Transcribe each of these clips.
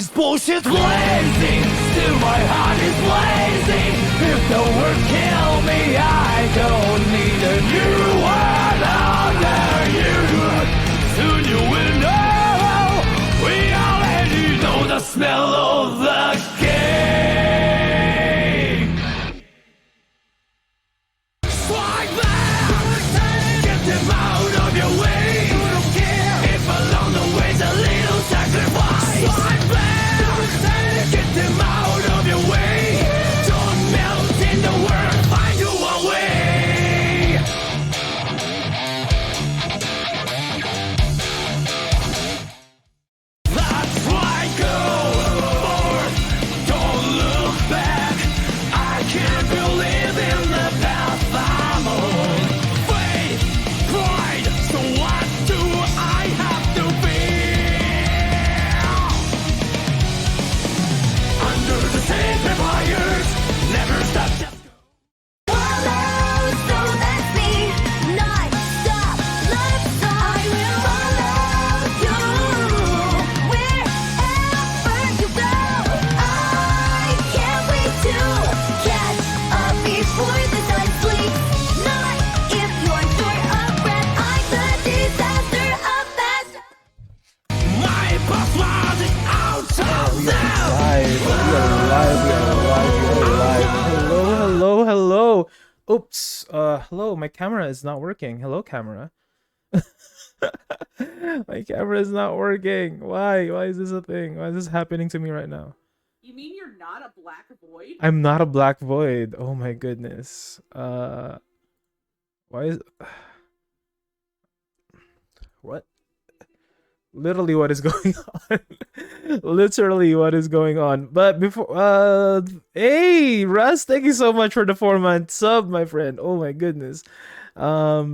bullshit's blazing, still my heart is blazing. If the word kill me, I don't need a new word under you. Soon you will know, we already know the smell of the game. Strike back, get them out of your way. You don't care if along the way's a little sacrifice. Strike back, get them out of your way. Don't melt in the world, find you a way. That's right, go forth, don't look back. I can't believe in the path I'm on. Faith, pride, so what do I have to feel? Under the sacred fires, never stop, just go. Follow, so that's me. Non-stop love song. I will follow you wherever you go. I can't wait to catch up before the sun sleeps. Not if you're short of breath. I'm the disaster of fast. My boss was out of them. Hello. Oops. Hello, my camera is not working. Hello, camera. My camera is not working. Why? Why is this a thing? Why is this happening to me right now? You mean you're not a black void? I'm not a black void. Oh my goodness. Why is what? Literally what is going on? Literally what is going on? But before hey Russ, thank you so much for the 4-month sub, my friend. Oh my goodness. I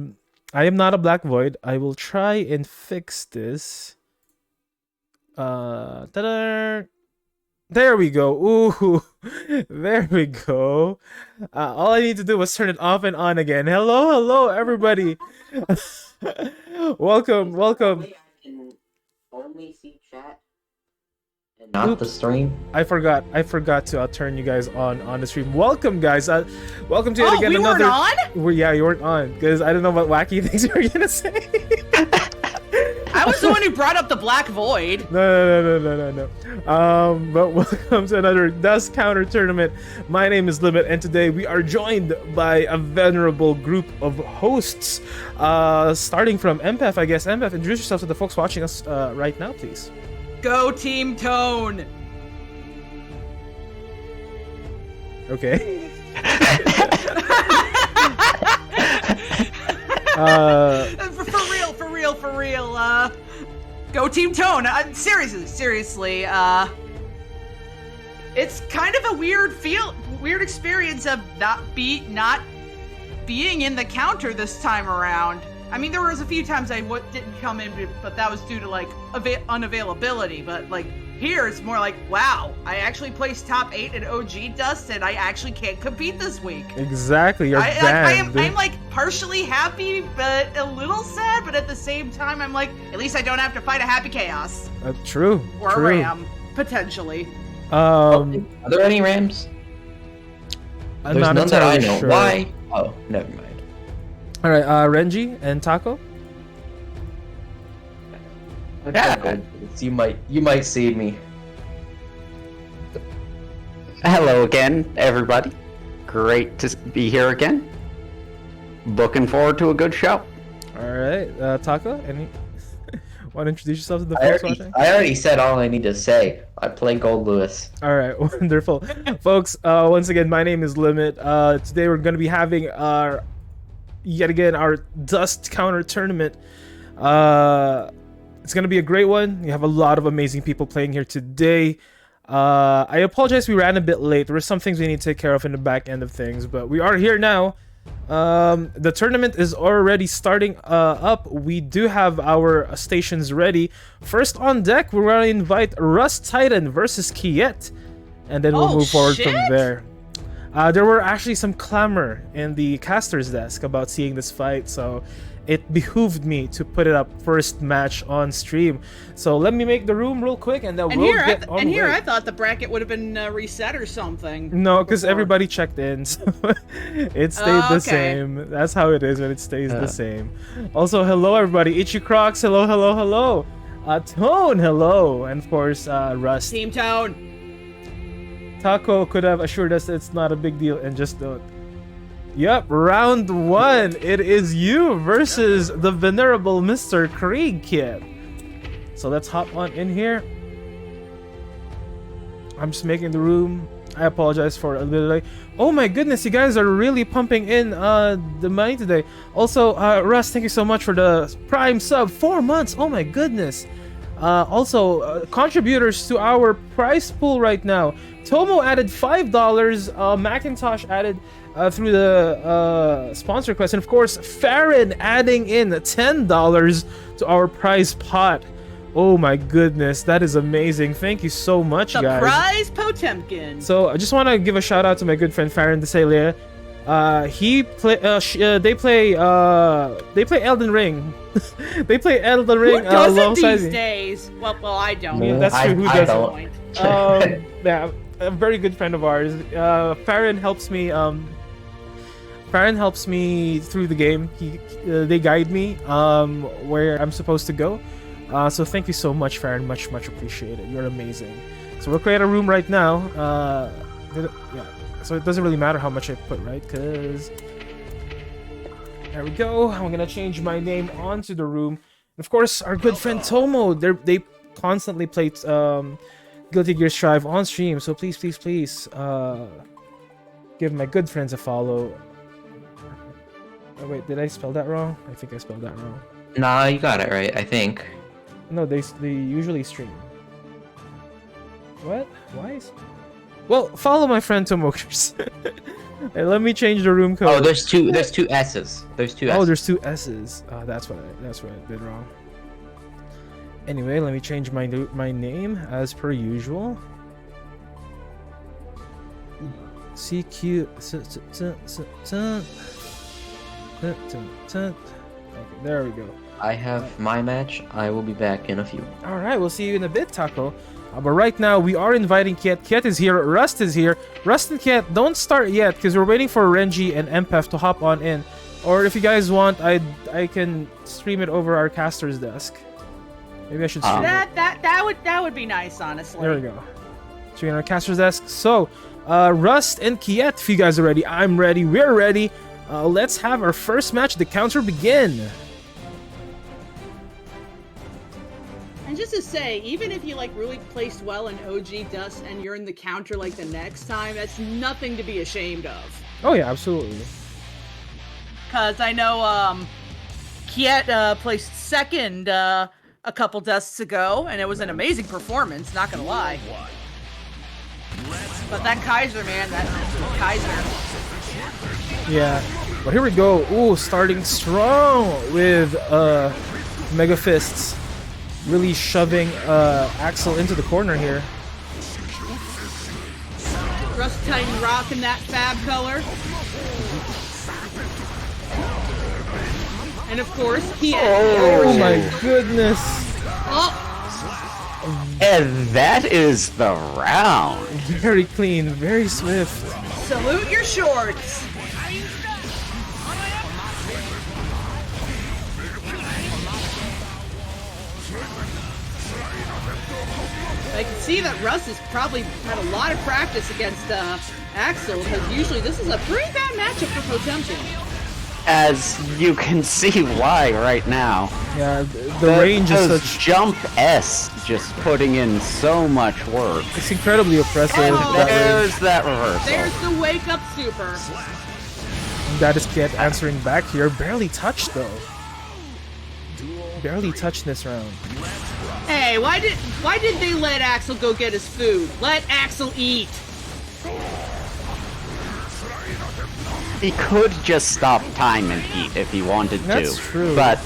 am not a black void. I will try and fix this. Ta-da! There we go. Ooh, there we go. All I need to do was turn it off and on again. Hello, everybody. welcome. Wait, I can only see chat and not the stream. I forgot to turn you guys on the stream. Welcome, guys. Welcome to yet again we another. weren't on? Yeah, you weren't on because I don't know what wacky things you were gonna say. I was the one who brought up the black void. No. But welcome to another Dust Counter tournament. My name is Limit, and today we are joined by a venerable group of hosts. Starting from MPEF, I guess. MPEF, introduce yourself to the folks watching us right now, please. Go Team Tone. Okay. For real. Go Team Tone. Seriously. It's kind of a weird experience of not being in the counter this time around. I mean, there was a few times I didn't come in, but that was due to like unavailability. But like here, it's more like, wow, I actually placed top 8 at OG Dust, and I actually can't compete this week. Exactly, you're banned. I'm like partially happy, but a little sad. But at the same time, I'm like, at least I don't have to fight a Happy Chaos. True. Or a Ram, potentially. Are there any Rams? I'm There's not none that I entirely know. sure. Why? Oh, never mind. All right, Renji and Taco. Yeah. You might see me. Hello again, everybody. Great to be here again. Looking forward to a good show. All right, Taco. Any want to introduce yourself to the folks watching? I already said all I need to say. I play Gold Lewis. All right, wonderful, folks. Once again, my name is Limit. Today we're going to be having yet again our Dust Counter tournament. It's going to be a great one. We have a lot of amazing people playing here today. I apologize we ran a bit late. There were some things we need to take care of in the back end of things, but we are here now. The tournament is already starting up. We do have our stations ready. First on deck, we're going to invite Rust Titan versus Kiet, and then we'll move forward from there. There were actually some clamor in the caster's desk about seeing this fight, so it behooved me to put it up first match on stream. So let me make the room real quick, and then we'll get on here way. I thought the bracket would have been reset or something. No, because before. everybody checked in, so it stayed the Okay. same. That's how it is when it stays the same. Also, hello everybody. Ichi Crocs, hello, hello, hello. Tone, hello, and of course, Rust. Team Tone. Taco could have assured us it's not a big deal and just don't. Yep, round 1. It is you versus the venerable Mr. Krieg Kid. So let's hop on in here. I'm just making the room. I apologize for a little late. Oh my goodness, you guys are really pumping in the money today. Also, Russ, thank you so much for the Prime sub. 4 months. Oh my goodness. Also, contributors to our prize pool right now. Tomo added $5. Macintosh added through the sponsor request. And of course, Farron adding in $10 to our prize pot. Oh my goodness, that is amazing. Thank you so much, The guys. prize Potemkin. So I just want to give a shout out to my good friend Farron Desalia. They play Elden Ring. They play Elden Ring Who doesn't alongside these me. days? Well, I don't. Yeah, that's true. Who I doesn't? don't. Yeah, a very good friend of ours. Farron helps me. Farron helps me through the game. They guide me where I'm supposed to go. So thank you so much, Farron. Much appreciated. You're amazing. So we'll create a room right now. Yeah. So it doesn't really matter how much I put, right? Because there we go. I'm gonna change my name onto the room. And of course, our good friend Tomo. They constantly play Guilty Gear Strive on stream. So please, give my good friends a follow. Oh wait, did I spell that wrong? I think I spelled that wrong. Nah, you got it right, I think. No, they usually stream. What? Why is... Well, follow my friend Tomokers. Hey, let me change the room code. Oh, there's two S's. There's two S's. Oh, there's 2 S's. That's what I did wrong. Anyway, let me change my name as per usual. CQ. Okay, there we go. I have my match. I will be back in a few. All right, we'll see you in a bit, Taco. But right now, we are inviting Kiet. Kiet is here. Rust is here. Rust and Kiet, don't start yet because we're waiting for Renji and Empef to hop on in. Or if you guys want, I can stream it over our caster's desk. Maybe I should stream it. That would be nice, honestly. There we go. Stream on our caster's desk. So, Rust and Kiet, if you guys are ready, I'm ready. We're ready. Let's have our first match. The counter begin. And just to say, even if you like really placed well in OG Dust and you're in the counter like the next time, that's nothing to be ashamed of. Oh yeah, absolutely. Cause I know Kiet placed second a couple dusts ago, and it was an amazing performance, not gonna lie. But that Kaiser, man, that Kaiser. Yeah. But here we go. Ooh, starting strong with Mega Fists. Really shoving Axel into the corner here. Rust Titan rocking that fab color. And of course, Kiet. Oh my goodness. Oh, And that is the round. Very clean, very swift. salute your shorts. I can see that Russ has probably had a lot of practice against Axel, because usually this is a pretty bad matchup for Potemkin. As you can see why right now. Yeah, the range is Those such... Jump S just putting in so much work. It's incredibly oppressive. Oh, that range. There's that reversal. There's the wake up super. That is Kiet answering back here. Barely touched though. Barely touched this round. Hey, why did they let Axel go get his food? Let Axel eat. He could just stop time and eat if he wanted to. That's true. But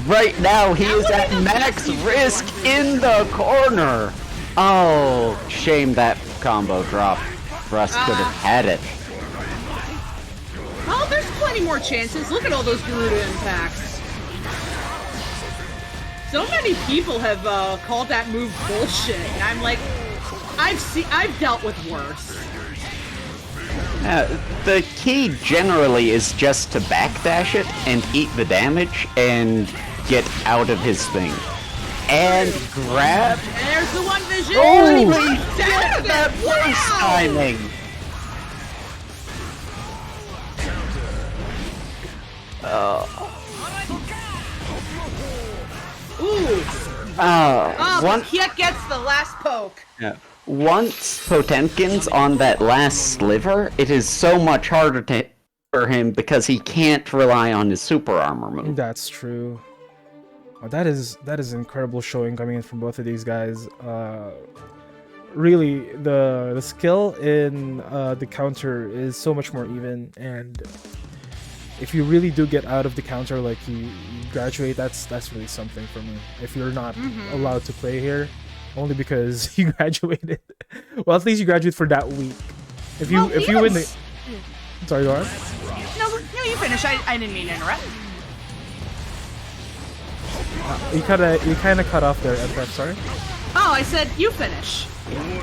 right now he is at max risk in the corner. Oh, shame that combo drop. Rust could have had it. Oh, there's many more chances. Look at all those Garuda impacts. So many people have called that move bullshit, and I'm like, I've dealt with worse. The key generally is just to backdash it and eat the damage and get out of his thing. And grab. There's the one vision. Holy shit, Damn that it! was Wow! timing! Ooh. One, Kiet gets the last poke. once Potemkin's on that last sliver, it is so much harder for him because he can't rely on his super armor move. That's true. Oh, that is incredible showing coming in from both of these guys. Really, the skill in the counter is so much more even, and if you really do get out of the counter, like you graduate, that's really something for me. If you're not allowed to play here, only because you graduated. Well, at least you graduate for that week. If you win the, sorry, go on. No, you finish. I didn't mean to interrupt. You kind of cut off there, Emperor. Sorry. Oh, I said you finish.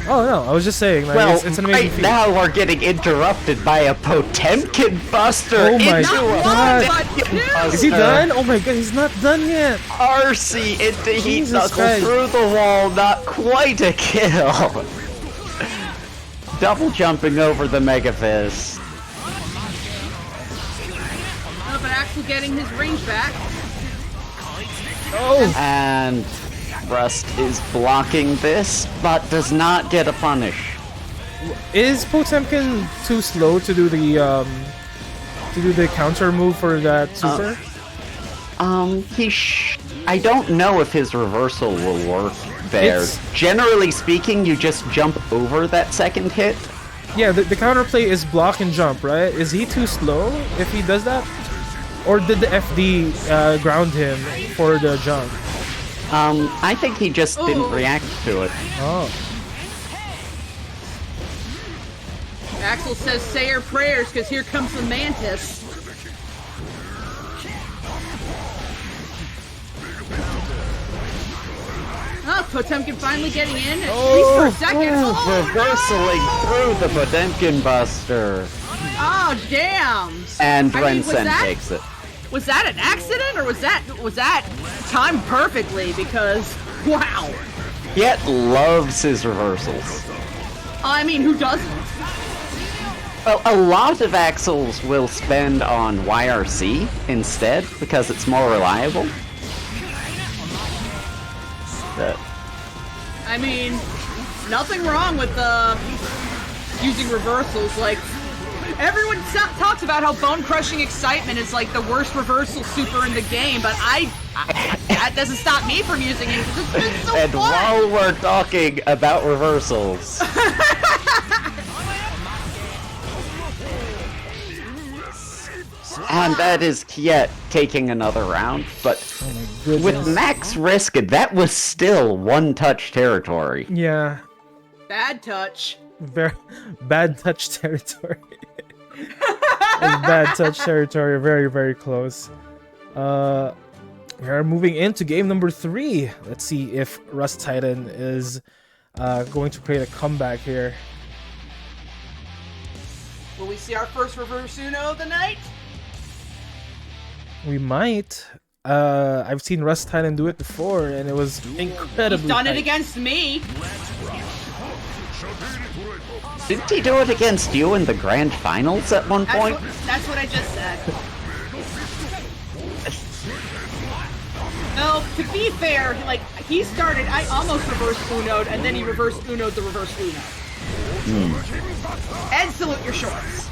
Oh no, I was just saying. Like, Well, it's an amazing right feat. now we're getting interrupted by a Potemkin Buster Oh my into a God. Potemkin Buster. Is he done? Oh my god, he's not done yet. RC into Heat Jesus Knuckle Christ. through the wall, not quite a kill. Double jumping over the Mega Fist. Oh, but Axel getting his range back. Oh, And Rust is blocking this, but does not get a punish. is Potemkin too slow to do the counter move for that super? I don't know if his reversal will work there. It's- Generally speaking, you just jump over that second hit. Yeah, the counterplay is block and jump, right? Is he too slow if he does that? Or did the FD ground him for the jump? I think he just didn't react to it. Oh. Axel says, say your prayers, because here comes the Mantis. Oh, Potemkin finally getting in, at least for a second. Reversaling through the Potemkin Buster. Oh, damn. And I mean, was Rensen that- takes it. Was that an accident, or was that timed perfectly? Because, wow. Yet loves his reversals. I mean, who doesn't? Well, a lot of Axles will spend on YRC instead because it's more reliable. I mean, nothing wrong with using reversals. Like, everyone talks about how bone-crushing excitement is like the worst reversal super in the game, but that doesn't stop me from using it because it's so And fun. while we're talking about reversals, and that is Kiet taking another round, but Goodness. with max risk, that was still one-touch territory. Yeah. Bad touch. Very bad touch territory. It's bad touch territory, very, very close. We are moving into game number 3. Let's see if Rust Titan is going to create a comeback here. Will we see our first reverse Uno of the night? We might. I've seen Rust Titan do it before, and it was incredibly He's done it tight. against me. Didn't he do it against you in the grand finals at one point? That's what I just said. No, to be fair, like, he started, I almost reversed Uno'd, and then he reversed Uno'd the reverse Uno. And salute your shorts.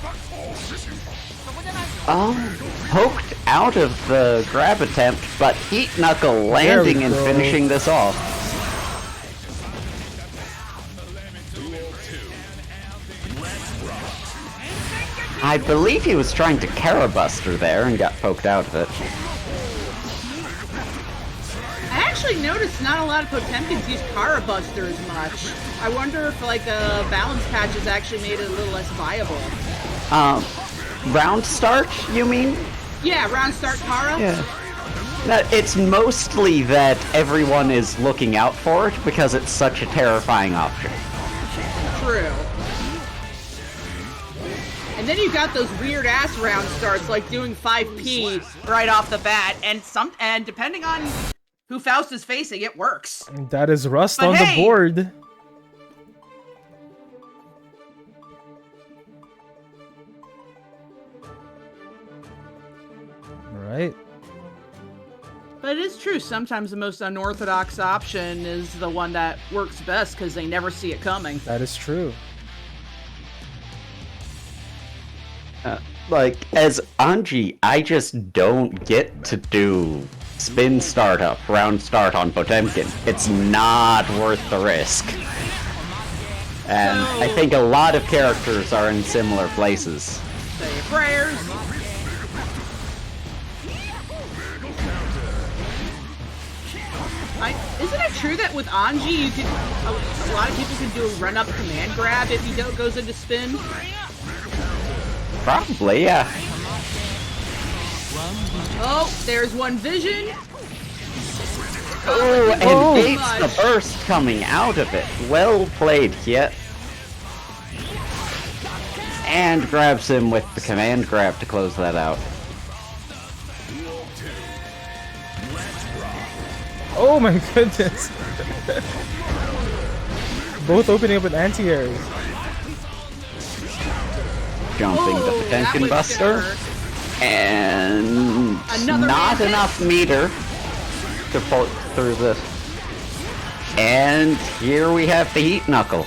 Poked out of the grab attempt, but Heat Knuckle landing and go. finishing this off. I believe he was trying to Carabuster there and got poked out of it. I actually noticed not a lot of Potemkins use Carabuster as much. I wonder if, like, balance patches actually made it a little less viable. round start, you mean? Yeah, round start Tara. Yeah. No, it's mostly that everyone is looking out for it because it's such a terrifying option. True. And then you got those weird ass round starts, like doing 5P right off the bat, and depending on who Faust is facing, it works. And that is Rust But on hey! the board. Alright. But it is true, sometimes the most unorthodox option is the one that works best because they never see it coming. That is true. Like, as Anji, I just don't get to do spin startup, round start on Potemkin. It's not worth the risk. And I think a lot of characters are in similar places. Say your prayers. Isn't it true that with Anji, you can a lot of people can do a run-up command grab if he goes into spin? Probably, yeah. Oh, there's one vision. Oh, and Oh. dates the burst coming out of it. Well played, Kiet. And grabs him with the command grab to close that out. Oh my goodness. Both opening up with anti-airs. Jumping the Oh, that Potemkin was Buster. gonna hurt. And Another not man enough meter to pull through this. And here we have the Heat Knuckle.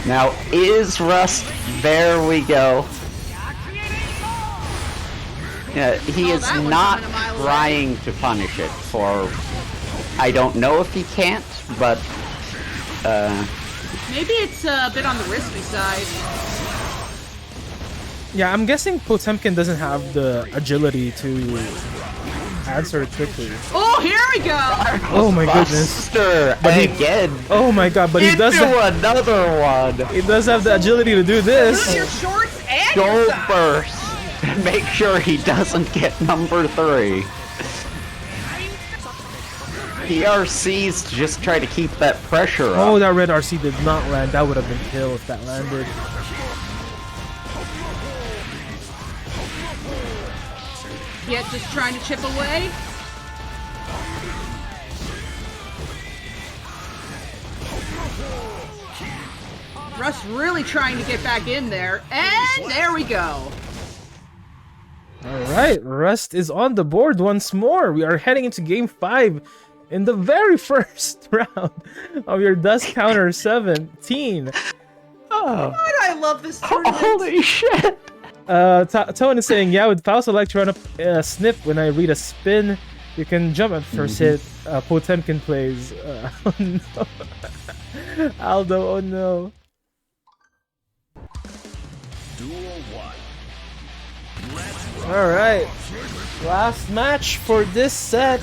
Now, is Rust... There we go. Yeah, he Oh, is that was not coming a mile away. trying to punish it for... I don't know if he can't, but... Maybe it's a bit on the risky side. Yeah, I'm guessing Potemkin doesn't have the agility to answer it quickly. Oh, here we go! Oh my goodness. Buster But he- again. Oh my god, but he does Into have, another one. he does have the agility to do Use this. your shorts and Go your socks. first. Make sure he doesn't get number 3. PRCs just try to keep that pressure Oh, up. that red RC did not land. That would have been kill if that landed. Yeah, just trying to chip away. Russ really trying to get back in there, and there we go. Alright, Rust is on the board once more. We are heading into game 5 in the very first round of your Dust Counter 17. Oh, God, I love this tournament. holy shit. Tone is saying, yeah, with Faust, I like to run a snip when I read a spin. You can jump at first hit. Potemkin plays. Oh no. Aldo, oh no. Alright. Last match for this set.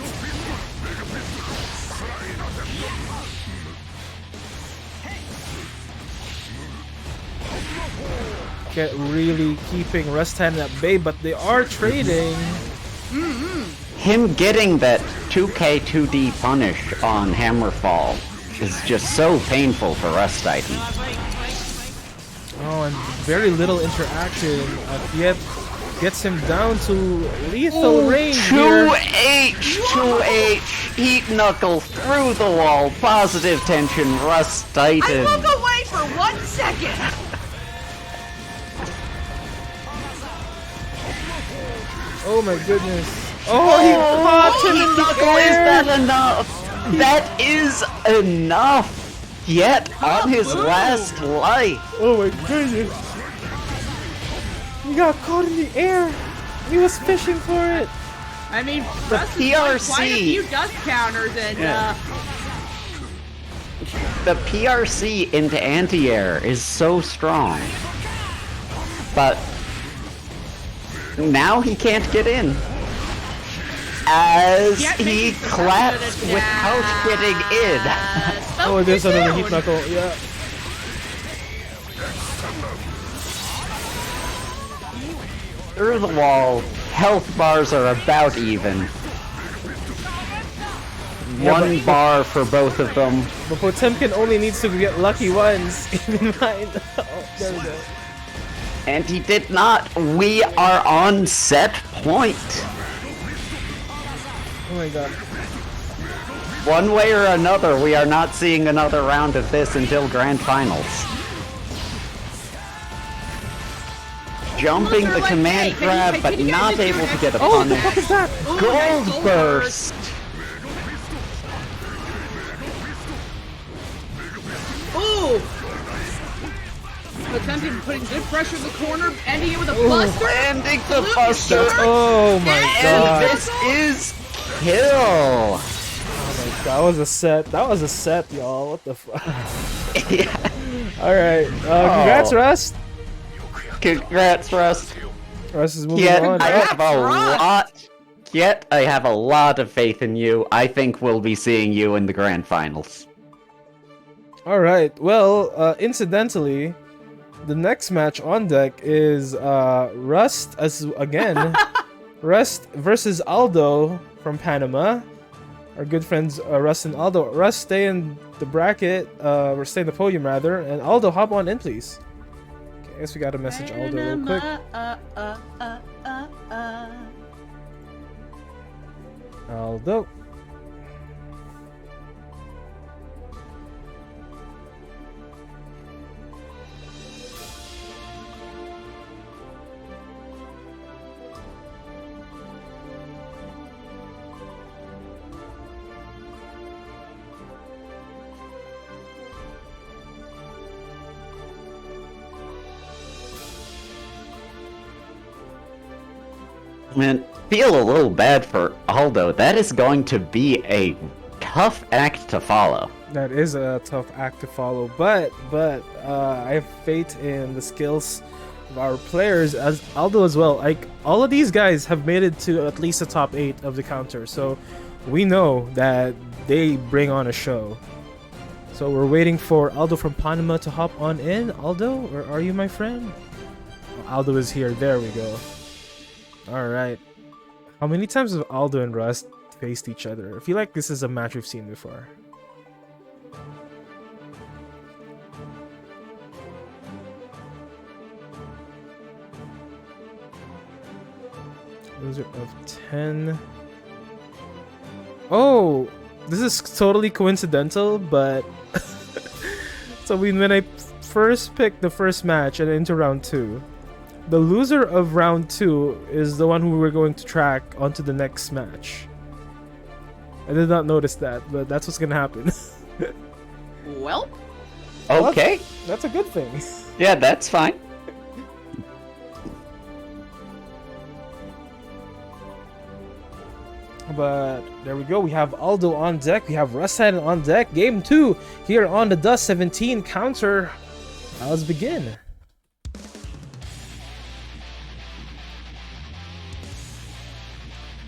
Get really keeping Rustan at bay, but they are trading. Him getting that 2K 2D punish on Hammerfall is just so painful for Rust Titan. Oh, and very little interaction. Yet gets him down to lethal range here. 2H, 2H, Heat Knuckle through the wall, positive tension, Rust I Titan. look away for 1 second. Oh my goodness. Oh, he caught him in the Knuckle, is air. that enough? That is enough. Yet on his last life. Oh my goodness. He got caught in the air. He was fishing for it. I mean, The Russ has won PRC. quite a few dust counters, and The PRC into anti-air is so strong. But now he can't get in. As Yet he making some claps sort of without getting in. Oh, there's another down. heat knuckle. Yeah. Through the wall, health bars are about even. One bar for both of them. But Potemkin only needs to get lucky once. Keep in mind. Oh, there we go. And he did not. We are on set point. Oh my god. One way or another, we are not seeing another round of this until Grand Finals. Jumping the like, command hey, grab, can but you guys not just do able an to get a Oh, what the punish. fuck is that? Ooh, Gold nice burst! Ooh! Attempting putting good pressure in the corner, ending it with a buster. Landing the Loop buster! short. Oh my And god. This is kill! That was a set. That was a set, y'all. What the fuck? Yeah. Alright. Congrats, Rust. Congrats, Russ. Rust is moving Yet on. I have a Russ. lot. Yet I have a lot of faith in you. I think we'll be seeing you in the grand finals. Alright. Well, incidentally, the next match on deck is Rust Rust versus Aldo from Panama. Our good friends Rust and Aldo. Rust, stay in the bracket, or stay in the podium rather, and Aldo, hop on in, please. Okay, I guess we gotta message Aldo real quick. Aldo. Man, feel a little bad for Aldo. That is going to be a tough act to follow. That is a tough act to follow, but I have faith in the skills of our players, as Aldo as well. Like, all of these guys have made it to at least the top 8 of the counter, so we know that they bring on a show. So we're waiting for Aldo from Panama to hop on in. Aldo, where are you, my friend? Oh, Aldo is here. There we go. Alright. How many times have Aldo and Rust faced each other? I feel like this is a match we've seen before. Loser of 10. Oh! This is totally coincidental, but... So when I first picked the first match and into round 2, the loser of round 2 is the one who we're going to track onto the next match. I did not notice that, but that's what's gonna happen. Well, Okay. That's a good thing. Yeah, that's fine. But there we go. We have Aldo on deck. We have Rustan on deck. Game 2 here on the Dust 17 counter. Now let's begin.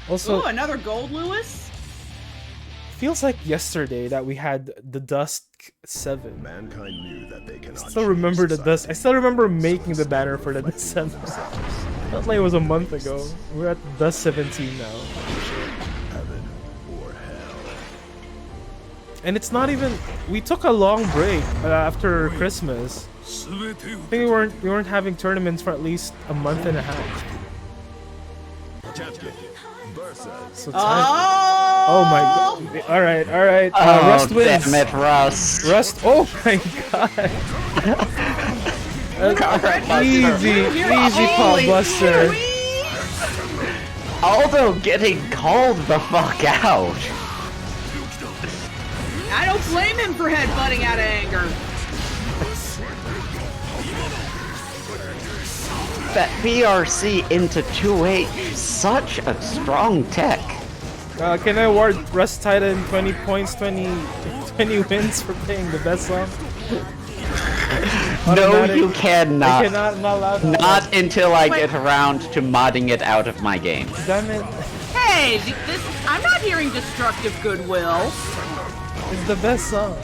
Also, ooh, another gold, Lewis. feels like yesterday that we had the Dust 7. Mankind knew that they cannot I still remember the choose Dust. I still remember making the banner for the Dust 7. Felt like it was a month ago. We're at Dust 17 now. heaven or hell. And it's not even. We took a long break after Christmas. I think we weren't having tournaments for at least a month and a half. Champion versus So time. Oh my god! All right. Oh, Rust wins. damn it, Russ. Rust. Oh my god! Easy pop buster. Aldo getting called the fuck out. I don't blame him for headbutting out of anger. That BRC into 2H, such a strong tech. Can I award Rust Titan 20 points, 20 wins for playing the best song? No, Automatic. you cannot. I cannot. I'm not allowed. Not until I get around to modding it out of my game. Damn it! Hey, I'm not hearing destructive goodwill. It's the best song.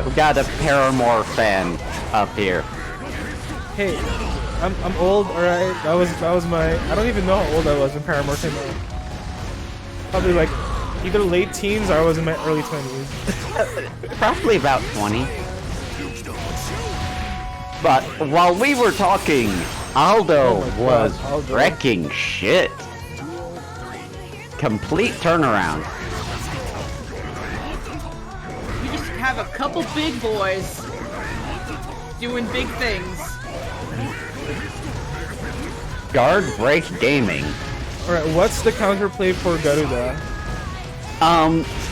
We got a Paramore fan up here. Hey, I'm old, alright. That was my. I don't even know how old I was when Paramore came out. Probably like either late teens or I was in my early 20s. Probably about 20. But while we were talking, Aldo Oh my God, was Aldo. wrecking shit. Complete turnaround. You just have a couple big boys doing big things. Guard break gaming. Alright, what's the counterplay for Garuda?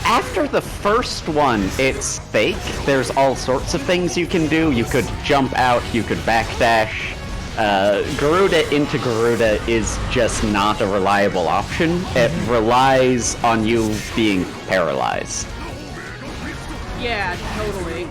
After the first one, it's fake. There's all sorts of things you can do. You could jump out, you could backdash. Garuda into Garuda is just not a reliable option. It relies on you being paralyzed. Yeah, totally.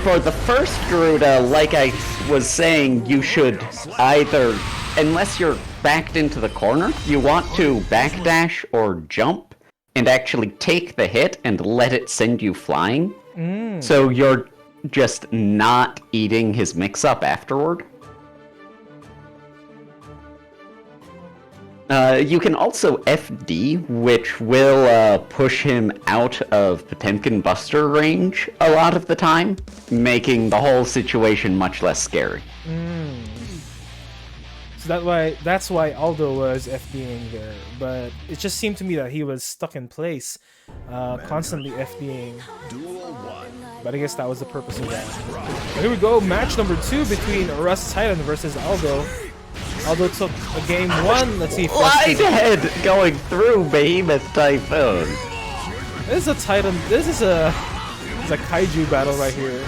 For the first Garuda, like I was saying, you should either, unless you're backed into the corner, you want to backdash or jump and actually take the hit and let it send you flying. So you're just not eating his mix-up afterward. You can also FD, which will push him out of Potemkin Buster range a lot of the time, making the whole situation much less scary. So that's why Aldo was FDing there, but it just seemed to me that he was stuck in place, constantly FDing. But I guess that was the purpose of that. But here we go, match number 2 between Rust Titan versus Aldo. Aldo took a game 1. Let's see if Lighthead going through Behemoth Typhoon. This is a Titan. This is a kaiju battle right here.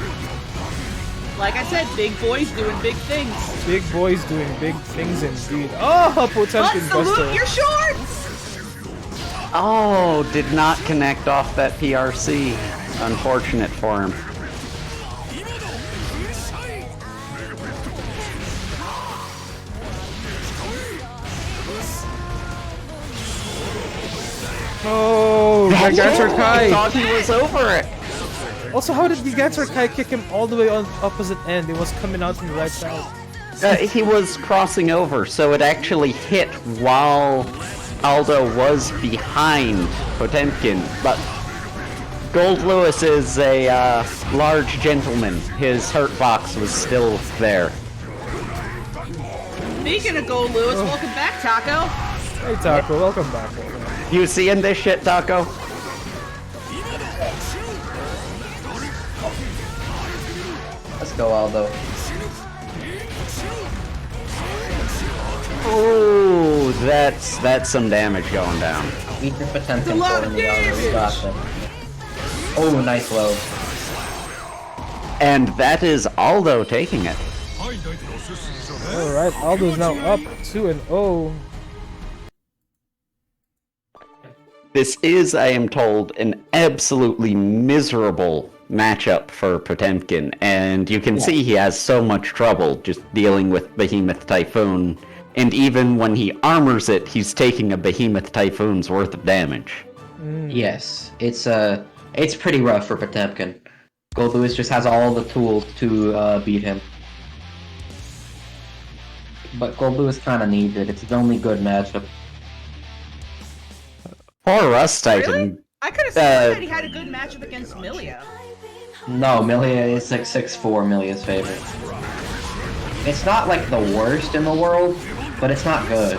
Like I said, big boys doing big things. Big boys doing big things indeed. Oh, Potemkin Buster. Salute your shorts! Oh, did not connect off that PRC. Unfortunate for him. Oh, Gigantor I Kai. thought he was over it. Also, how did Gigantor Kai kick him all the way on opposite end? It was coming out from the right side. He was crossing over, so it actually hit while Aldo was behind Potemkin, but Gold Lewis is a large gentleman. His hurt box was still there. Speaking of Gold Lewis, welcome back, Taco. Hey Taco, welcome back. You seeing this shit, Taco? Let's go, Aldo. Ooh, that's some damage going down. Eat your Potemkin a lot for of me, Aldo. We got them. Oh, nice low. And that is Aldo taking it. Alright, Aldo's now up 2-0. This is, I am told, an absolutely miserable matchup for Potemkin, and you can see he has so much trouble just dealing with Behemoth Typhoon, and even when he armors it, he's taking a Behemoth Typhoon's worth of damage. Yes, it's pretty rough for Potemkin. Gold Lewis just has all the tools to beat him. But Gold Lewis kind of needs it. It's his only good matchup. Poor Rust Titan. Really? I could have sworn that he had a good matchup against Milia. No, Milia is like 6'4", Milia's favorite. It's not like the worst in the world, but it's not good.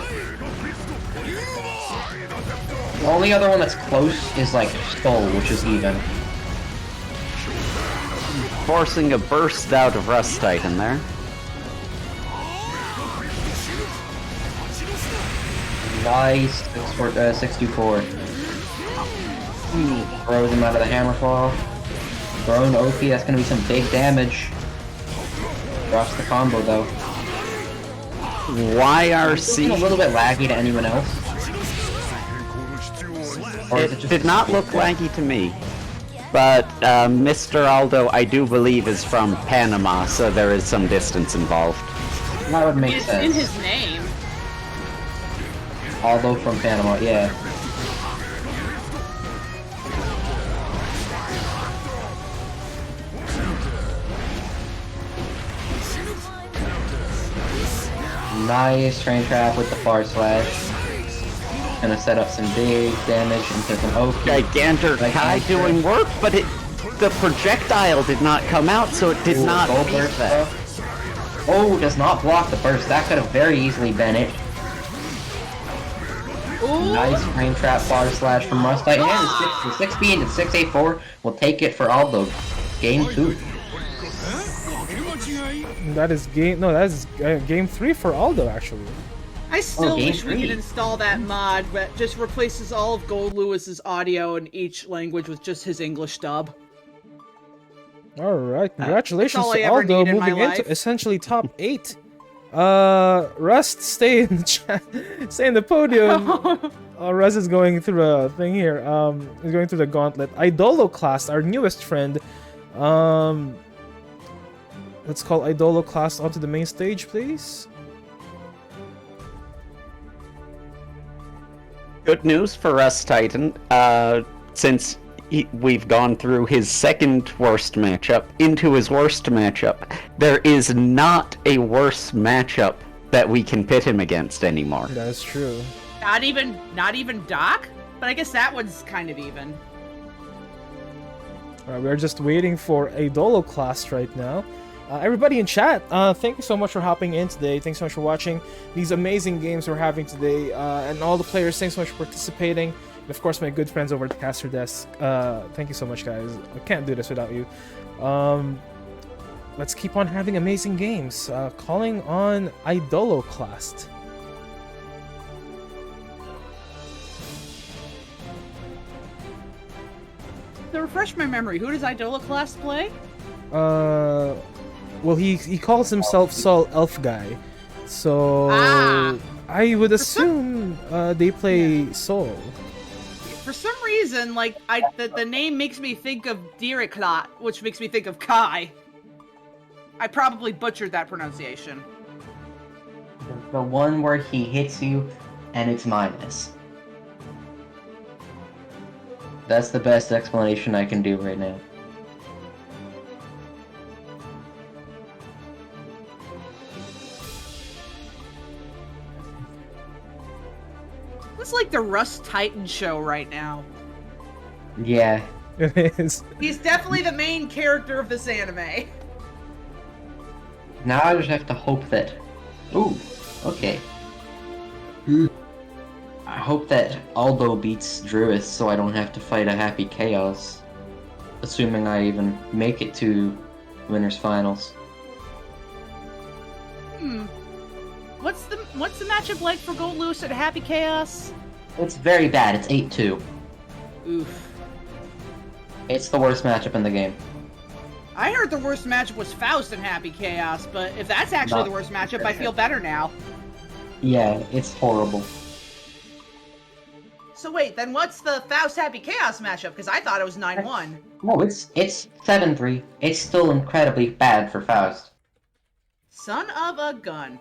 The only other one that's close is like Skull, which is even. Forcing a burst out of Rust Titan there. Nice, 6-4. Throws him out of the Hammerfall. Throwing OP, that's gonna be some big damage. Drops the combo though. YRC. A little bit laggy to anyone else. Or is it It just did not look laggy to me. But Mr. Aldo, I do believe, is from Panama, so there is some distance involved. That would make It's sense. in his name. Aldo from Panama, yeah. Nice train trap with the far slash. Gonna set up some big damage into some OP. Gigantor Kai doing work, but the projectile did not come out, so it did not Gold beat burst that. though. Oh, does not block the burst. That could have very easily been it. Ooh. Nice train trap far slash from Rust Titan. And the 6B into 684 will take it for Aldo. Game 2. That is game. No, that is game 3 for Aldo actually. I still game wish we 3. could install that mod that just replaces all of Gold Lewis's audio in each language with just his English dub. All right, congratulations all I to ever Aldo need in my moving into life. essentially top 8. Rust, stay in the chat, stay in the podium. Rust is going through a thing here. He's going through the gauntlet. Idolo class, our newest friend. Let's call Idolo class onto the main stage, please. Good news for us, Titan. Since we've gone through his second worst matchup into his worst matchup, there is not a worse matchup that we can pit him against anymore. That is true. Not even Doc? But I guess that one's kind of even. Alright, we're just waiting for a Dolo class right now. Everybody in chat, thank you so much for hopping in today. Thanks so much for watching these amazing games we're having today. And all the players, thanks so much for participating. And of course, my good friends over at the Caster Desk. Thank you so much, guys. I can't do this without you. Let's keep on having amazing games. Calling on Idolo class. To refresh my memory, who does Idola class play? Well, he calls himself Sol Elf Guy, so I would assume they play Sol. For some reason, like the name makes me think of Diriklot, which makes me think of Kai. I probably butchered that pronunciation. The one where he hits you and it's minus. That's the best explanation I can do right now. It's like the Rust Titan show right now. Yeah. It is. He's definitely the main character of this anime. Now I just have to hope that... Ooh, okay. I hope that Aldo beats Druid so I don't have to fight a Happy Chaos. Assuming I even make it to Winners Finals. What's the matchup like for Gold Lewis at Happy Chaos? It's very bad, it's 8-2. Oof. It's the worst matchup in the game. I heard the worst matchup was Faust and Happy Chaos, but if that's actually the worst matchup, I feel better now. Yeah, it's horrible. So wait, then what's the Faust Happy Chaos matchup? Because I thought it was 9-1. No, it's 7-3. It's still incredibly bad for Faust. Son of a gun.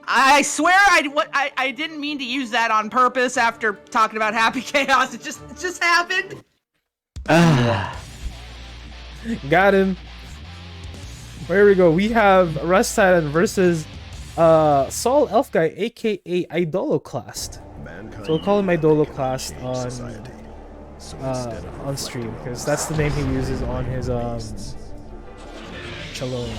I swear I didn't mean to use that on purpose after talking about Happy Chaos. It just happened. Got him. There we go. We have Rust Titan versus Sol Elf Guy, aka Idolo class. So we'll call him Idolo class on stream because that's the name he uses on his challenge.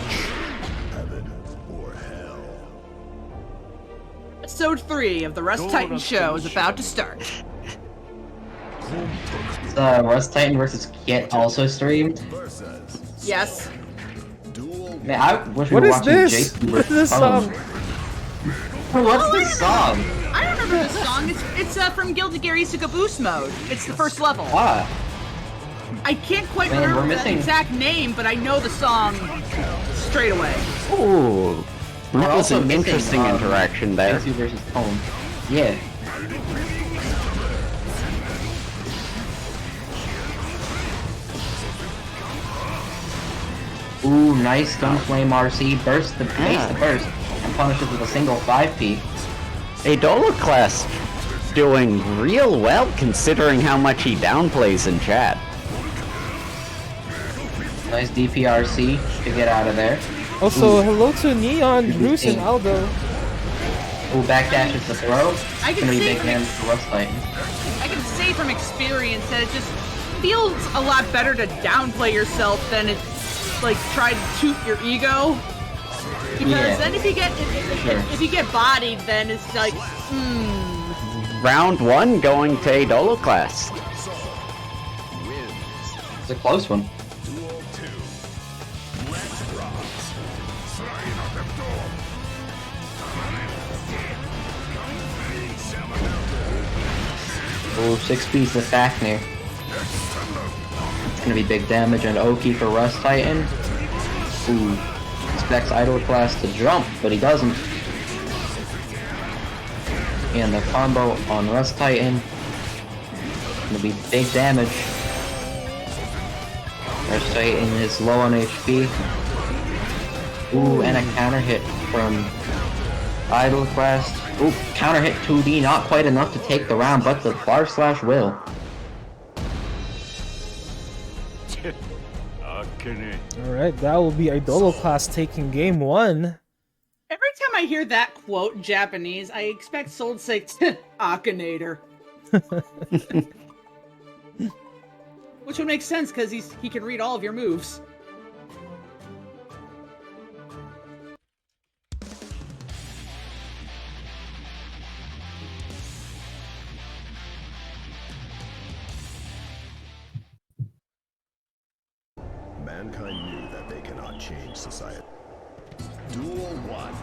Episode 3 of the Rust Titan show is about to start. Rust Titan versus Kit also streamed. Yes. Man, I wish we What were is watching this? Jason What is versus this song? What's this song? I remember this song. It's from Guilty Gear Isuka Boost mode. It's the first level. Ah, I can't quite Man, remember we're the missing- exact name, but I know the song straight away. Ooh, we're that was also an missing, interesting interaction there. Jason versus Tone. Yeah. Ooh, nice Gunflame RC. Burst the base the burst and punishes with a single 5P. Idola class doing real well considering how much he downplays in chat. Nice DPRC to get out of there. Also, hello to Neon, Good Bruce, and thing. Aldo. Ooh, backdash is the throw. I can Gonna be see big from damage for Rust Titan. I can say from experience that it just feels a lot better to downplay yourself than it's like try to toot your ego. Because Yeah. then if you get Sure. if you get bodied, then it's like, Round 1 going to Idoloclast. It's a close one. Ooh, 6-piece the Fafnir. It's gonna be big damage and Oki for Rust Titan. Ooh, expects Idoloclast to jump, but he doesn't. And the combo on Rust Titan. Gonna be big damage. Rust Titan is low on HP. Ooh, and a counter hit from Idoloclast. Ooh, counter hit 2D, not quite enough to take the round, but the bar slash will. Alright, that will be Idoloclast taking game 1. every time I hear that quote in Japanese, I expect Soul to say Akinator. Which would make sense because he can read all of your moves. Mankind knew that they cannot change society. Duel 1.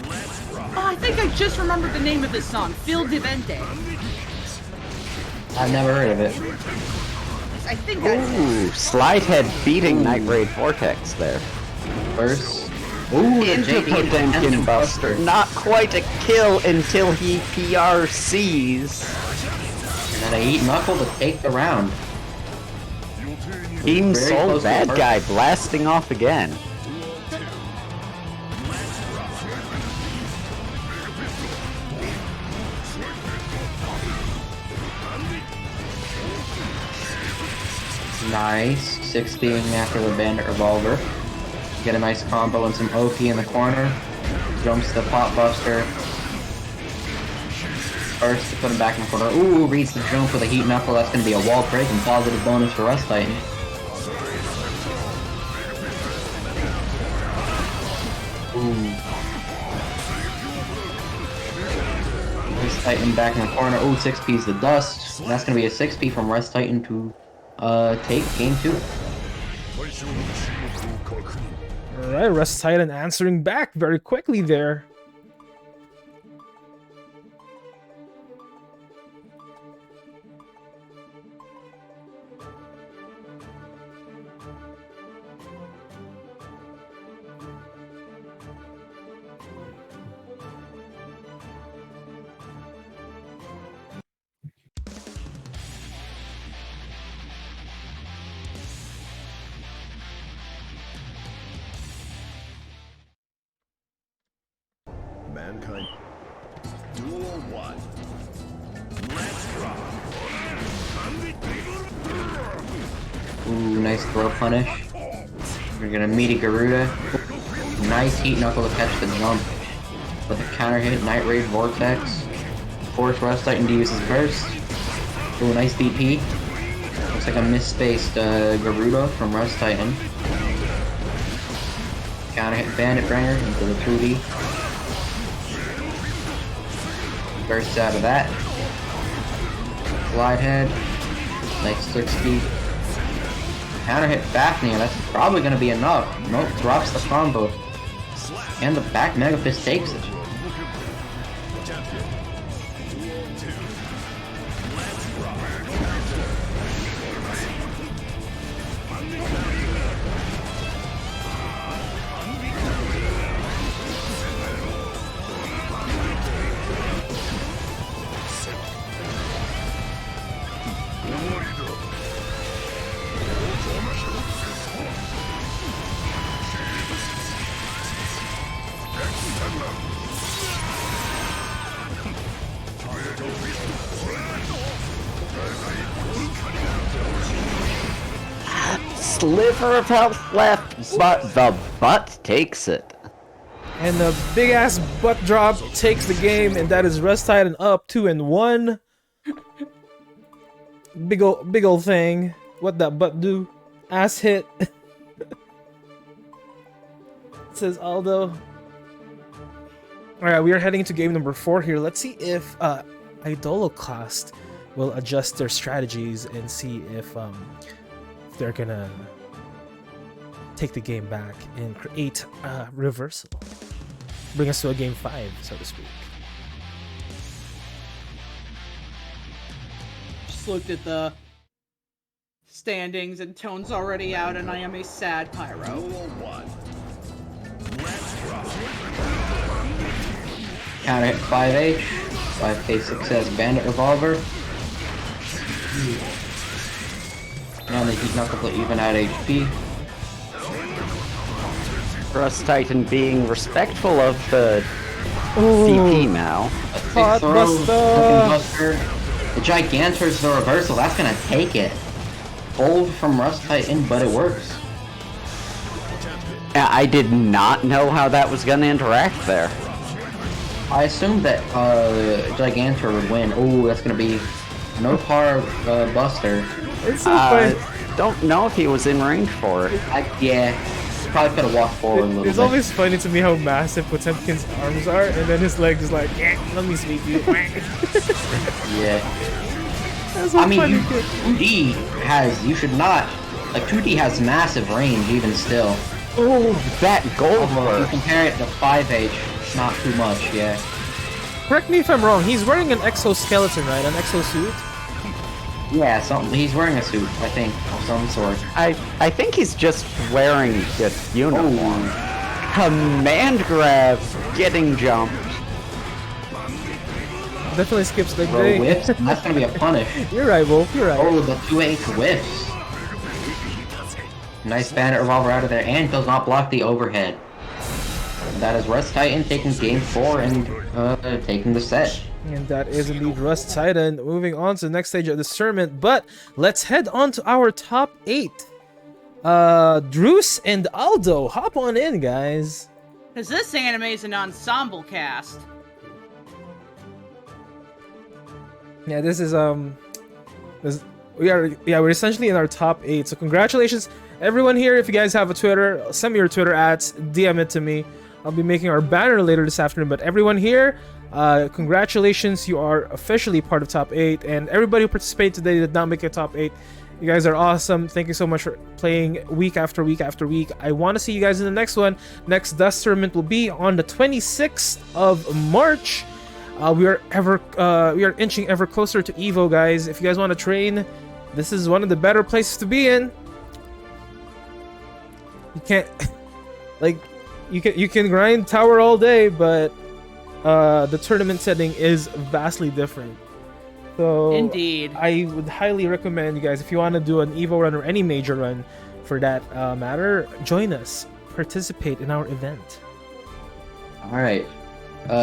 Let's rock. Oh, I think I just remembered the name of this song, Phil Divente. I've never heard of it. I think I did. Ooh, Slidehead beating Night Raid Vortex there. First. Ooh, the Into JD Potemkin Buster. Not quite a kill until he PRCs. And then I eat Knuckle to take the round. Team Very Soul close to Bad the Guy blasting off again. Nice. 6 being after the Bandit Revolver. Get a nice combo and some OP in the corner. Jumps the Pop Buster. First to put him back in the corner. Ooh, reads the jump with a Heat Knuckle. That's going to be a wall break and positive bonus for Rust Titan. Ooh. Rust Titan back in the corner. Ooh, 6P's the Dust. And that's going to be a 6P from Rust Titan to take game 2. Alright, Rust Titan answering back very quickly there. Mankind. Duel 1. Let's rock. Ooh, nice throw punish. We're gonna meet a Garuda. Nice Heat Knuckle to catch the jump. With a counter hit, Night Raid Vortex. Force Rust Titan to use his burst. Ooh, nice DP. Looks like a misspaced Garuda from Rust Titan. Counter hit Bandit Bringer into the 2D. Bursts out of that. Slide head. Nice 60. Counter hit Fafnir. That's probably going to be enough. Nope, drops the combo. And the back Mega Fist takes it. sliver of health left, but the butt takes it. And the big ass butt drop takes the game, and that is Rust Titan up 2-1. Big old thing. What that butt do? Ass hit. Says Aldo. Alright, we are heading to game number 4 here. Let's see if Idoloclast will adjust their strategies and see if they're gonna take the game back and create a reversal. Bring us to a game 5, so to speak. Just looked at the standings and Tone's already out, and I am a sad pyro. Duel 1. Let's rock. Counter hit 5H. 5K success Bandit Revolver. Now the Heat Knuckle to even out HP. Rust Titan being respectful of the CP now. Hot Big throw, Buster. fucking Buster. The Gigantor's the reversal. That's gonna take it. Bold from Rust Titan, but it works. Yeah, I did not know how that was gonna interact there. I assumed that Gigantor would win. Oh, that's gonna be no par Buster. It's so funny. Don't know if he was in range for it. Yeah, probably could have walked forward a little It's bit. always funny to me how massive Potemkin's arms are, and then his leg is like, let me sweep you. Yeah. That's so I mean, funny. 2D has, you should not, like 2D has massive range even still. Oh, that gold Although if you burst. compare it to 5H, not too much, yeah. Correct me if I'm wrong, he's wearing an exoskeleton, right? An exosuit? Yeah, he's wearing a suit, I think, of some sort. I think he's just wearing a uniform. Oh, Command grab, getting jumped. Definitely skips leg bro, day. whiffs? That's gonna be a punish. You're right, Wolf, you're right. Oh, the 2H whiffs. Nice Bandit Revolver out of there, and does not block the overhead. That is Rust Titan taking game 4 and taking the set. And that is indeed Rust Titan. Moving on to the next stage of this tournament, but let's head on to our top 8. Druce and Aldo, hop on in, guys. Because this anime is an ensemble cast. Yeah, this is we're essentially in our top 8. So congratulations, everyone here. If you guys have a Twitter, send me your Twitter @, DM it to me. I'll be making our banner later this afternoon. But everyone here, congratulations, you are officially part of top 8. And everybody who participated today did not make it top 8. You guys are awesome. Thank you so much for playing week after week after week. I want to see you guys in the next one. Next Dust tournament will be on the 26th of March. We are inching ever closer to Evo, guys. If you guys want to train, this is one of the better places to be in. You can't like you can grind tower all day, but the tournament setting is vastly different. So Indeed. I would highly recommend you guys, if you want to do an Evo run or any major run for that matter, join us, participate in our event. Alright.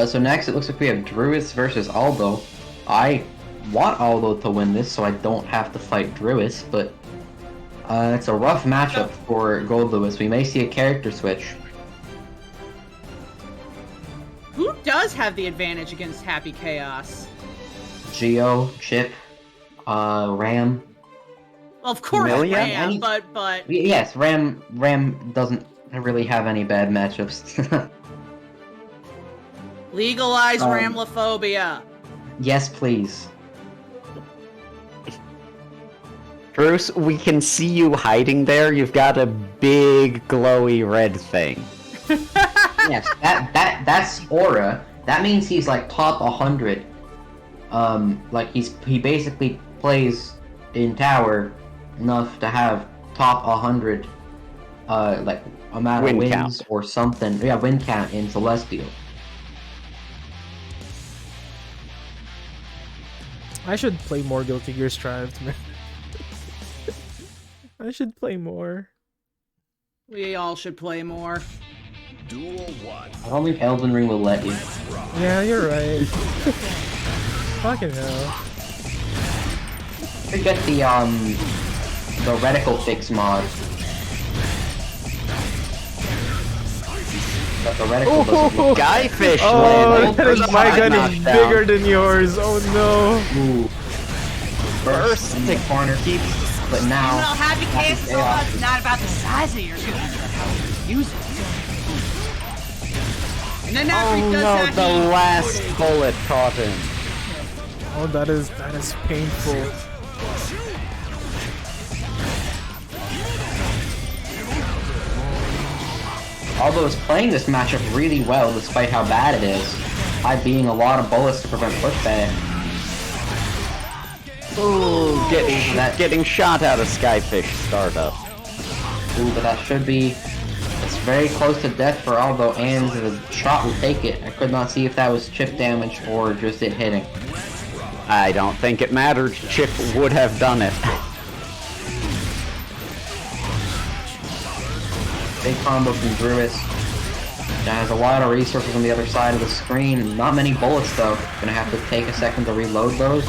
So next it looks like we have Druis versus Aldo. I want Aldo to win this so I don't have to fight Druis, but it's a rough matchup for Gold Lewis. We may see a character switch. Who does have the advantage against Happy Chaos? Geo, Chip, Ram. Well, of course, Amelia? Ram, but Yes, Ram doesn't really have any bad matchups. legalize Ramlophobia. Yes, please. Bruce, we can see you hiding there. You've got a big glowy red thing. Yes, that's Aura. That means he's like top 100. Like he basically plays in tower enough to have top 100 like amount of Win wins count. or something. Yeah, win count in Celestial. I should play more Guilty Gear Strive, man. I should play more. We all should play more. Duel 1. I don't think Elden Ring will let you. Yeah, you're right. Fucking hell. You get the reticle fix mod. but the reticle doesn't look Skyfish Oh, landed. that is, my gun is Knockdown. bigger than yours. Oh no. Ooh. First in the corner, but now Well, Happy Chaos is all about, Chaos. it's not about the size of your gun, it's about how you use it. And then after he Oh does no, that, the last bullet caught him. Oh, that is painful. Aldo is playing this matchup really well despite how bad it is, by being a lot of bullets to prevent pushback. Ooh, that- getting shot out of Skyfish startup. Ooh, but that should be... It's very close to death for Aldo, and the shot will take it. I could not see if that was chip damage or just it hitting. I don't think it mattered. Chip would have done it. Big combo from Druis. That has a lot of resources on the other side of the screen. Not many bullets though. Gonna have to take a second to reload those.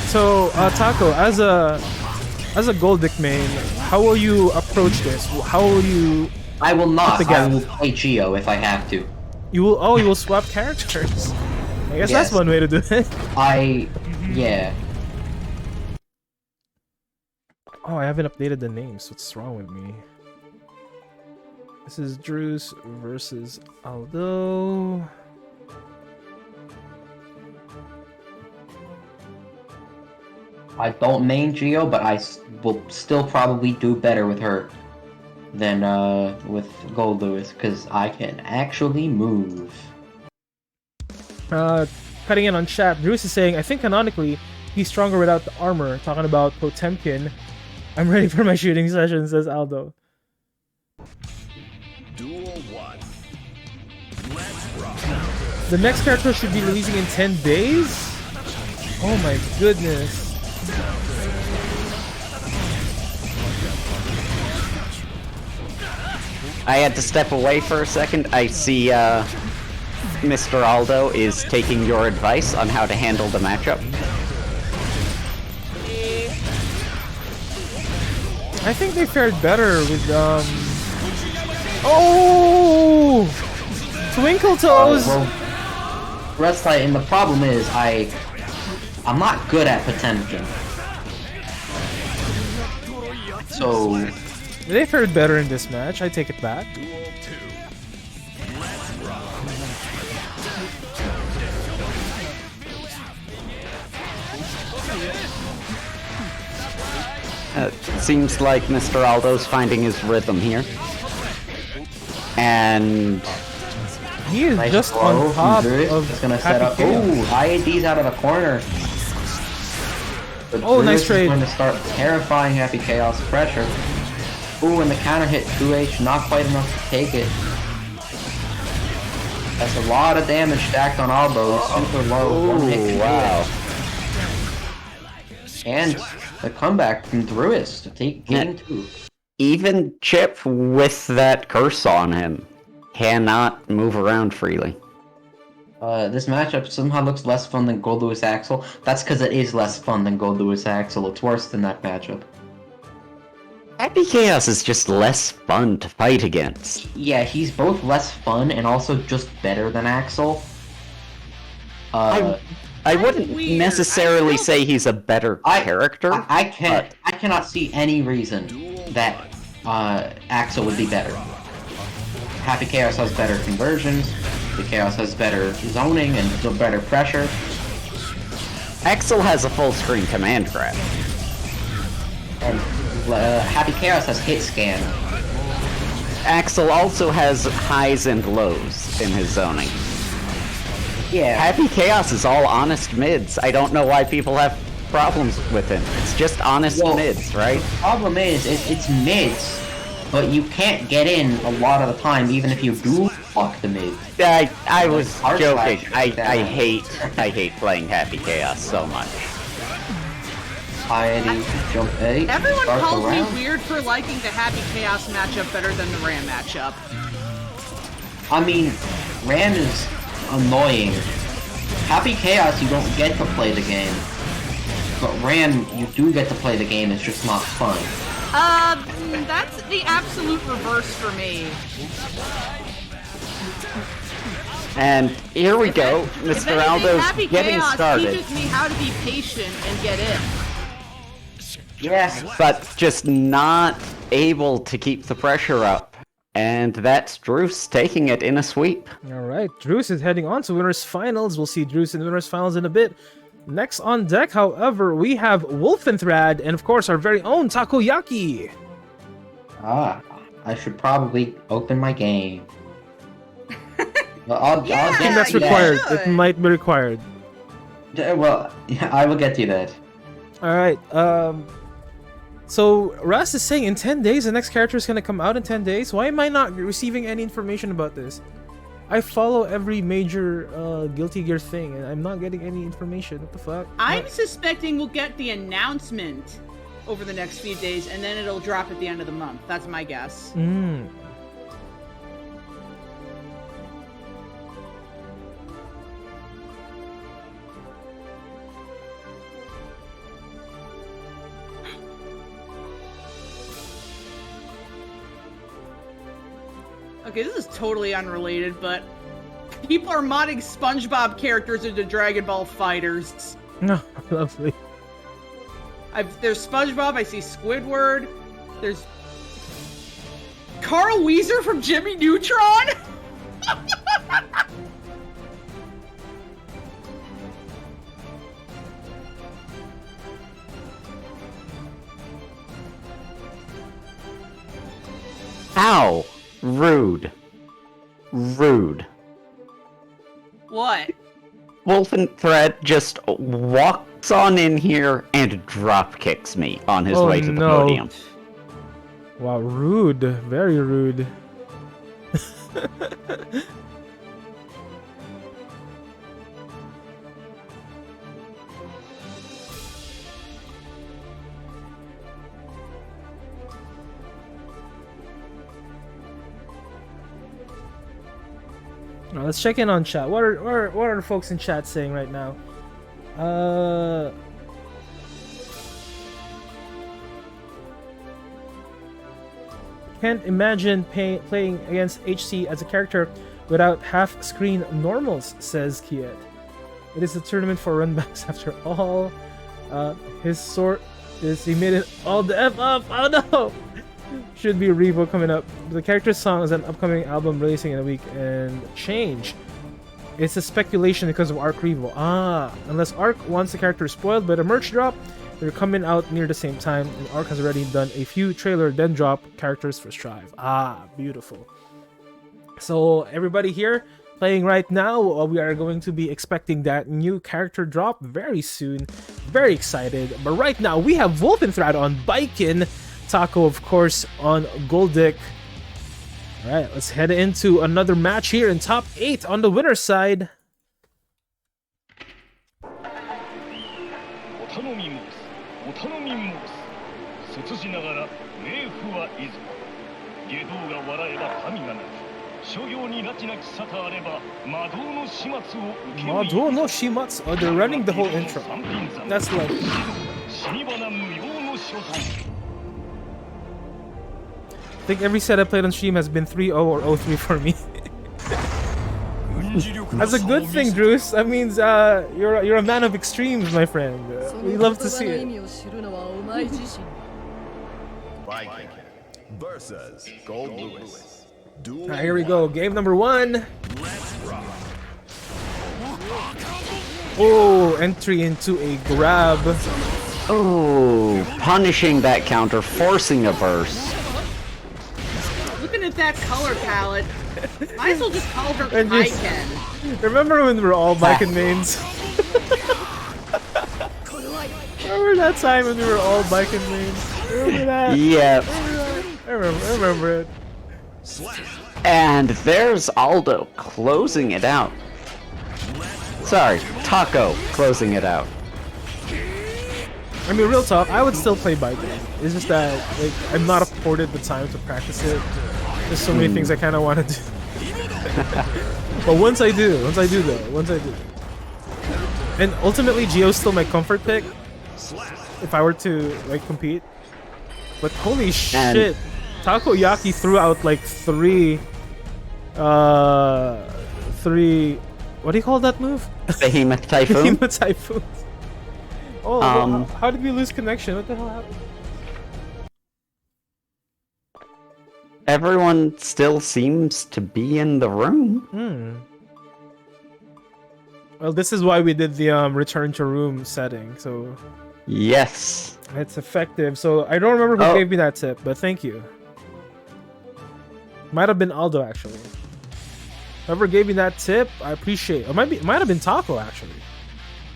So, Taco, as a Goldic main, how will you approach this? How will you? I will not. Together. I will play Geo if I have to. You will? Oh, you will swap characters. I guess that's Yes. one way to do it. Yeah. Oh, I haven't updated the names. What's wrong with me? This is Drews versus Aldo. I don't main Geo, but will still probably do better with her than with Gold Lewis, because I can actually move. Cutting in on chat, Drews is saying, I think canonically, he's stronger without the armor. Talking about Potemkin. I'm ready for my shooting session, says Aldo. Duel 1. Let's rock. The next character should be releasing in 10 days? Oh my goodness. I had to step away for a second. I see Mr. Aldo is taking your advice on how to handle the matchup. I think they fared better with, Oh! Twinkle Toes! Well, Wrestling, and the problem is I'm not good at Potemkin. So They fared better in this match, I take it back. Duel 2. Let's rock. It seems like Mr. Aldo's finding his rhythm here. And He is nice just blow on from top Druid. of It's gonna set Happy up. Chaos. Ooh, IAD's out of the corner. But Oh, Druid nice is trade. going to start terrifying Happy Chaos pressure. Ooh, and the counter hit 2H, not quite enough to take it. That's a lot of damage stacked on Aldo. He's super low. One hit can do wow. it. And the comeback from Druis to take game 2. Even Chip with that curse on him cannot move around freely. This matchup somehow looks less fun than Gold Lewis Axel. That's because it is less fun than Gold Lewis Axel. It's worse than that matchup. Happy Chaos is just less fun to fight against. Yeah, he's both less fun and also just better than Axel. I wouldn't weird. necessarily I feel- say he's a better character. I cannot see any reason that Axel would be better. Happy Chaos has better conversions. The Chaos has better zoning and better pressure. Axel has a full screen command grab. And Happy Chaos has hit scan. Axel also has highs and lows in his zoning. Yeah. Happy Chaos is all honest mids. I don't know why people have problems with him. It's just honest Well, mids, right? Problem is, it's mids, but you can't get in a lot of the time, even if you do block the mid. I was Hard joking. slash I down. hate playing Happy Chaos so much. Piety, jump A. Everyone start the calls me round. weird for liking the Happy Chaos matchup better than the Ram matchup. I mean, Ram is annoying. Happy Chaos, you don't get to play the game. But Ran, you do get to play the game, it's just not fun. That's the absolute reverse for me. And here we go, If Mr. anything, Aldo's Happy getting Chaos started. teaches me how to be patient and get in. Yes. But just not able to keep the pressure up. And that's Druce taking it in a sweep. All right, Druce is heading on to winners finals. We'll see Druce in winners finals in a bit. Next on deck, however, we have Wolfenthrad and of course our very own Takoyaki. Ah, I should probably open my game. Well, I'll I get think that's to that. required. should. It might be required. Well, yeah, I will get to that. All right. So Ras is saying in 10 days the next character is gonna come out in 10 days. Why am I not receiving any information about this? I follow every major Guilty Gear thing and I'm not getting any information. What the fuck? I'm suspecting we'll get the announcement over the next few days, and then it'll drop at the end of the month. That's my guess. Okay, this is totally unrelated, but people are modding SpongeBob characters into Dragon Ball Fighters. No, lovely. There's SpongeBob, I see Squidward, there's Carl Weezer from Jimmy Neutron? Ow! Rude. Rude. What? Wolfenthread just walks on in here and drop kicks me on his Oh, way to the no. podium. Wow, rude. Very rude. Now, let's check in on chat. What are the folks in chat saying right now? Can't imagine playing against HC as a character without half-screen normals, says Kiet. It is a tournament for runbacks after all. His sort is he made it all the F up. Oh no! Should be a Revo coming up. The character's song is an upcoming album releasing in a week and change. It's a speculation because of Arc Revo. Ah, unless Arc wants the character spoiled by the merch drop, they're coming out near the same time, and Arc has already done a few trailer then drop characters for Strive. Ah, beautiful. So everybody here playing right now, we are going to be expecting that new character drop very soon. Very excited. But right now we have Wolfenthrad on Baiken, Taco of course on Goldick. Alright, let's head into another match here in top 8 on the winner's side. お頼み申す。卒じながら冥府はいず。外道が笑えば神がなく。諸行に拉致なき沙汰あれば魔道の始末を受け負い。 Mado no Shimatsu. Oh, they're running the whole intro. That's like... 死に花無用の所存。 I think every set I played on stream has been 3-0 or 0-3 for me. That's a good thing, Druce. That means you're a man of extremes, my friend. We love to see it. Viking versus Gold Lewis. Duel Alright, here we go. Game number 1. Let's rock. Oh, entry into a grab. Oh, punishing that counter, forcing a burst. Looking at that color palette, might as well just call her And just- Iken. Remember when we were all Baiken mains? Remember that time when we were all Baiken mains? Remember that? Yep. I remember it. And there's Aldo closing it out. Sorry, Taco closing it out. I mean, real talk, I would still play Baiken. It's just that like I'm not afforded the time to practice it. There's so many things I kind of want to do. But once I do. And ultimately, Geo's still my comfort pick. if I were to like compete. But holy shit, Takoyaki threw out like three. What do you call that move? Behemoth Typhoon. Behemoth Typhoon. Oh, well, how did we lose connection? What the hell happened? Everyone still seems to be in the room. Well, this is why we did the return to room setting, so Yes. it's effective. So I don't remember who gave me that tip, but thank you. Might have been Aldo actually. Whoever gave me that tip, I appreciate. It might have been Taco actually.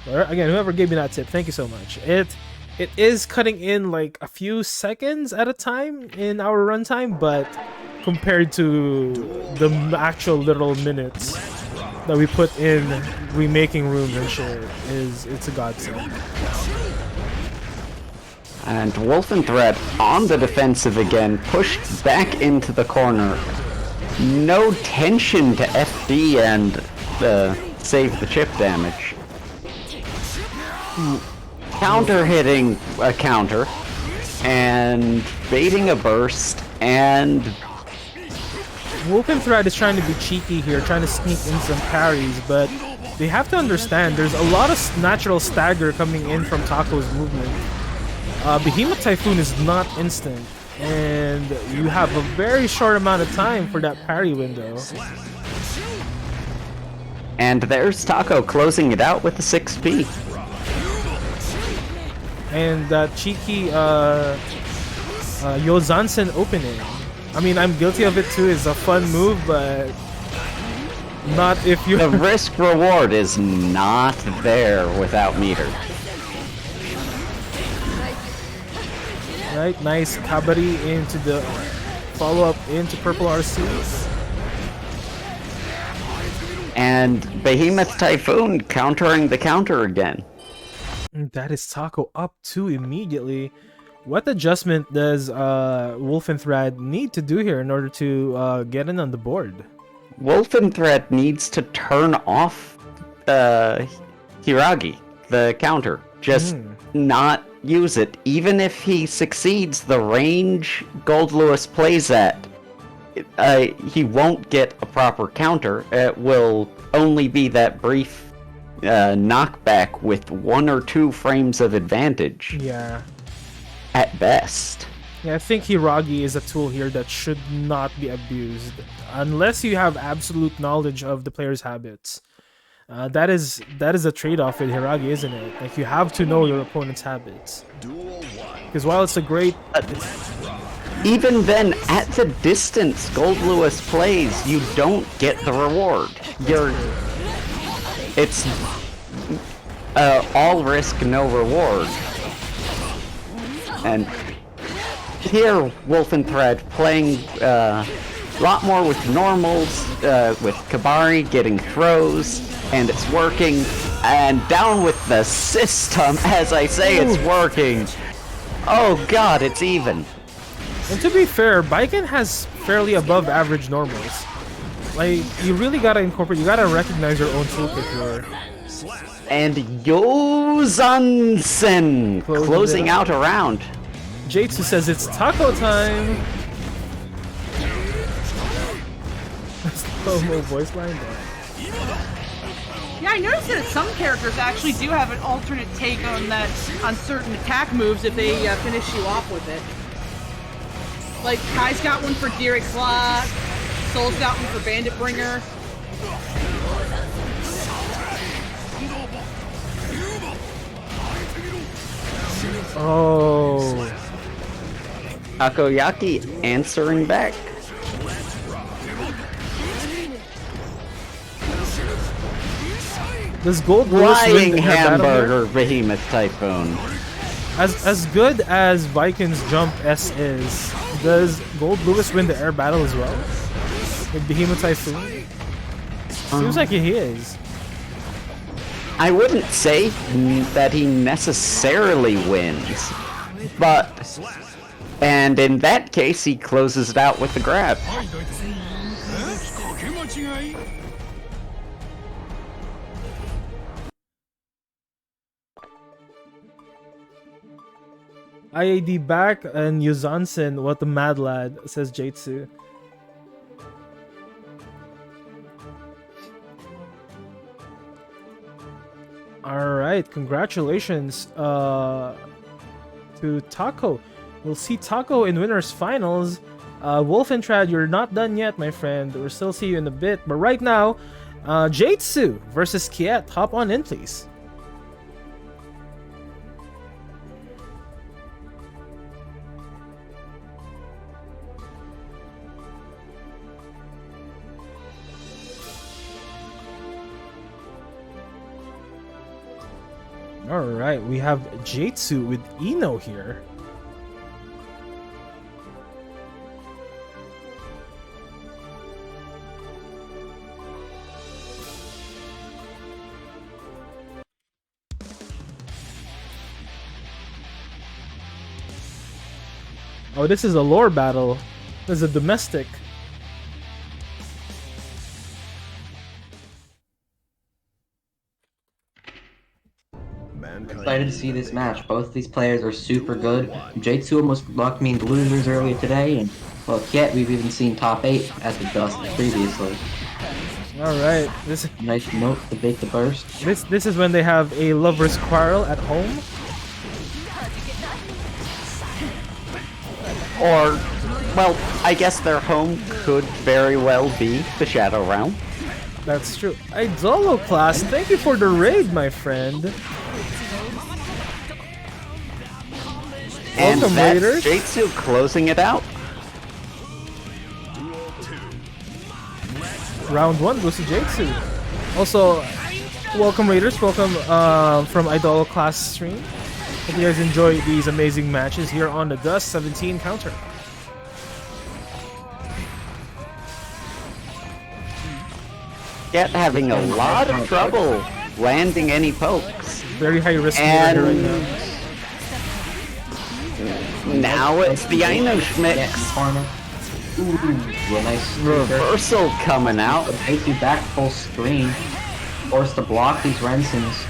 But again, whoever gave me that tip, thank you so much. It is cutting in like a few seconds at a time in our runtime, but compared to the actual literal minutes that we put in remaking rooms and shit, it's a godsend. And Wolfenthread on the defensive again, pushed back into the corner. No tension to FD and save the chip damage. Counter hitting a counter and baiting a burst, and Wolfenthread is trying to be cheeky here, trying to sneak in some parries, but they have to understand there's a lot of natural stagger coming in from Taco's movement. Behemoth Typhoon is not instant, and you have a very short amount of time for that parry window. And there's Taco closing it out with the 6P. And that cheeky Yozansen opening. I mean, I'm guilty of it too. It's a fun move, but not if you... The risk reward is not there without meter. Right, nice Kabari into the follow-up into purple RC. And Behemoth Typhoon countering the counter again. That is Taco up 2 immediately. What adjustment does Wolfenthread need to do here in order to get in on the board? Wolfenthread needs to turn off Hiragi, the counter. Just not use it. Even if he succeeds the range Gold Lewis plays at, he won't get a proper counter. It will only be that brief knockback with 1 or 2 frames of advantage. Yeah. At best. Yeah, I think Hiragi is a tool here that should not be abused. Unless you have absolute knowledge of the player's habits. That is a trade-off with Hiragi, isn't it? Like, you have to know your opponent's habits. Because while it's a great... Even then, at the distance Gold Lewis plays, you don't get the reward. It's all risk, no reward. And here, Wolfenthread playing a lot more with normals, with Kabari getting throws, and it's working. And down with the system, as I say, it's working. Oh god, it's even. And to be fair, Baiken has fairly above average normals. Like, you really gotta incorporate, you gotta recognize your own toolkit here. And Yozansen closing out a round. J2 says it's taco time! Slow-mo voice line there. Yeah, I noticed that some characters actually do have an alternate take on certain attack moves if they finish you off with it. Like, Kai's got one for Direct Slot, Soul's got one for Bandit Bringer. Oh. Takoyaki answering back. Does Gold Lewis win Flying the air battle here? hamburger Behemoth Typhoon. As good as Viking's Jump S is, does Gold Lewis win the air battle as well? With Behemoth Typhoon? Seems like he is. I wouldn't say that he necessarily wins, but... And in that case, he closes it out with the grab. IAD back and Yuzansen, what the mad lad, says Jatsu. Alright, congratulations to Taco. We'll see Taco in winners finals. Wolfentrad, you're not done yet, my friend. We'll still see you in a bit. But right now, Jatsu versus Kiet. Hop on in, please. Alright, we have Jatsu with Ino here. Oh, this is a lore battle. This is a domestic. Excited to see this match. Both these players are super good. J2 almost locked me into losers earlier today, and well, Kiet, we've even seen top 8 at the Dust previously. Alright, this Nice note to bake the burst. this is when they have a lover's quarrel at home. Or, well, I guess their home could very well be the Shadow Realm. That's true. Idolo class, thank you for the raid, my friend. And Welcome, that's Raiders. Jatsu closing it out. Round 1 goes to Jatsu. Also, welcome Raiders, welcome from Idolo class stream. Hope you guys enjoy these amazing matches here on the Dust 17 counter. Yet having a lot of trouble landing any pokes. Very high risk And right now. now it's the Inosh Yeah, mix. corner. Ooh, a nice Reversal coming out. J2 back full screen. Forced to block these Rensons.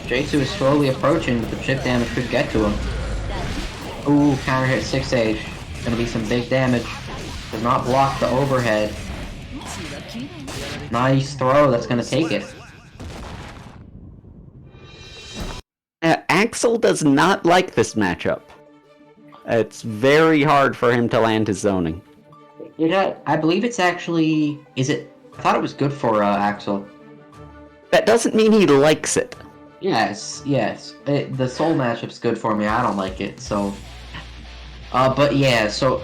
J2 is slowly approaching, but the chip damage could get to him. Ooh, counter hit 6H. Gonna be some big damage. Does not block the overhead. Nice throw, that's gonna take it. Axel does not like this matchup. It's very hard for him to land his zoning. I believe it's actually... Is it... I thought it was good for Axel. That doesn't mean he likes it. Yes, yes. The soul matchup's good for me, I don't like it, so... but yeah, so...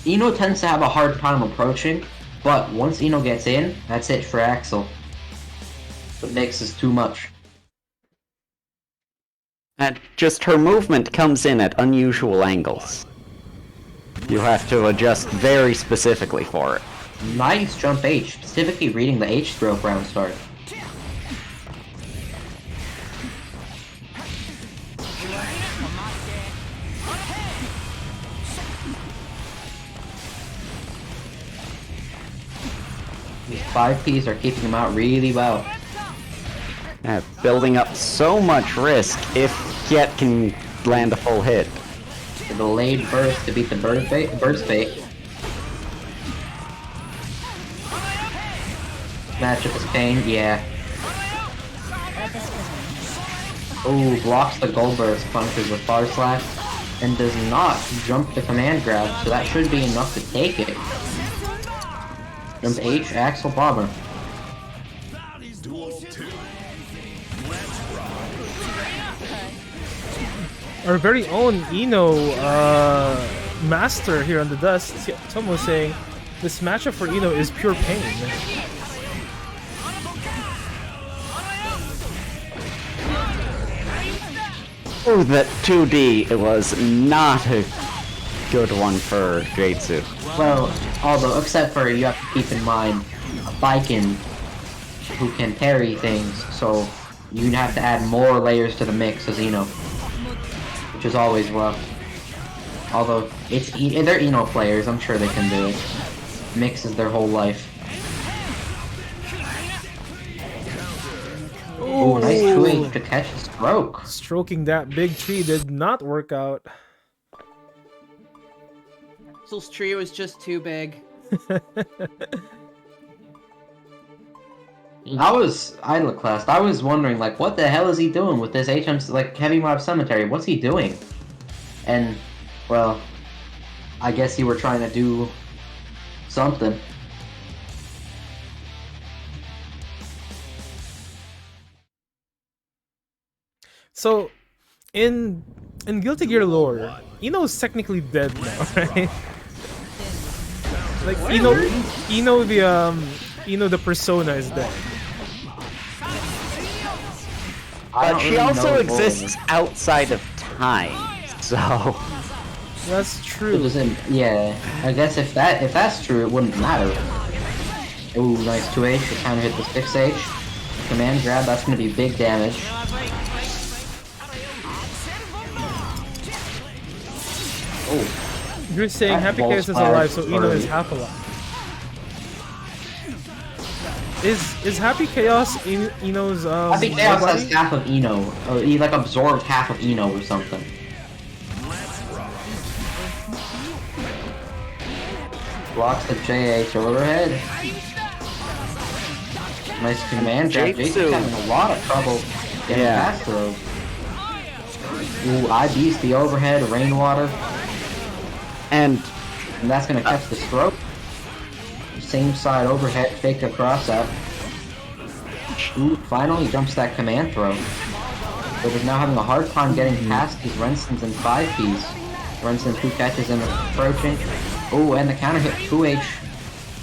Ino tends to have a hard time approaching, but once Ino gets in, that's it for Axel. The mix is too much. And just her movement comes in at unusual angles. You have to adjust very specifically for it. Nice jump H, specifically reading the H stroke round start. These 5Ps are keeping him out really well. Building up so much risk if Kiet can land a full hit. The delayed burst to beat the burst bait. Matchup is pain, yeah. Ooh, blocks the gold burst punches with bar slash and does not jump the command grab, so that should be enough to take it. Jump H, Axel Bomber. Our very own Ino master here on the Dust. Someone was saying this matchup for Ino is pure pain. Oh, that 2D, it was not a good one for Jatsu. Well, although, except for you have to keep in mind a Viking who can parry things, so you'd have to add more layers to the mix as Ino. Which is always rough. Although, they're Ino players, I'm sure they can do it. Mix is their whole life. Ooh, nice 2H to catch the stroke. Stroking that big tree did not work out. Axel's tree was just too big. I look classed. I was wondering, like, what the hell is he doing with this like, Heavy Mob Cemetery? What's he doing? And, well, I guess you were trying to do something. So, in Guilty Gear lore, Ino's technically dead now, right? Like Ino the persona is dead. But she really also know exists outside of time, so... That's It true. doesn't. Yeah, I guess if that's true, it wouldn't matter. Ooh, nice 2H. To counter hit the 6H. Command grab. That's gonna be big damage. Oh, You're saying That Happy Chaos is Volspire alive, so Ino is early. half alive. Is Happy Chaos Ino's Happy Chaos nobody? has half of Ino. Or he like absorbed half of Ino or something. Blocks the JH overhead. Nice command grab. Jake's Jake having a lot of trouble getting Yeah. past those. Ooh, I-Beast the overhead, rainwater. And And that's gonna catch the stroke. Same side overhead, fake across that. Ooh, finally jumps that command throw. But is now having a hard time getting past these Renstons and 5Ps. Renston 2 catches him approaching. Ooh, and the counter hit 2H.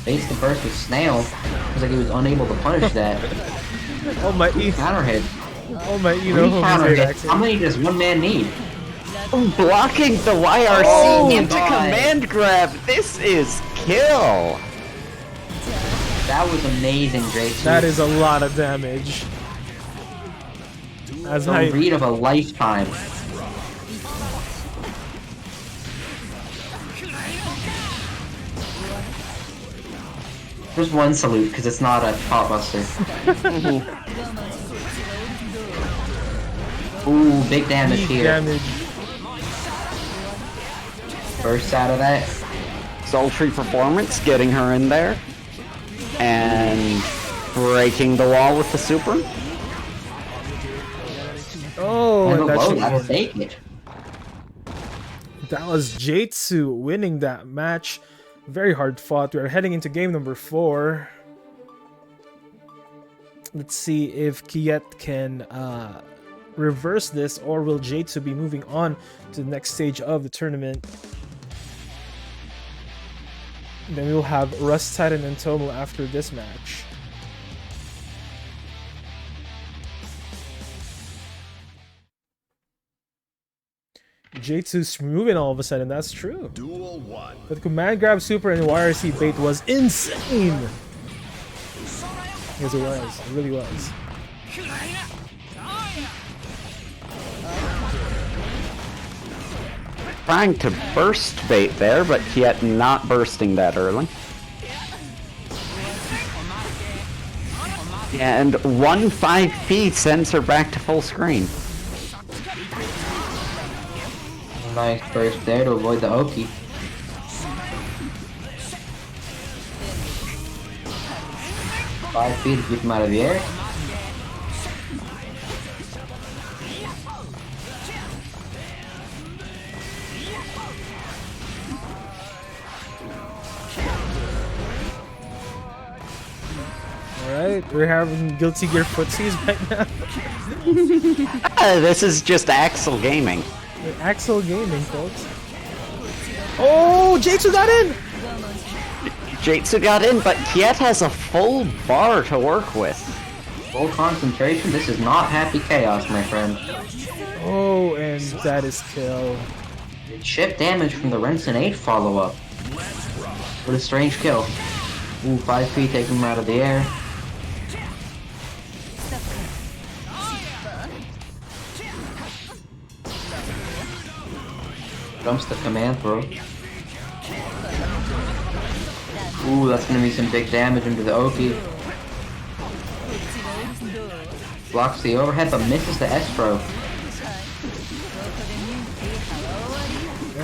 Face the burst with Snail. Looks like he was unable to punish that. Oh my Counter hit. Oh my Three Ino counter homies hits. How many does one man need? blocking the YRC Oh, into God. command grab. This is kill. That was amazing, Drake. That is a lot of damage. As the I read of a lifetime. There's one salute because it's not a pot buster. Ooh, big damage deep here. damage. Burst out of that. Sultry performance, getting her in there. And breaking the wall with the super. Oh, And and the that low, should that'll take it. That was Jatsu winning that match. Very hard fought. We are heading into game number 4. Let's see if Kiet can reverse this, or will Jatsu be moving on to the next stage of the tournament. Then we'll have Rust Titan and Tomo after this match. Jatsu's moving all of a sudden, that's true. Duel 1. But command grab super and YRC bait was insane! Yes, it was. It really was. Trying to burst bait there, but yet not bursting that early. And 1-5P sends her back to full screen. Nice burst there to avoid the Oki. Five feet to keep him out of the air. Alright, we're having Guilty Gear footsies right now. This is just Axel Gaming. Axel Gaming, folks. Oh, Jatsu got in! Jatsu got in, but Kiet has a full bar to work with. Full concentration. This is not Happy Chaos, my friend. Oh, and that is kill. Chip damage from the Renson 8 follow-up. What a strange kill. Ooh, 5 feet taking him out of the air. Jumps the command throw. Ooh, that's gonna be some big damage into the Oki. Blocks the overhead, but misses the S-throw.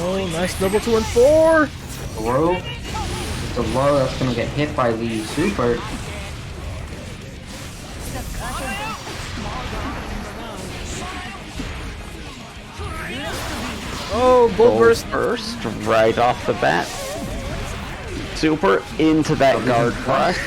Oh, nice double 2 and 4. Throw. The low that's gonna get hit by the super. Oh, gold burst. First, right off the bat. Super into that guard crush.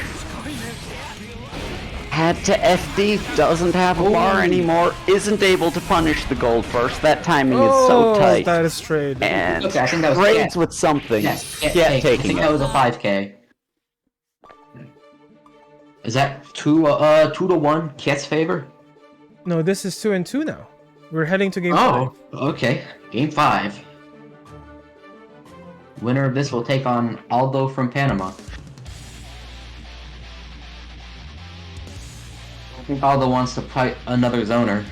Had to FD, doesn't have a bar anymore, isn't able to punish the gold first. That timing is so tight. That is trade. And Okay, I think that was trades Kiet. with something. Yes, Yeah, I taking think it. that was a 5K. Is that 2-1 Kiet's favor? No, this is 2 and 2 now. We're heading to game Oh, 5. okay. Game 5. Winner of this will take on Aldo from Panama. I think Aldo wants to fight another zoner.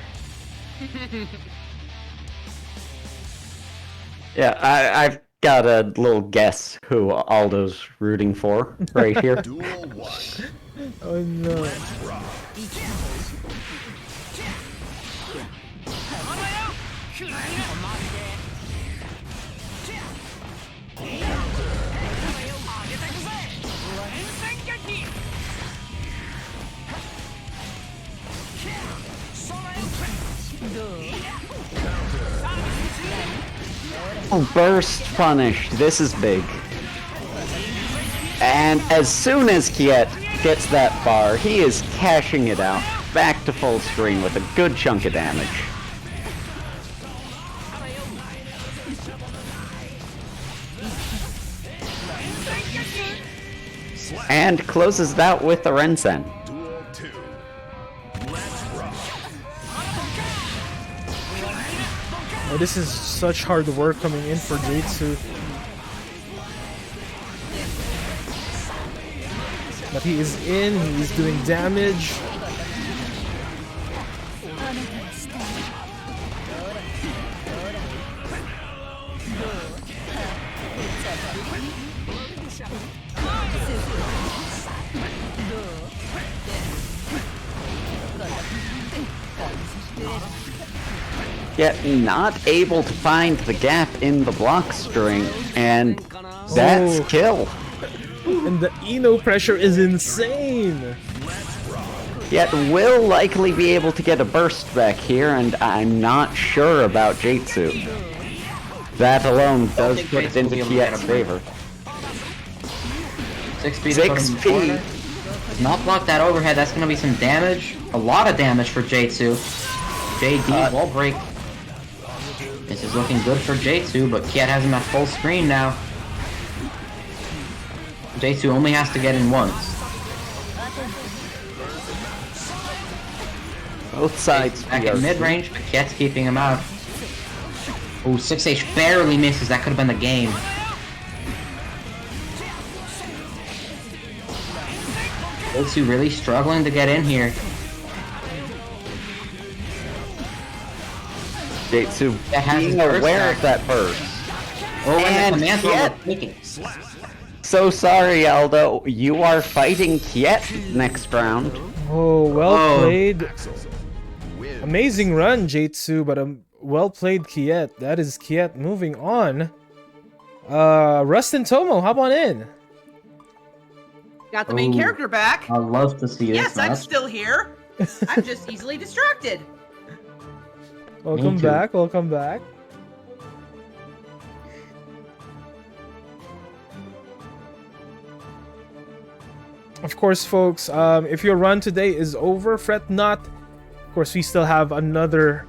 Yeah, I've got a little guess who Aldo's rooting for right here. Duel 1. Oh no. Oh, burst punish. This is big. And as soon as Kiet gets that bar, he is cashing it out. Back to full screen with a good chunk of damage. And closes it out with the Rensen. Duel 2. Let's rock. Oh, this is such hard work coming in for Jitsu. But he is in, he's doing damage. Yet not able to find the gap in the block string, and that's Oh. kill. And the Eno pressure is insane. Yet will likely be able to get a burst back here, and I'm not sure about Jitsu. That alone does think put it Jitsu will into be able to get Kiet's a break. favor. 6P. 6P. Does not block that overhead. That's gonna be some damage. A lot of damage for Jitsu. JD wall break. This is looking good for Jitsu, but Kiet has him at full screen now. Jitsu only has to get in once. Both sides Back are- in mid-range, but Kiet's keeping him out. Oh, 6H barely misses. That could have been the game. Jitsu really struggling to get in here. Jitsu That has his being burst aware back. of that burst. Oh, And and the command throw Kiet. will take it. So sorry, Aldo. You are fighting Kiet next round. Oh, well Oh. played. Win. Amazing run, Jitsu, but well played, Kiet. That is Kiet moving on. Rust and Tomo, hop on in. Got the main Oh. character back. I'd love to see this Yes, I'm match. still here. I'm just easily distracted. Welcome too. back, welcome back. Of course, folks, if your run today is over, fret not. Of course, we still have another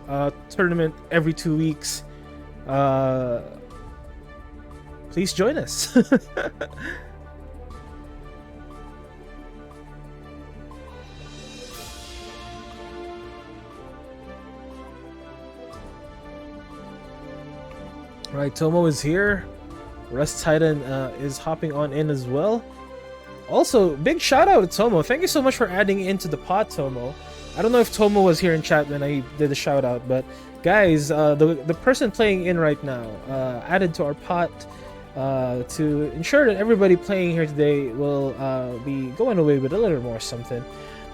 tournament every 2 weeks. Please join us. Right, Tomo is here. Rust Titan is hopping on in as well. Also, big shout out to Tomo. Thank you so much for adding into the pot, Tomo. I don't know if Tomo was here in chat when I did the shout out, but guys, the person playing in right now added to our pot to ensure that everybody playing here today will be going away with a little more something.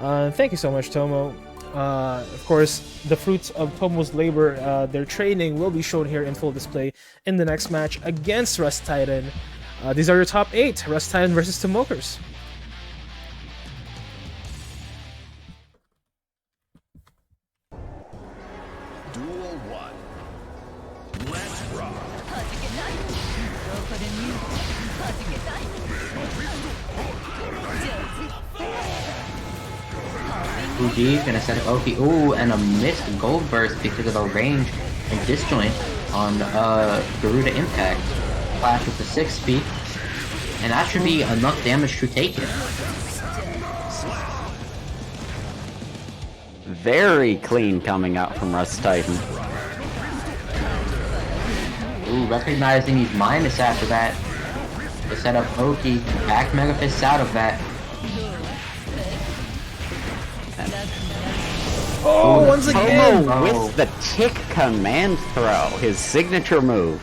Thank you so much, Tomo. Of course, the fruits of Tomo's labor, their training, will be shown here in full display in the next match against Rust Titan. These are your top 8, Rust Titan versus Tomokers. Duel 1. Let's rock. Fuji is gonna set up Oki. Ooh, and a missed gold burst because of the range and disjoint on Garuda Impact. Flash with the 6 speed. And that should be enough damage to take it. Very clean coming out from Rust Titan. Ooh, recognizing he's minus after that. To set up Oki, back Mega Fists out of that. Oh, once again! Tomo with the tick command throw, his signature move.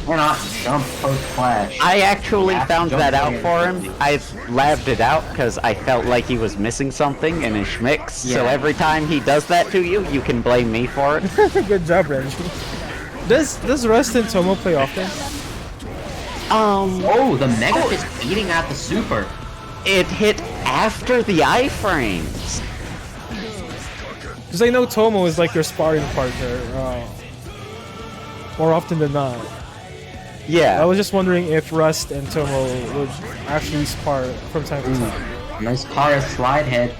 Cannot jump post flash. I actually Have to found jump that out there. for him. I labbed it out because I felt like he was missing something in his schmicks. So Yeah. every time he does that to you, you can blame me for it. Good job, Renji. Does Rust and Tomo play often? Oh, the Mega Fist beating out the super. It hit after the iframes. Because I know Tomo is like your sparring partner, more often than not. I Yeah. was just wondering if Rust and Tomo would actually spar from time to time. Nice Kara slide head.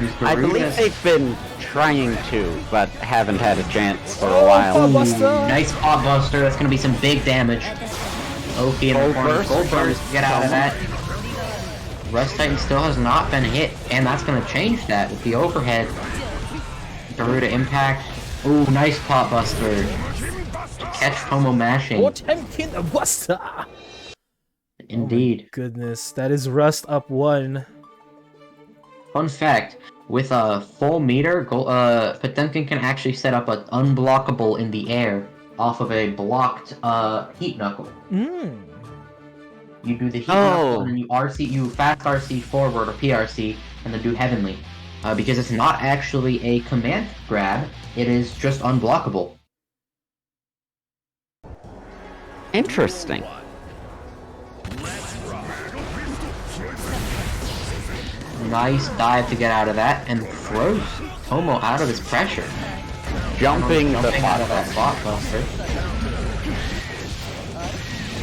Use I Garuda. believe they've been trying to, but haven't had a chance for a while. Oh, Buster! Nice pot buster. That's gonna be some big damage. Oki in the Gold corner. burst. Gold burst. Get out of that. Rust Titan still has not been hit, and that's gonna change that with the overhead. Garuda impact. Ooh, nice pot buster. Catch Tomo mashing. Potemkin Buster! Indeed. Goodness, that is Rust up 1. Fun fact, with a full meter, Potemkin can actually set up an unblockable in the air off of a blocked heat knuckle. Mm. You do the heat knuckle and then you fast RC forward or PRC and then do heavenly. Because it's not actually a command grab, it is just unblockable. Interesting. Nice dive to get out of that and throws Tomo out of his pressure. Jumping the Jumping out of that pot. spot buster.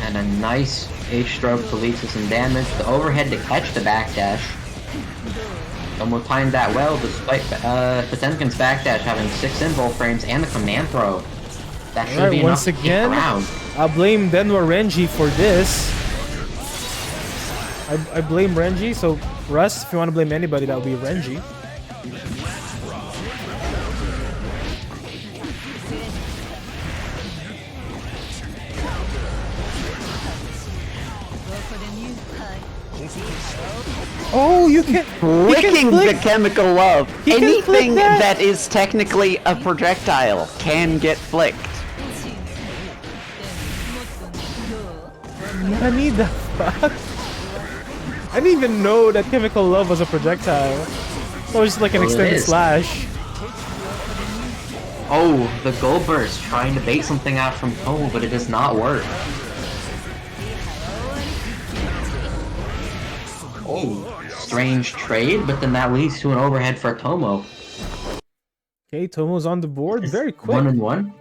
And a nice H-stroke to lead to some damage. The overhead to catch the backdash. Tomo timed that well despite Potemkin's backdash having 6 invul frames and the command throw. That should be enough Once to keep again, around. I'll blame Denwa Renji for this. I blame Renji, so Rust, if you want to blame anybody, that would be Renji. Oh, you can Flicking the chemical love. He can flick Anything that. that is technically a projectile can get flicked. I need the fuck. I didn't even know that chemical love was a projectile. So it's just like an Well, it extended is. slash. Oh, the gold burst trying to bait something out from Tomo, but it does not work. Oh, strange trade, but then that leads to an overhead for Tomo. Okay, Tomo's on the board. Very quick. 1-1.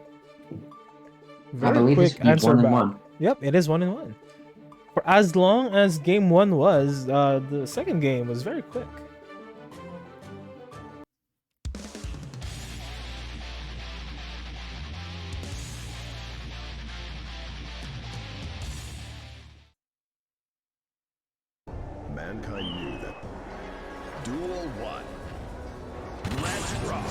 Very believe this quick would be answer back. 1-1. Yep, it is 1-1. For as long as game 1 was, the second game was very quick. Mankind knew that. Duel 1. Let's rock.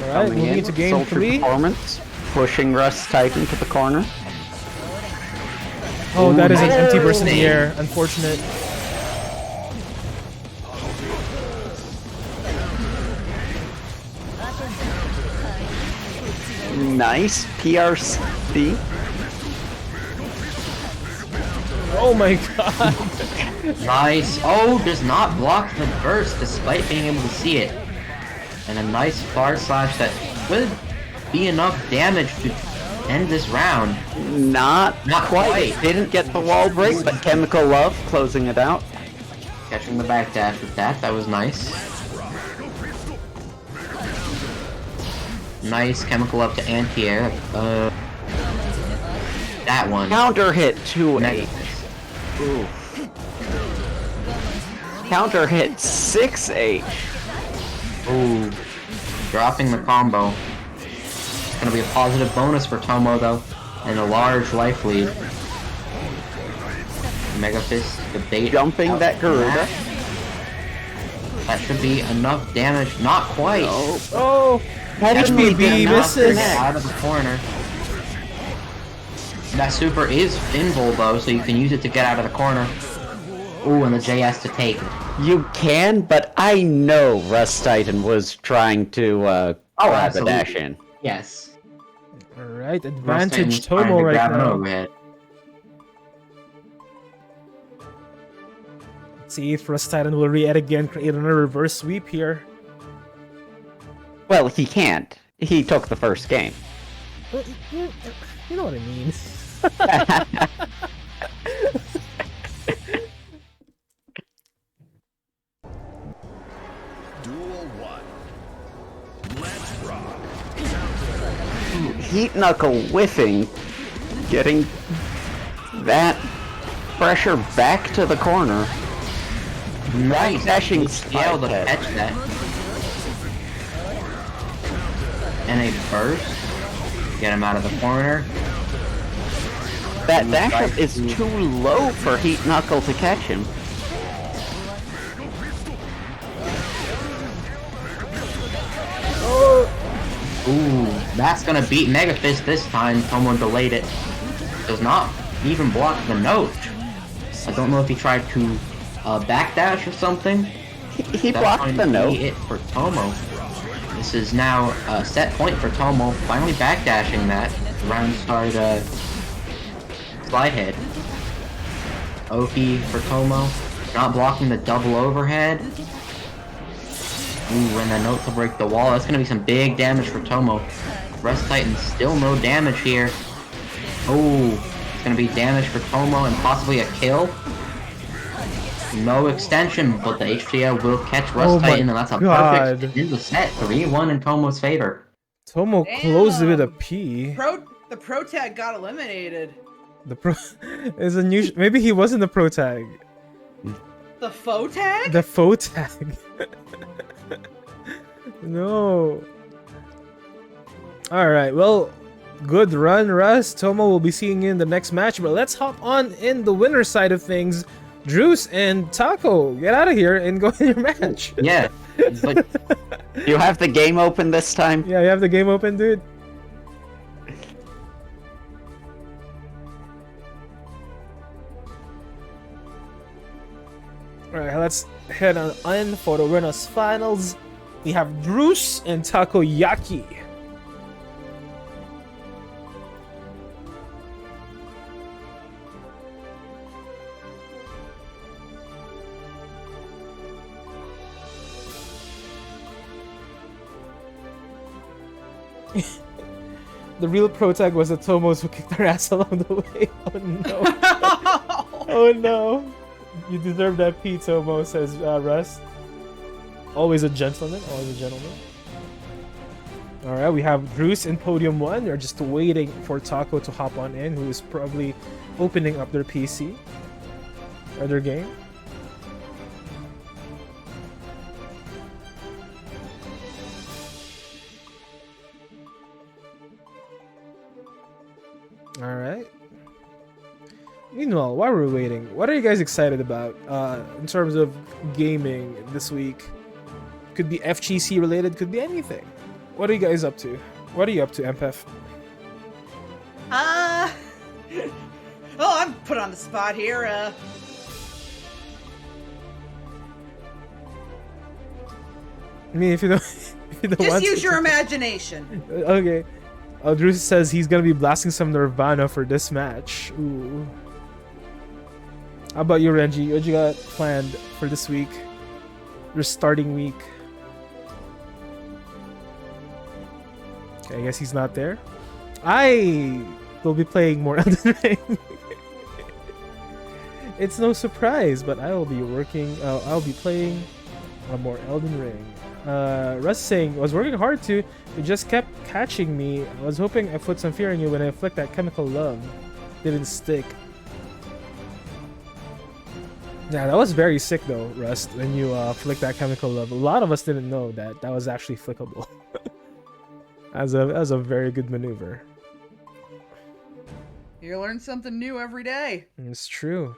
Alright, Coming moving in, into game Sultry 3. performance, pushing Rust Titan to the corner. Oh, that is an empty burst in the Nice. air. Unfortunate. Nice PRC. Oh my god. Nice. Oh, does not block the burst despite being able to see it. And a nice far slash that would be enough damage to end this round. Not quite. Didn't get the wall break, but Chemical Love closing it out. Catching the backdash with that. That was nice. Nice Chemical up to anti-air. That one. Counter hit 2-8. Nice. Ooh. Counter hit 6-8. Ooh. Dropping the combo. It's gonna be a positive bonus for Tomo though. And a large life lead. Mega Fist, the bait. Jumping out that Garuda. That should be enough damage. Not quite. Oh, HPB misses. Out of the corner. That super is invul though, so you can use it to get out of the corner. Ooh, and the J has to take it. You can, but I know Rust Titan was trying to grab a absolutely. dash in. Yes. Alright, Rust advantage Titan's trying Tomo to right grab an now. overhead. Let's see if Rust Titan will re-add again, create another reverse sweep here. Well, he can't. He took the first game. Well, you know what I mean. Duel 1. Let's rock. Heat Knuckle whiffing, getting that pressure back to the corner. Nice. Dashing Be able to spike catch that. And a burst. Get him out of the corner. That dash up is too low for Heat Knuckle to catch him. Ooh, that's gonna beat Mega Fist this time. Tomo delayed it. Does not even block the note. I don't know if he tried to backdash or something. He That's blocked going the to note. be it for Tomo. This is now a set point for Tomo. Finally backdashing that. Round start slide head. OP for Tomo. Not blocking the double overhead. Ooh, and the note to break the wall. That's gonna be some big damage for Tomo. Rust Titan still no damage here. Oh, it's gonna be damage for Tomo and possibly a kill. No extension, but the HTL will catch Rust Titan, and that's a God. perfect in the set. 3-1 in Tomo's favor. Tomo closed it with a P. The pro tag got eliminated. The pro is a new. Maybe he wasn't the pro tag. The faux tag? The faux tag. No. All right. Well, good run, Russ. Tomo will be seeing you in the next match, but let's hop on in the winner side of things. Druce and Taco, get out of here and go in your match. Yeah, but You have the game open this time? Yeah, you have the game open, dude. Alright, let's head on for the winners finals. We have Druce and Takoyaki. The real pro tag was the Tomos who kicked their ass along the way. Oh no. Oh no. You deserve that P, Tomo, says Russ. Always a gentleman, always a gentleman. Alright, we have Druce in podium 1. They're just waiting for Taco to hop on in, who is probably opening up their PC or their game. Alright. Meanwhile, while we're waiting, what are you guys excited about in terms of gaming this week? Could be FGC related, could be anything. What are you guys up to? What are you up to, MPF? Oh, I'm put on the spot here. I mean, if you don't, if you don't Just want use to. your imagination. Okay. Drew says he's gonna be blasting some Nirvana for this match. Ooh. How about you, Renji? What you got planned for this week? Your starting week? Okay, I guess he's not there. I will be playing more Elden Ring. It's no surprise, but I will be working. I'll be playing more Elden Ring. Russ saying, I was working hard to. You just kept catching me. I was hoping I put some fear in you when I flicked that chemical love. Didn't stick. Yeah, that was very sick though, Rust, when you flicked that chemical love. A lot of us didn't know that that was actually flickable. That was a very good maneuver. You learn something new every day. It's true.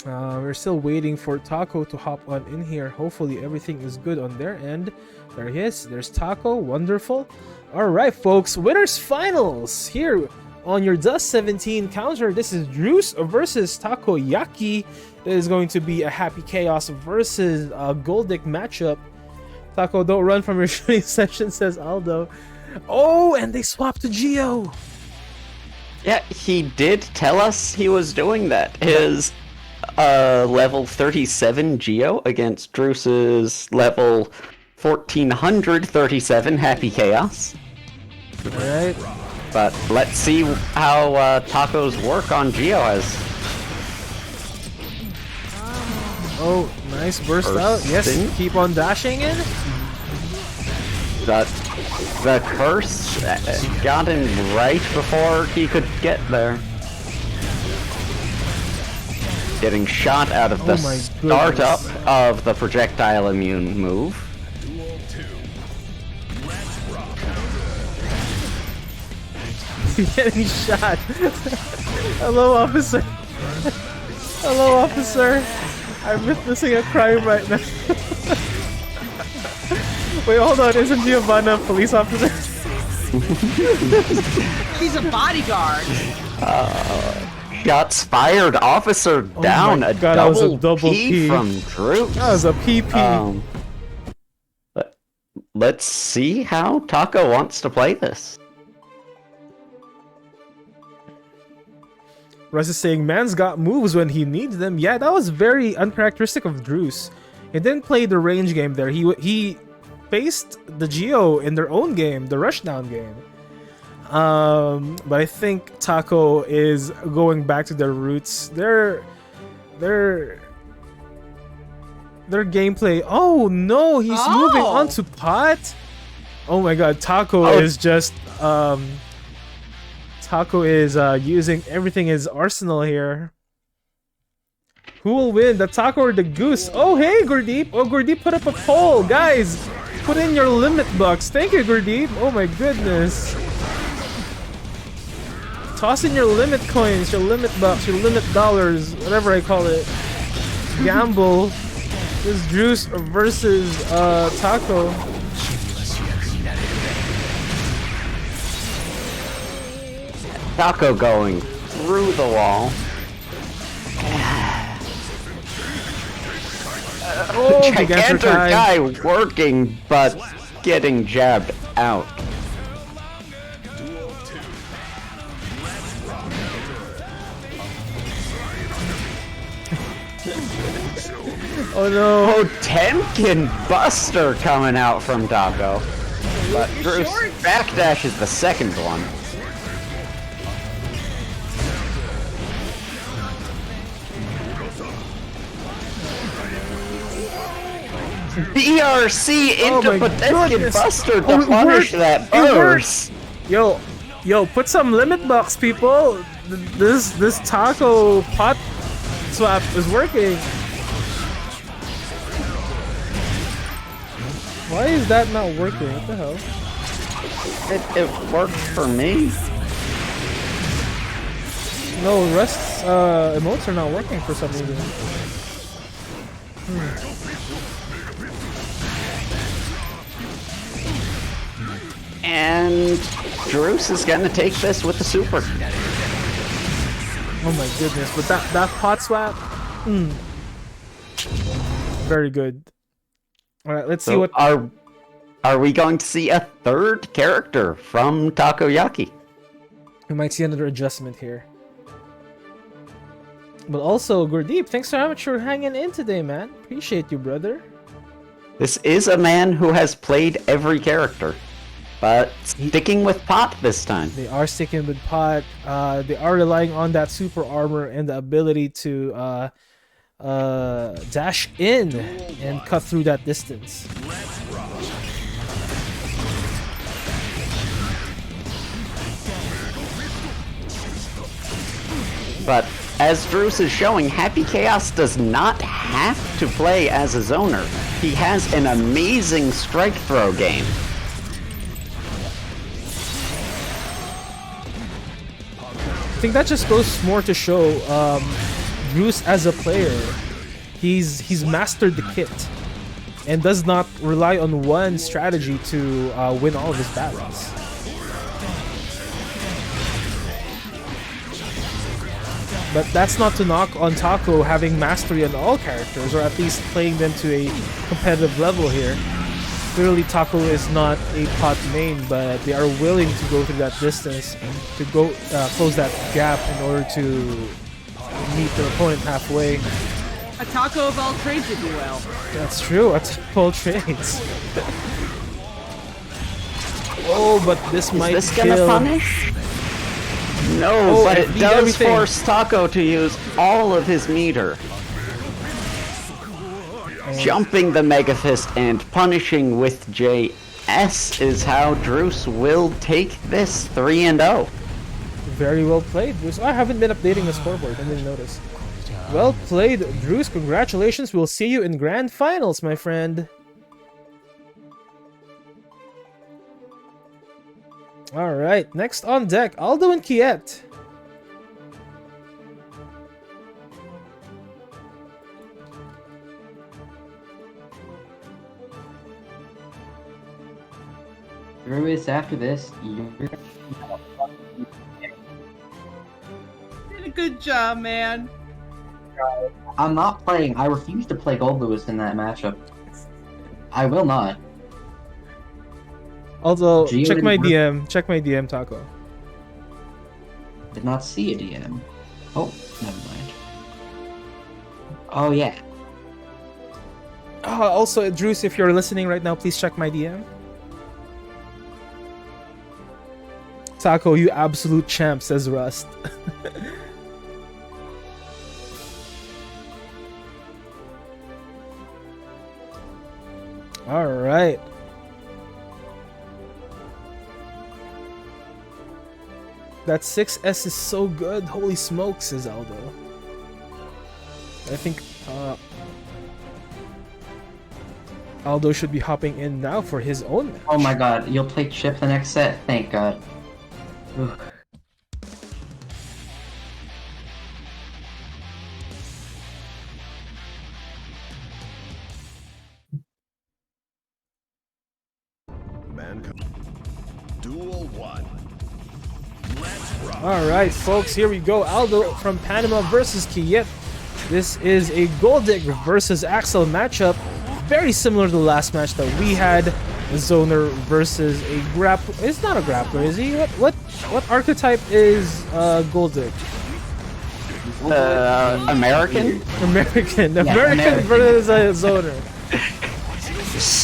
We're still waiting for Taco to hop on in here. Hopefully everything is good on their end. There he is. There's Taco. Wonderful. Alright, folks. Winners finals here on your Dust 17 counter. This is Druce versus Takoyaki. It is going to be a Happy Chaos versus Goldic matchup. Taco, don't run from your shooting session, says Aldo. Oh, and they swapped to Geo. Yeah, he did tell us he was doing that. His level 37 Geo against Druce's level 1437 Happy Chaos. Alright. But let's see how Taco's work on Geo has. Oh, nice burst out. Yes, keep on dashing in. The curse got him right before he could get there. Getting shot out of the startup of the projectile immune move. Getting shot. Hello, officer. Hello, officer. I'm witnessing a crime right now. Wait, hold on. Isn't Giovanna a police officer? He's a bodyguard. Shots fired. Officer down. Oh my God, that was a double P from Druce. That was a PP. Let's see how Taco wants to play this. Russ is saying, man's got moves when he needs them. Yeah, that was very uncharacteristic of Druce. He didn't play the range game there. He faced the Geo in their own game, the rushdown game. But I think Taco is going back to their roots. Their gameplay. Oh no, he's moving on to pot. Oh my God, Taco is just Taco is using everything in his arsenal here. Who will win, the Taco or the Goose? Oh hey, Gurdeep. Oh, Gurdeep put up a poll, guys. Put in your limit bucks. Thank you, Gurdeep. Oh my goodness. Toss in your limit coins, your limit bucks, your limit dollars, whatever I call it. Gamble. This Druce versus Taco. Taco going through the wall. Oh, Gigantor guy working, but getting jabbed out. Oh no. Potemkin Buster coming out from Taco. But Druce backdash is the second one. BRC into Potemkin Buster to punish that burst. Yo, put some limit bucks, people. This Taco pot swap is working. Why is that not working? What the hell? It worked for me. No, Rust's emotes are not working for some reason. And Druce is gonna take this with the super. Oh my goodness, but that pot swap, very good. All right, let's see what our are we going to see a third character from Takoyaki? We might see another adjustment here. But also, Gurdeep, thanks so much for hanging in today, man. Appreciate you, brother. This is a man who has played every character, but sticking with Pot this time. They are sticking with Pot. They are relying on that super armor and the ability to dash in and cut through that distance. But as Druce is showing, Happy Chaos does not have to play as a zoner. He has an amazing strike throw game. I think that just goes more to show Bruce as a player. He's mastered the kit and does not rely on one strategy to win all of his battles. But that's not to knock on Taco having mastery on all characters, or at least playing them to a competitive level here. Clearly Taco is not a Pot main, but they are willing to go through that distance to go close that gap in order to meet their opponent halfway. A taco of all trades, if you will. That's true, a taco of all trades. Oh, but this might Is this kill. gonna punish? No, Oh, but it it beat does everything. force Taco to use all of his meter. Jumping the Mega Fist and punishing with JS is how Druce will take this 3-0. Very well played, Bruce. I haven't been updating the scoreboard, I didn't notice. Well played, Bruce. Congratulations. We'll see you in grand finals, my friend. Alright, next on deck, Aldo and Kiet. Ruiz, after this, you're... Did a good job, man. I'm not playing. I refuse to play Gold Lewis in that matchup. I will not. Aldo, Gio check my didn't DM. Check my DM, Taco. Did not see a DM. Oh, never mind. Oh, yeah. Also, Druce, if you're listening right now, please check my DM. Taco, you absolute champ, says Rust. Alright. That 6S is so good. Holy smokes, says Aldo. I think Aldo should be hopping in now for his own match. Oh my god, you'll play Chip the next set? Thank god. Ugh. Mankind. Duel 1. Let's rock. Alright, folks, here we go. Aldo from Panama versus Kiet. This is a Goldic versus Axel matchup. Very similar to the last match that we had. A Zoner versus a grappler. It's not a grappler, is he? What archetype is Goldic? American? American versus a Zoner.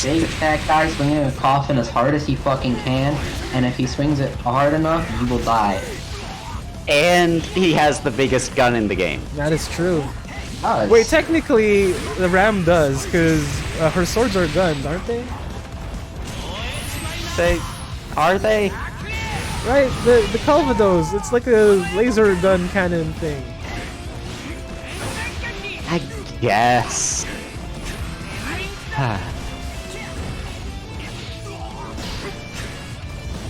Big attack guy swinging a coffin as hard as he fucking can, and if he swings it hard enough, you will die. And he has the biggest gun in the game. That is true. Does. Wait, technically, the Ram does, because her swords are guns, aren't they? Are they? Right, the Calvados, it's like a laser gun cannon thing. I guess.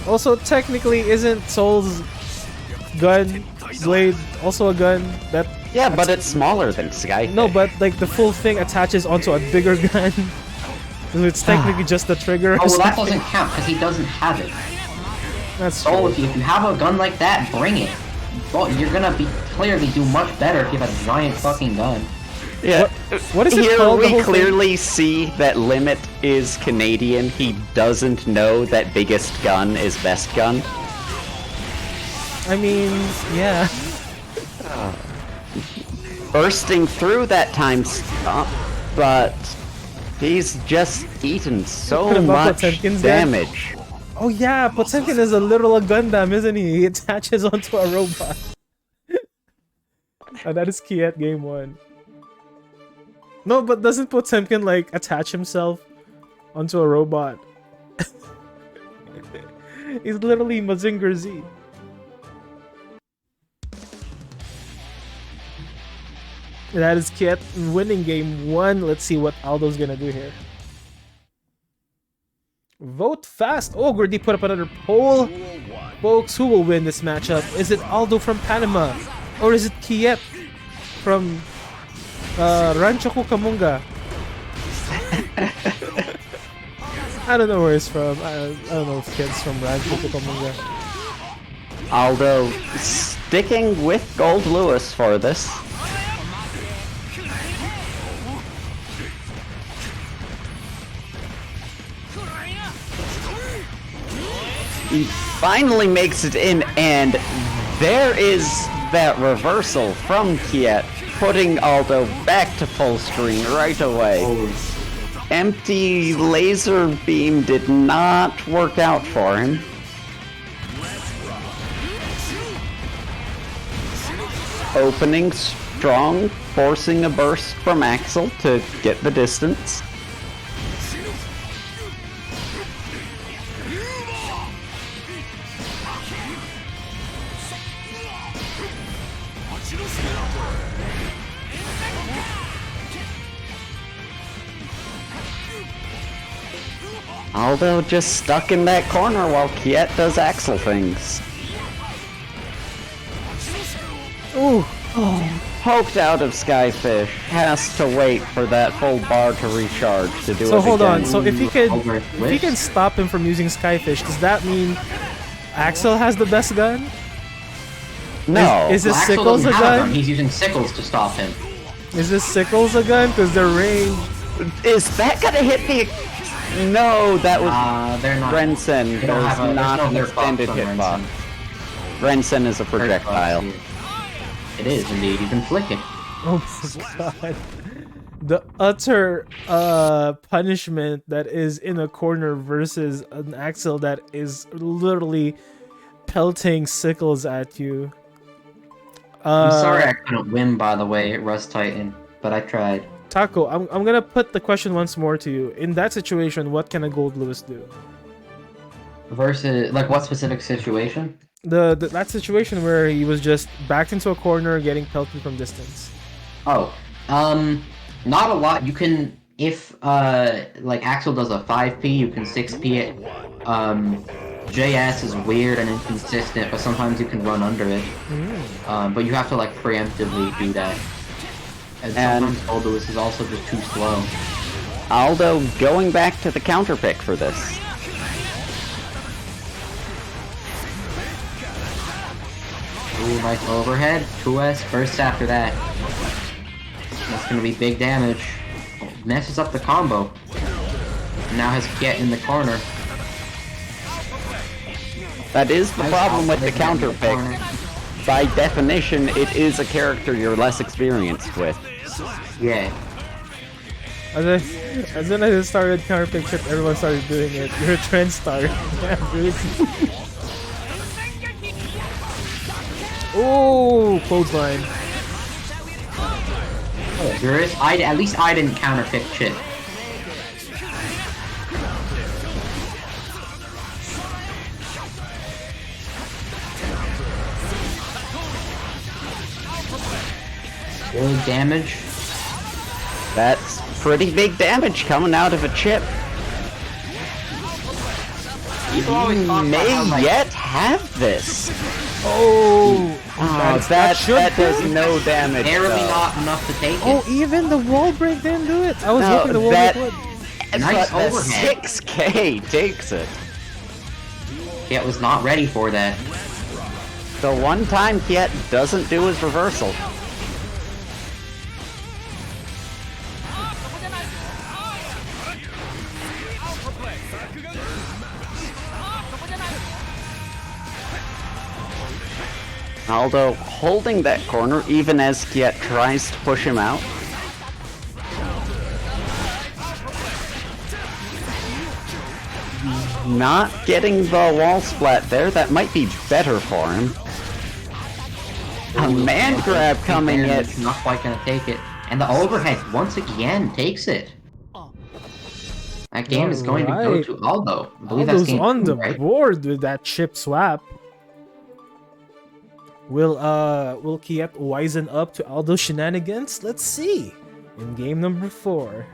Also, technically, isn't Soul's gun, blade, also a gun? That Yeah, but it's smaller than Sky. No, but like the full thing attaches onto a bigger gun. So it's technically just the trigger. Oh, well, that doesn't count, because he doesn't have it. That's So true. if you have a gun like that, bring it. Well, you're gonna be clearly do much better if you have a giant fucking gun. Yeah. what is it Here called, the we whole thing? clearly see that Limit is Canadian. He doesn't know that biggest gun is best gun. I mean, yeah. Bursting through that time stop, but he's just eaten so Could've buffed much Potemkin's gun. damage. Oh yeah, Potemkin is a literal Gundam, isn't he? He attaches onto a robot. And that is Kiet game 1. No, but doesn't Potemkin like attach himself onto a robot? He's literally Mazinger Z. That is Kiet winning game 1. Let's see what Aldo's gonna do here. Vote fast! Oh, Gordy put up another poll. Folks, who will win this matchup? Is it Aldo from Panama? Or is it Kiet from Rancho Cucamonga? I don't know where he's from. I don't know if Kiet's from Rancho Cucamonga. Aldo sticking with Gold Lewis for this. He finally makes it in, and there is that reversal from Kiet, putting Aldo back to full screen right away. Empty laser beam did not work out for him. Opening strong, forcing a burst from Axel to get the distance. Aldo just stuck in that corner while Kiet does Axel things. Ooh. Poked out of Skyfish, has to wait for that full bar to recharge to do it So hold again. on. So if he can stop him from using Skyfish, does that mean Axel has the best gun? No. Is this Axel Sickles a doesn't have a gun? He's using Sickles to stop him. Is this Sickles a gun? Because their range. Is that gonna hit the... No, that was They're not. Rensen. They don't There's have a, not there's an no extended hitbox on hitbox. Rensen is a projectile. Hitbox, yeah. It is indeed. You can flick it. Oh my god. The utter punishment that is in a corner versus an Axel that is literally pelting Sickles at you. I'm sorry I couldn't win, by the way, Rust Titan, but I tried. Taco, I'm gonna put the question once more to you. In that situation, what can a Gold Lewis do? Versus, like, what specific situation? That situation where he was just backed into a corner, getting pelted from distance. Oh, not a lot. You can, if like Axel does a 5p, you can 6p it. JS is weird and inconsistent, but sometimes you can run under it. But you have to like preemptively do that. And sometimes Gold Lewis is also just too slow. Aldo going back to the counter pick for this. Ooh, nice overhead. 2S, burst after that. That's gonna be big damage. Oh, messes up the combo. Now has Kiet in the corner. That is the Nice problem with the output in counter the pick. corner. By definition, it is a character you're less experienced with. Yeah. As soon as I started counter pick chip, everyone started doing it. You're a trend star. Yeah, dude. Oh, clothesline. Oh, there is. At least I didn't counter pick Chip. Big damage. That's pretty big damage coming out of a chip. People always talk about how, May like, yet have this. Oh, That does no damage. barely though. not enough to take it. Oh, even the wall break didn't do it. I was No, hoping the wall that- break would. Nice But the overhead. 6K takes it. Kiet was not ready for that. The one time Kiet doesn't do his reversal. Aldo holding that corner even as Kiet tries to push him out. Not getting the wall splat there, that might be better for him. A man grab coming in. Not quite gonna take it. And the overhead once again takes it. That game is going to go Alright. to Aldo. I believe that's Aldo's game on 2, the right? board with that chip swap. Will Kiet wisen up to Aldo's shenanigans? Let's see. In game number 4.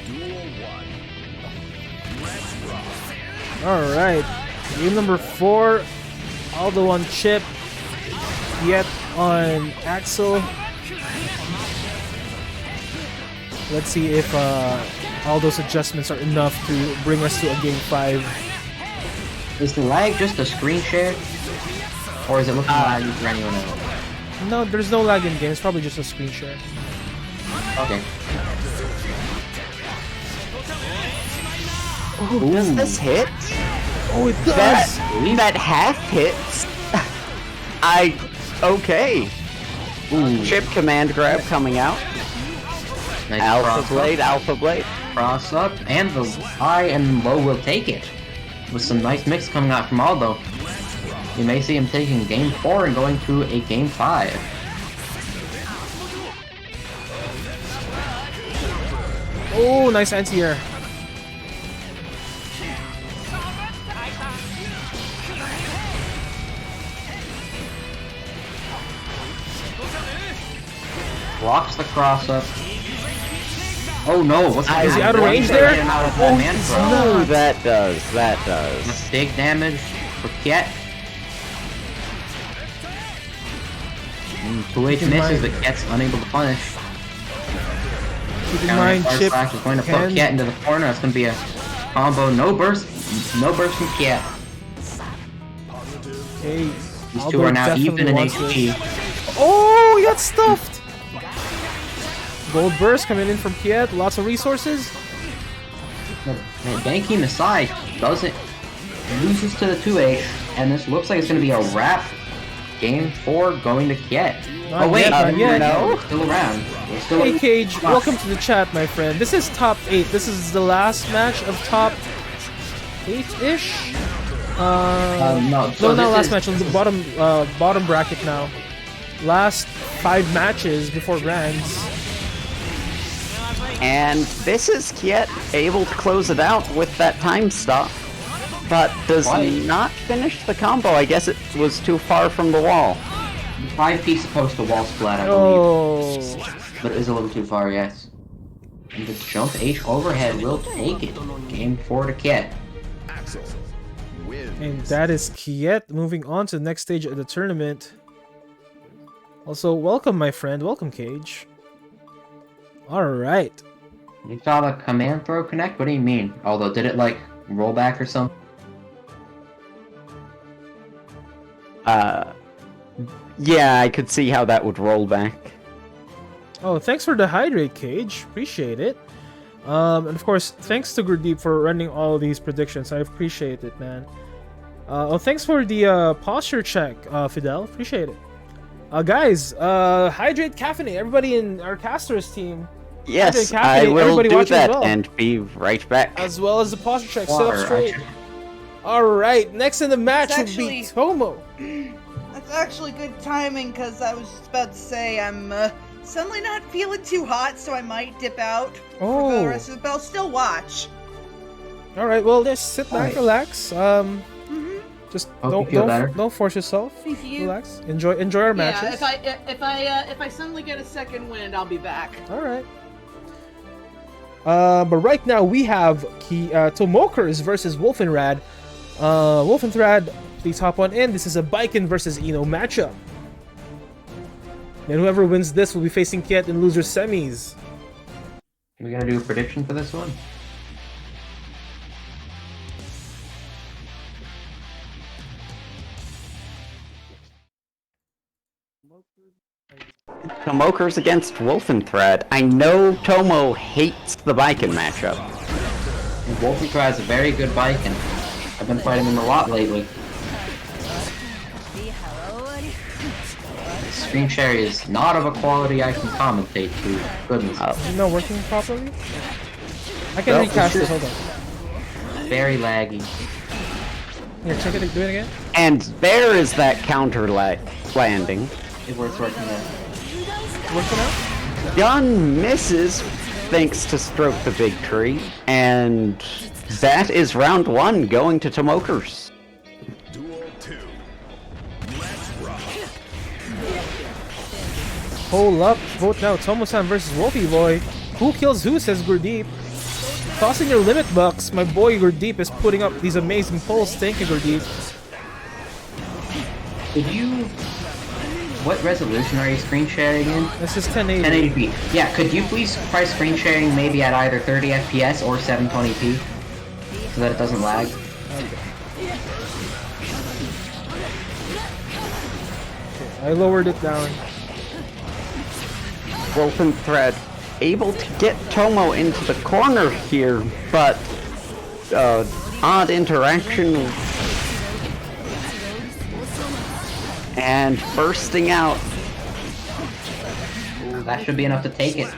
Duel 1. Let's rock. Alright. Game number 4. Aldo on chip. Kiet on Axel. Let's see if Aldo's adjustments are enough to bring us to a game 5. Is the lag just a screen share? Or is it looking laggy for anyone else? No, there's no lag in game. It's probably just a screen share. Okay. Ooh, does this hit? Oh, it That half hits. Okay. Ooh. Chip command grab coming out. Nice Alpha Blade. Cross up, and the high and low will take it. With some nice mix coming out from Aldo. You may see him taking game 4 and going to a game 5. Oh, nice anti-air. Blocks the cross up. Oh no, what's Is he out of range there? Oh, man throw. No, that does. Mistake damage for Kiet. 2H misses, but Kiet's unable to punish. Keep in mind, Chip Slash is going to put can... Kiet into the corner. It's going to be a combo. No burst from Kiet. Okay, These Aldo two are now definitely even in wants HP. this. Oh, he got stuffed! Gold burst coming in from Kiet. Lots of resources. Man, Banking aside, doesn't loses to the 2H, and this looks like it's going to be a wrap. Game 4 going to Kiet. Not yet, not yet. No, we're still around. We're still Hey Cage, welcome to the chat, my friend. This is top 8. This is the last match of top 8-ish. no, No, so not last this match. On the bottom bracket now. Last 5 matches before grands. And this is Kiet able to close it out with that time stop, but does not finish the combo. I guess it was too far from the wall. 5-piece opposed to wall splat, I believe. Oh, But it is a little too far, yes. And the jump H overhead will take it. Game 4 to Kiet. Axel wins. and that is Kiet moving on to the next stage of the tournament. Also, welcome, my friend. Welcome, Cage. Alright. You saw the command throw connect? What do you mean? Although, did it like roll back or something? Yeah, I could see how that would roll back. Oh, thanks for the hydrate, Cage. Appreciate it. And of course, thanks to Gurdeep for running all these predictions. I appreciate it, man. Oh, thanks for the posture check, Fidel. Appreciate it. Guys, hydrate caffeine. Everybody in our casters team. Yes, Hydrate I caffeine. will Everybody do watching as that well. and be right back. As well as the posture check. Sit up Water, straight. actually. Alright, next in the match will It's be actually- Tomo. That's actually good timing, because I was just about to say I'm suddenly not feeling too hot, so I might dip out for the rest of the, but I'll still watch. Alright, well, just sit back, Alright. relax. Just Hope you feel better. don't force yourself. Thank you. Relax. Enjoy our matches. Yeah, if I suddenly get a second wind, I'll be back. Alright. But right now we have Tomokers versus Wolfenrad. Wolfenrad, please hop on in. This is a Baiken versus Eno matchup. And whoever wins this will be facing Kiet in loser semis. We gonna do a prediction for this one? Tomokers against Wolfenthread. I know Tomo hates the Biken matchup. And Wolfenthread has a very good bike, and I've been fighting him a lot lately. Screen share is not of a quality I can commentate to. Goodness. Is it not working properly? I can Nope. recast it, hold on. Very laggy. Here, check it, do it again. And there is that counter landing. It was working out. Working out? Gun misses thanks to Stroke the Big Tree, and that is round 1 going to Tomokers. Duel 2. Let's rock. Hold up, vote now. Tomo-san versus Wolfie Boy. Who kills who, says Gurdeep. Tossing your limit bucks. My boy Gurdeep is putting up these amazing pulls. Thank you, Gurdeep. Could you... What resolution are you screen sharing in? This is 1080. 1080p. Yeah, could you please try screen sharing maybe at either 30 FPS or 720p? So that it doesn't lag? I lowered it down. Wolfenthread able to get Tomo into the corner here, but odd interaction and bursting out. Ooh, that should be enough to take it.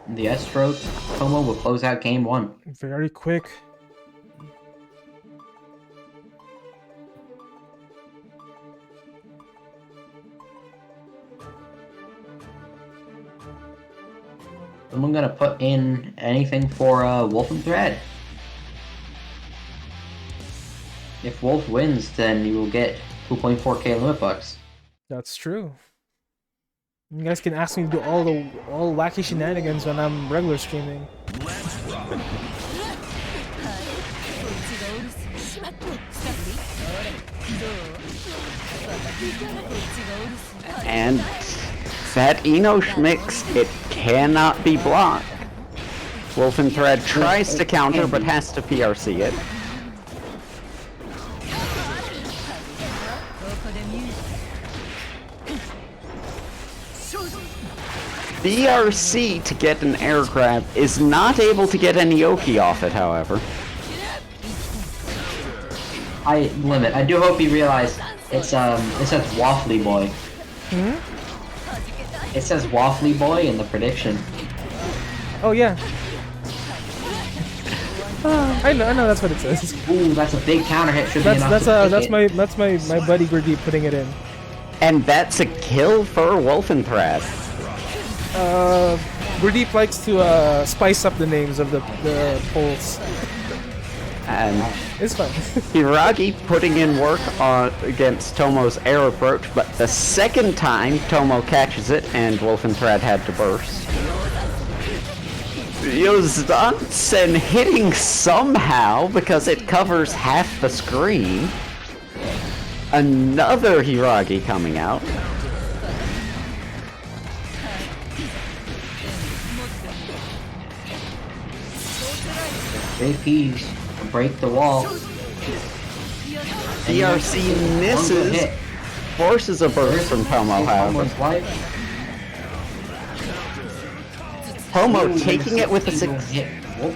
The S-stroke, Tomo will close out game 1. Very quick. Someone gonna put in anything for Wolfenthread. If Wolf wins, then you will get 2.4k limit bucks. That's true. You guys can ask me to do all wacky shenanigans when I'm regular streaming. And that Enosh mix, it cannot be blocked. Wolfenthread tries to counter, but has to PRC it. BRC to get an air grab is not able to get any Oki off it, however. I do hope you realize it says Waffly Boy. It says Waffly Boy in the prediction. Oh yeah. I know that's what it says. Ooh, that's a big counter hit. Should be enough That's to take that's my buddy Gurdeep putting it in. And that's a kill for Wolfenthread. Gurdeep likes to spice up the names of the polls. And It's fun. Hiragi putting in work against Tomo's air approach, but the second time Tomo catches it and Wolfenthread had to burst. Yozansen hitting somehow because it covers half the screen. Another Hiragi coming out. JP's break the wall. DRC misses, forces a burst from Tomo, however. Tomo's life. Tomo taking it with a 6. Hit. Whoop.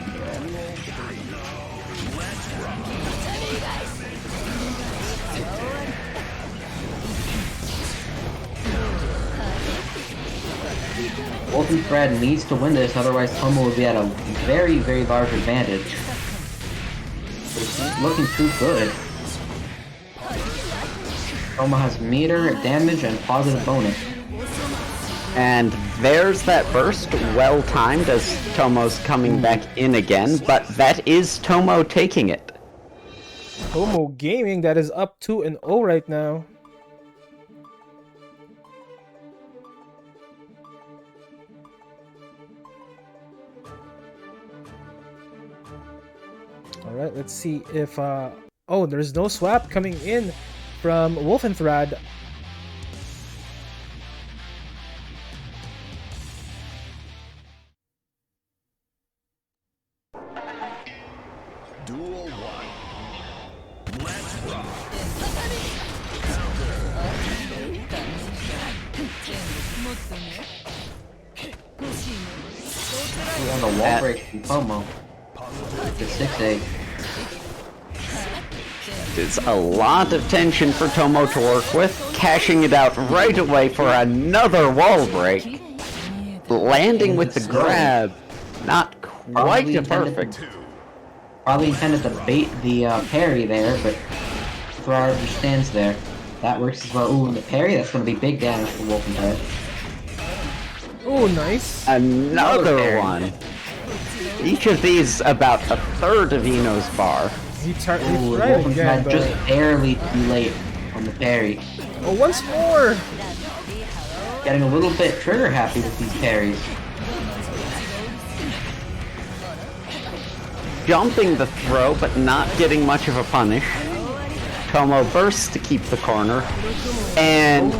Wolfenthread needs to win this, otherwise Tomo will be at a very, very large advantage. It's looking too good. Tomo has meter, damage, and positive bonus. And there's that burst, well timed as Tomo's coming back in again, but that is Tomo taking it. Tomo Gaming, that is up 2-0 right now. Alright, let's see if oh, there's no swap coming in from Wolfenthread. Duel 1. Let's rock. We have a wall break from Tomo. The 6-8. It's a lot of tension for Tomo to work with, cashing it out right away for another wall break. Landing with the grab, not quite perfect. Probably intended to bait the parry there, but Thrar understands there. That works as well. Ooh, and the parry, that's going to be big damage for Wolfenstein. Oh, nice. Another one. Each of these about a third of Ino's bar. He Ooh, tried Wolfenstein again, but... just barely too late on the parry. Oh, once more! Getting a little bit trigger happy with these parries. Jumping the throw, but not getting much of a punish. Tomo bursts to keep the corner. And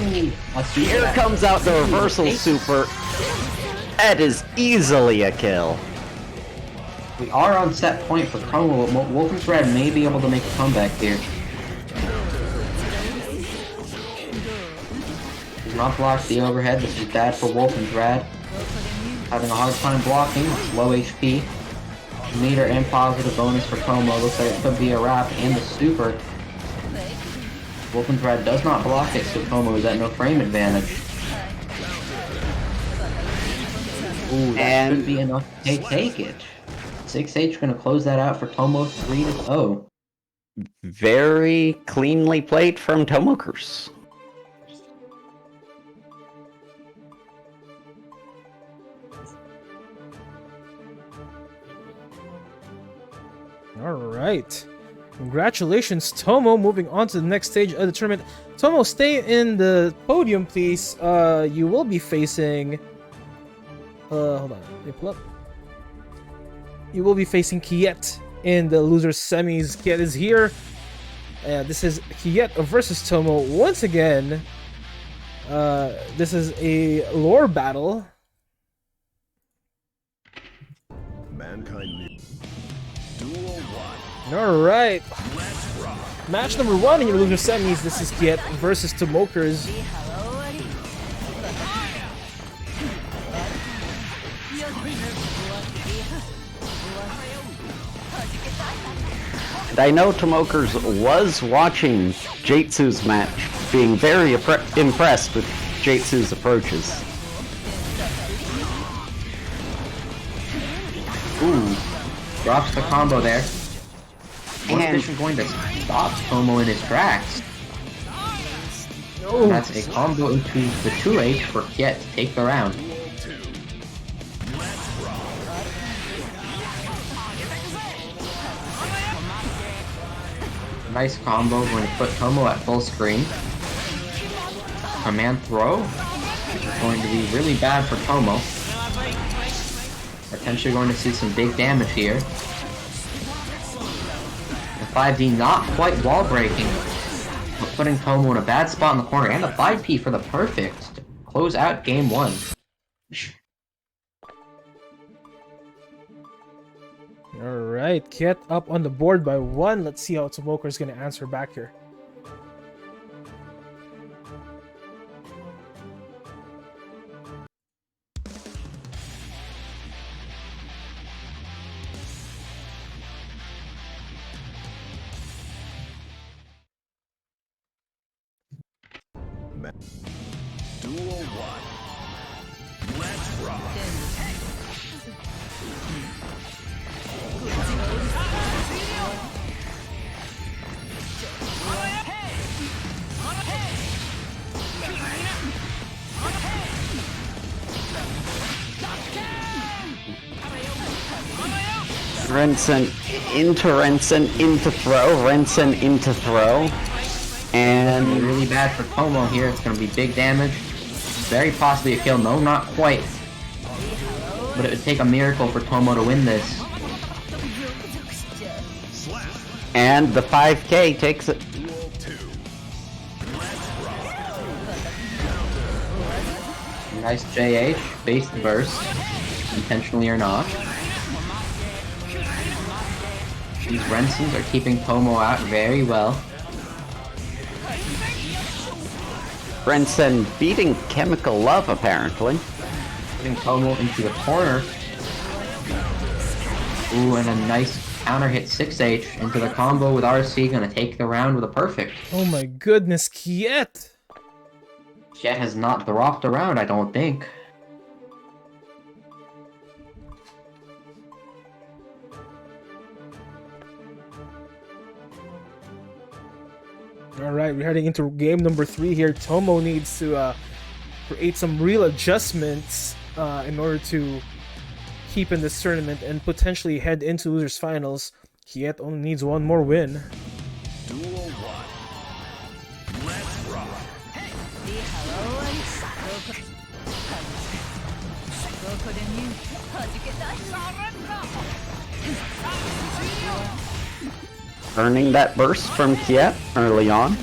here comes out the reversal super. That is easily a kill. We are on set point for Tomo. Wolfenstein may be able to make a comeback here. Does not block the overhead. This is bad for Wolfenstein. Having a hard time blocking. Low HP. Meter and positive bonus for Tomo. Looks like it could be a wrap and the super. Wolfenstein does not block it, so Tomo is at no frame advantage. Ooh, that should be enough to take it. 6H going to close that out for Tomo 3-0. Very cleanly played from Tomokers. Alright. Congratulations, Tomo. Moving on to the next stage of the tournament. Tomo, stay in the podium, please. You will be facing... hold on. Let me pull up. You will be facing Kiet in the loser semis. Kiet is here. This is Kiet versus Tomo. Once again, this is a lore battle. Mankind Duel 1. Alright. Match number 1 in your loser semis. This is Kiet versus Tomokers. And I know Tomokers was watching Jatsu's match, being very impressed with Jatsu's approaches. Ooh, drops the combo there. One going to stop Tomo in his tracks. Oh. That's a combo into the 2H for Kiet to take the round. Nice combo, going to put Tomo at full screen. Command throw, which is going to be really bad for Tomo. Potentially going to see some big damage here. The 5D not quite wall breaking, but putting Tomo in a bad spot in the corner, and the 5P for the perfect to close out game 1. Alright, Kiet up on the board by 1. Let's see how Tomoker is going to answer back here. Duel 1. Let's rock. Rensen into throw, Rensen into throw. And Really bad for Tomo here. It's going to be big damage. Very possibly a kill. No, not quite. But it would take a miracle for Tomo to win this. and the 5K takes it. Duel 2. Nice JH, base burst, intentionally or not. These Rensons are keeping Tomo out very well. Rensen beating Chemical Love, apparently. Putting Tomo into the corner. Ooh, and a nice counter hit 6H into the combo with RC, gonna take the round with a perfect. Oh my goodness, Kiet! Jet has not dropped a round, I don't think. Alright, we're heading into game number 3 here. Tomo needs to create some real adjustments in order to keep in this tournament and potentially head into losers finals. Kiet only needs one more win. Duel 1. Let's rock. Earning that burst from Kiet early on.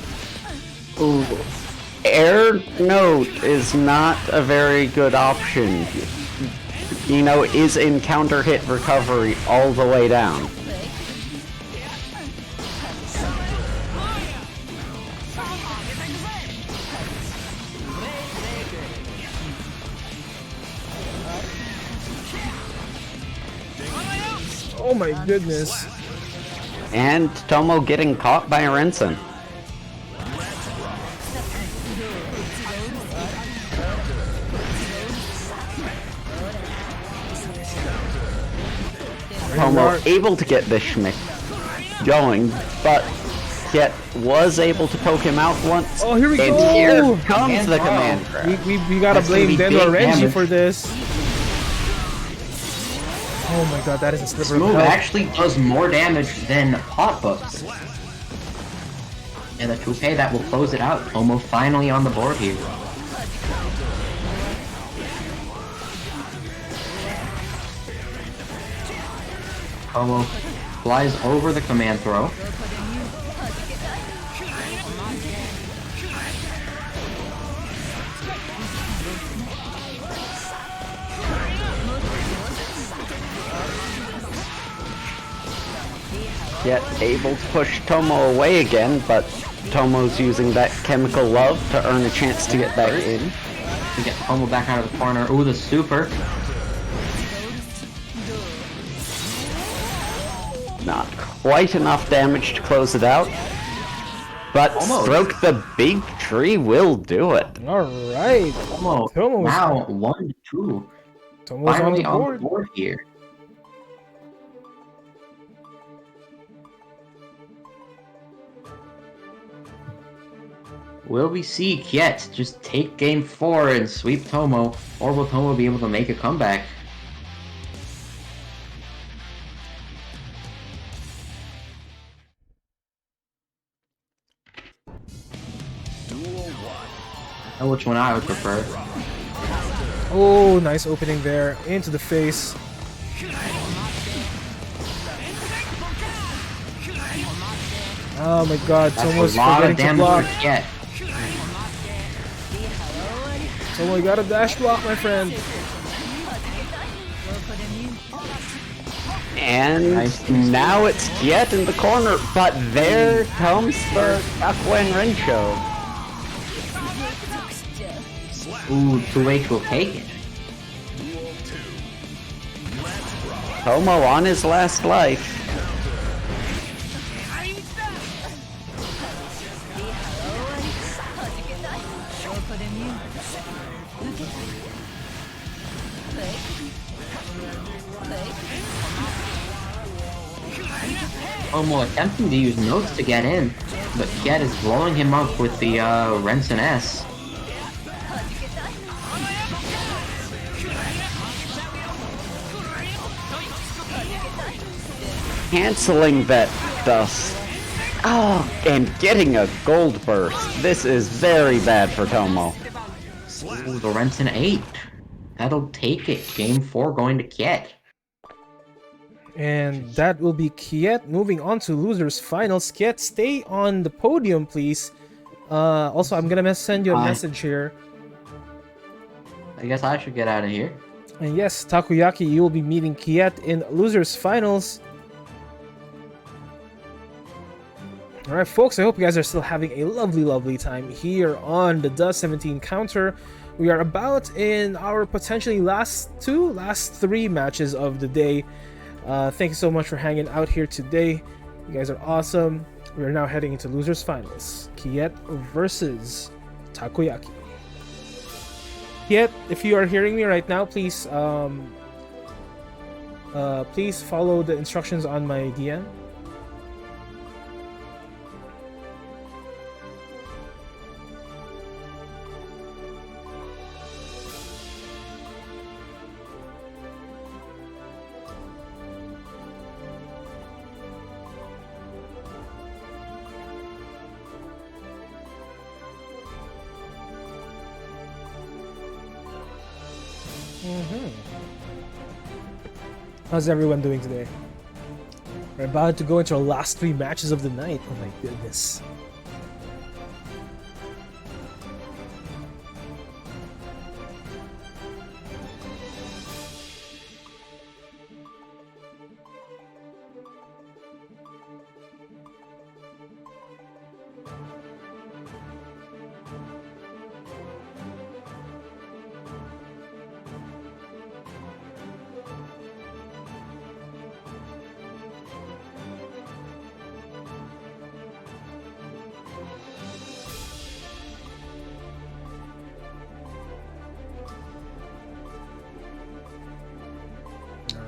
Ooh. Air Note is not a very good option. Ino is in counter hit recovery all the way down. Oh my goodness. And Tomo getting caught by Rensen. Tomo able to get the Schmick going, but yet was able to poke him out once. Oh, here we and go! Here comes the command grab. We gotta That's blame gonna be Deno big Renji damage. for this. Oh my god, that is a sliver This of move health. actually does more damage than Hot Books. And the Coupe that will close it out. Tomo finally on the board here. Tomo flies over the command throw. Yet able to push Tomo away again, but Tomo's using that Chemical Love to earn a chance to get back in. To get Tomo back out of the corner. Ooh, the super. Not quite enough damage to close it out. But Almost. Stroke the Big Tree will do it. Alright. Tomo Tomo's- now 1-2. Tomo's on Finally the on board. the board here. Will we see Kiet just take game 4 and sweep Tomo, or will Tomo be able to make a comeback? Duel 1. I know which one I would prefer. Oh, nice opening there. Into the face. Oh my god, That's Tomo's a lot of forgetting to damage block. for Kiet. Tomo, you got a dash block, my friend. And Nice. now it's Kiet in the corner, but there comes the Gakuen Rensho. Ooh, 2H will take it. Duel 2. Let's rock. Tomo on his last life. Tomo attempting to use notes to get in, but Kiet is blowing him up with the Rensen S. Canceling that Dust. Oh, and getting a gold burst. This is very bad for Tomo. Ooh, the Rensen 8. That'll take it. Game 4 going to Kiet. And that will be Kiet moving on to losers finals. Kiet, stay on the podium, please. Also, I'm gonna send you a Hi. message here. I guess I should get out of here. And yes, Takoyaki, you will be meeting Kiet in losers finals. Alright folks, I hope you guys are still having a lovely time here on the Dust 17 counter. We are about in our potentially last 3 matches of the day. Thank you so much for hanging out here today. You guys are awesome. We are now heading into losers finals. Kiet versus Takoyaki. Kiet, if you are hearing me right now, please please follow the instructions on my DM. How's everyone doing today? We're about to go into our last 3 matches of the night. Oh my goodness.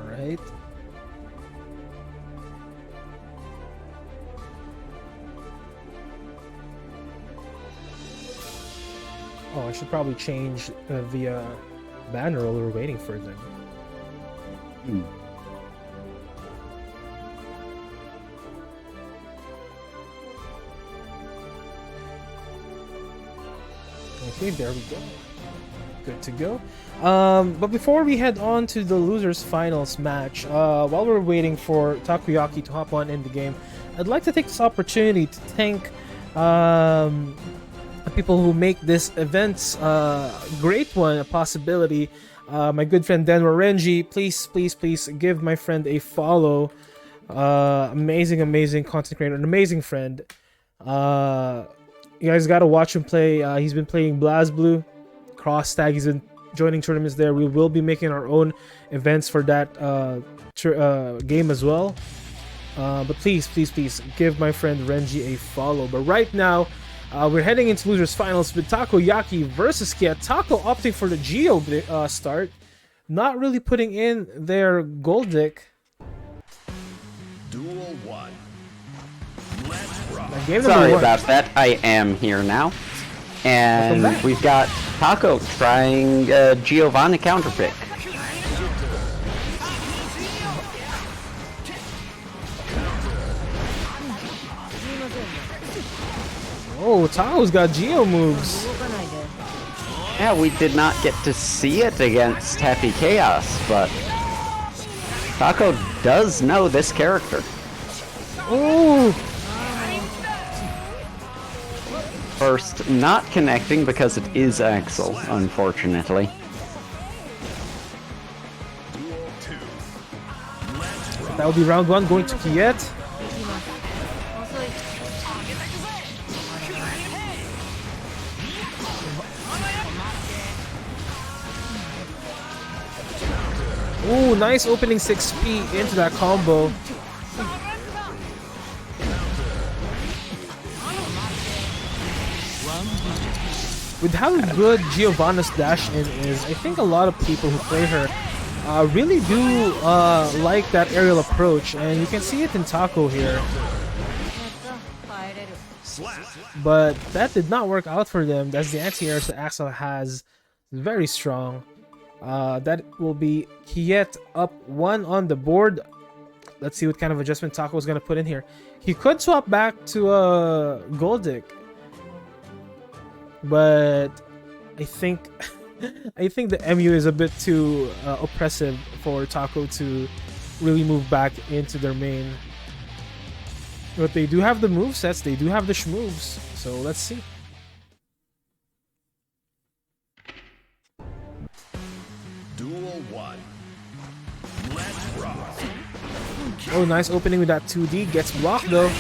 Alright. Oh, I should probably change the banner while we're waiting for them. Okay, there we go. Good to go. But before we head on to the losers finals match, while we're waiting for Takoyaki to hop on in the game, I'd like to take this opportunity to thank the people who make this event great one a possibility. My good friend Denwa Renji, please give my friend a follow. Amazing content creator, an amazing friend. You guys gotta watch him play. He's been playing BlazBlue, Cross Tag. He's been joining tournaments there. We will be making our own events for that game as well. But please give my friend Renji a follow. But right now, we're heading into losers finals with Takoyaki versus Kiet. Tako opting for the Geo start, not really putting in their gold deck. Duel 1. Let's rock. Sorry about that. I am here now. And we've got Taco trying Giovanni counterpick. Oh, Tao's got Geo moves. Yeah, we did not get to see it against Happy Chaos, but Taco does know this character. Oh! First, not connecting because it is Axel, unfortunately. Duel 2. That will be round 1 going to Kiet. Ooh, nice opening 6P into that combo. With how good Giovanna's dash in is, I think a lot of people who play her really do like that aerial approach, and you can see it in Taco here. But that did not work out for them, as the anti-air that Axel has is very strong. That will be Kiet up 1 on the board. Let's see what kind of adjustment Taco is going to put in here. He could swap back to a Goldic, but I think the MU is a bit too oppressive for Taco to really move back into their main. But they do have the movesets, they do have the shmoves, so let's see. Duel 1. Let's rock. Oh, nice opening with that 2D. Gets blocked though.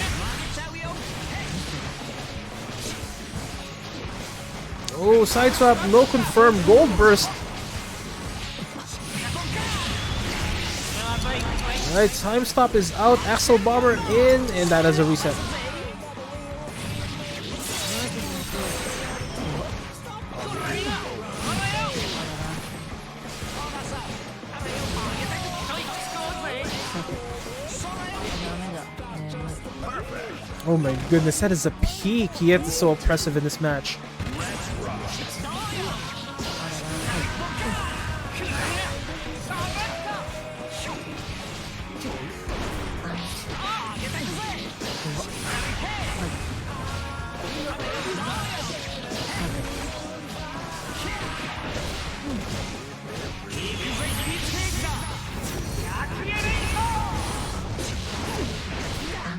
Oh, side swap, no confirm, gold burst. Alright, time stop is out, Axel Bomber in, and that is a reset. Oh my goodness, that is a peak. He is so oppressive in this match.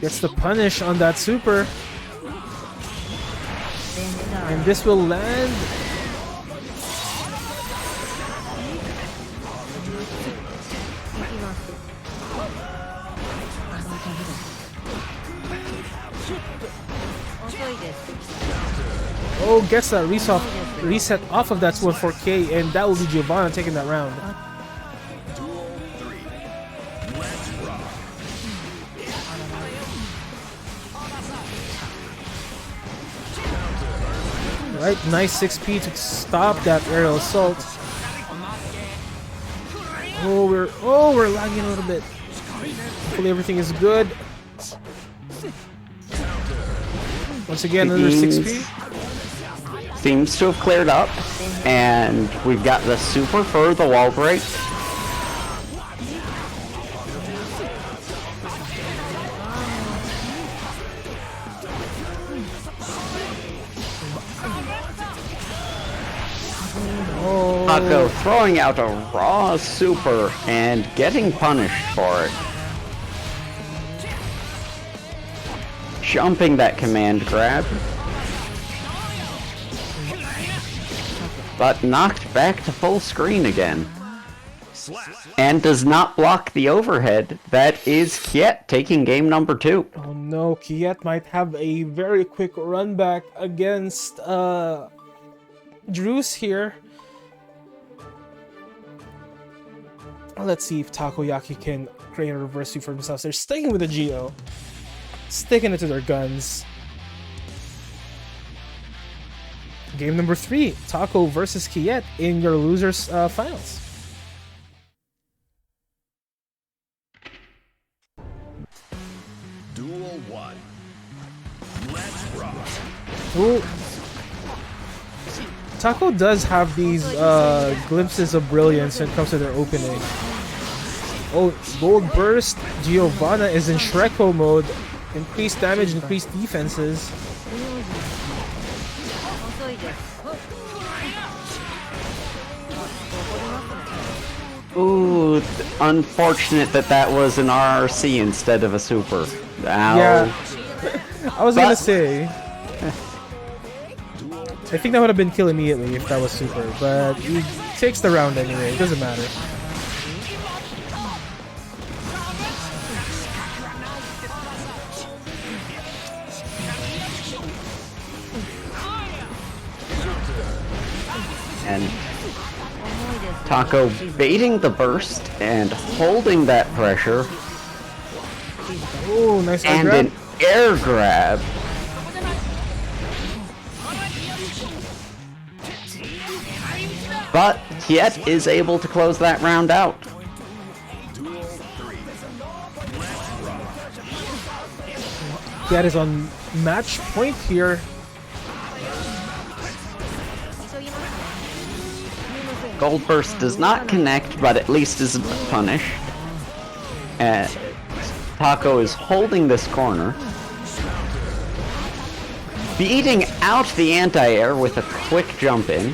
Gets the punish on that super. And this will land. Oh, gets that reset off of that 4K, and that will be Giovanna taking that round. Right, nice 6P to stop that aerial assault. Oh, we're lagging a little bit. Hopefully everything is good. Once again, another 6P. Seems to have cleared up, and we've got the super for the wall break. Taco throwing out a raw super and getting punished for it. Jumping that command grab. But knocked back to full screen again. And does not block the overhead. That is Kiet taking game number 2. Oh no, Kiet might have a very quick run back against Drews here. Let's see if Takoyaki can create a reverse sweep for themselves. They're sticking with the Geo. Sticking it to their guns. Game number 3, Taco versus Kiet in your losers finals. Duel 1. Let's rock. Ooh. Taco does have these glimpses of brilliance when it comes to their opening. Oh, Gold Burst. Giovanna is in Shreko mode. Increased damage, increased defenses. Ooh, unfortunate that that was an RRC instead of a super. Ow. Yeah, I was gonna say. I think that would have been kill immediately if that was super, but he takes the round anyway, it doesn't matter. And Taco baiting the burst and holding that pressure. Oh, nice air And grab. an air grab. But Kiet is able to close that round out. Duel 3. Kiet is on match point here. Gold Burst does not connect, but at least isn't punished. Taco is holding this corner. Beating out the anti-air with a quick jump in.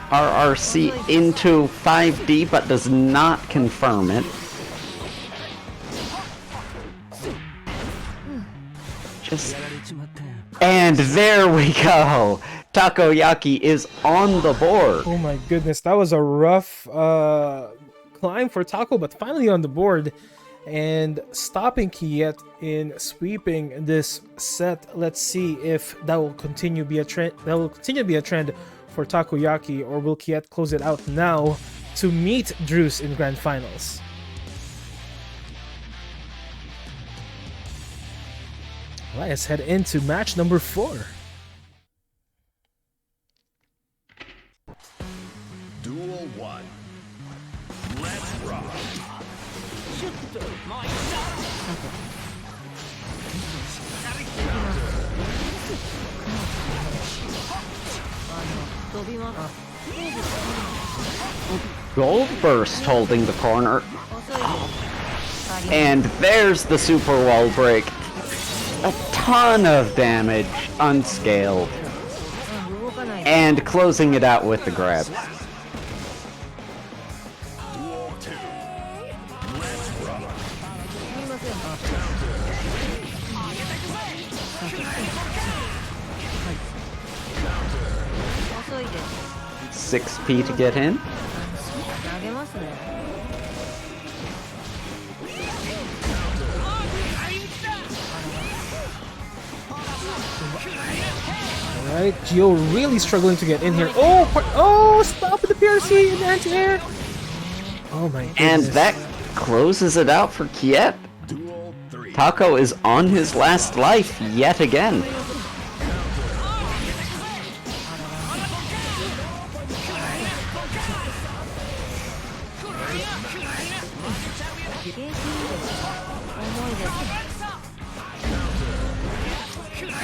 RRC into 5D, but does not confirm it. And there we go! Takoyaki is on the board! Oh my goodness, that was a rough climb for Taco, but finally on the board. and stopping Kiet in sweeping this set. Let's see if that will continue be a trend. That will continue to be a trend for Takoyaki, or will Kiet close it out now to meet Drews in grand finals? Right, let's head into match number 4. Duel 1. Let's rock. Gold Burst holding the corner. And there's the super wall break. A ton of damage, unscaled. And closing it out with the grab. Duel 2. Let's rock. 6p to get in. Alright, Gio really struggling to get in here. Oh, stop with the PRC and anti-air. Oh my goodness. And that closes it out for Kiet. Duel 3. Taco is on his last life yet again.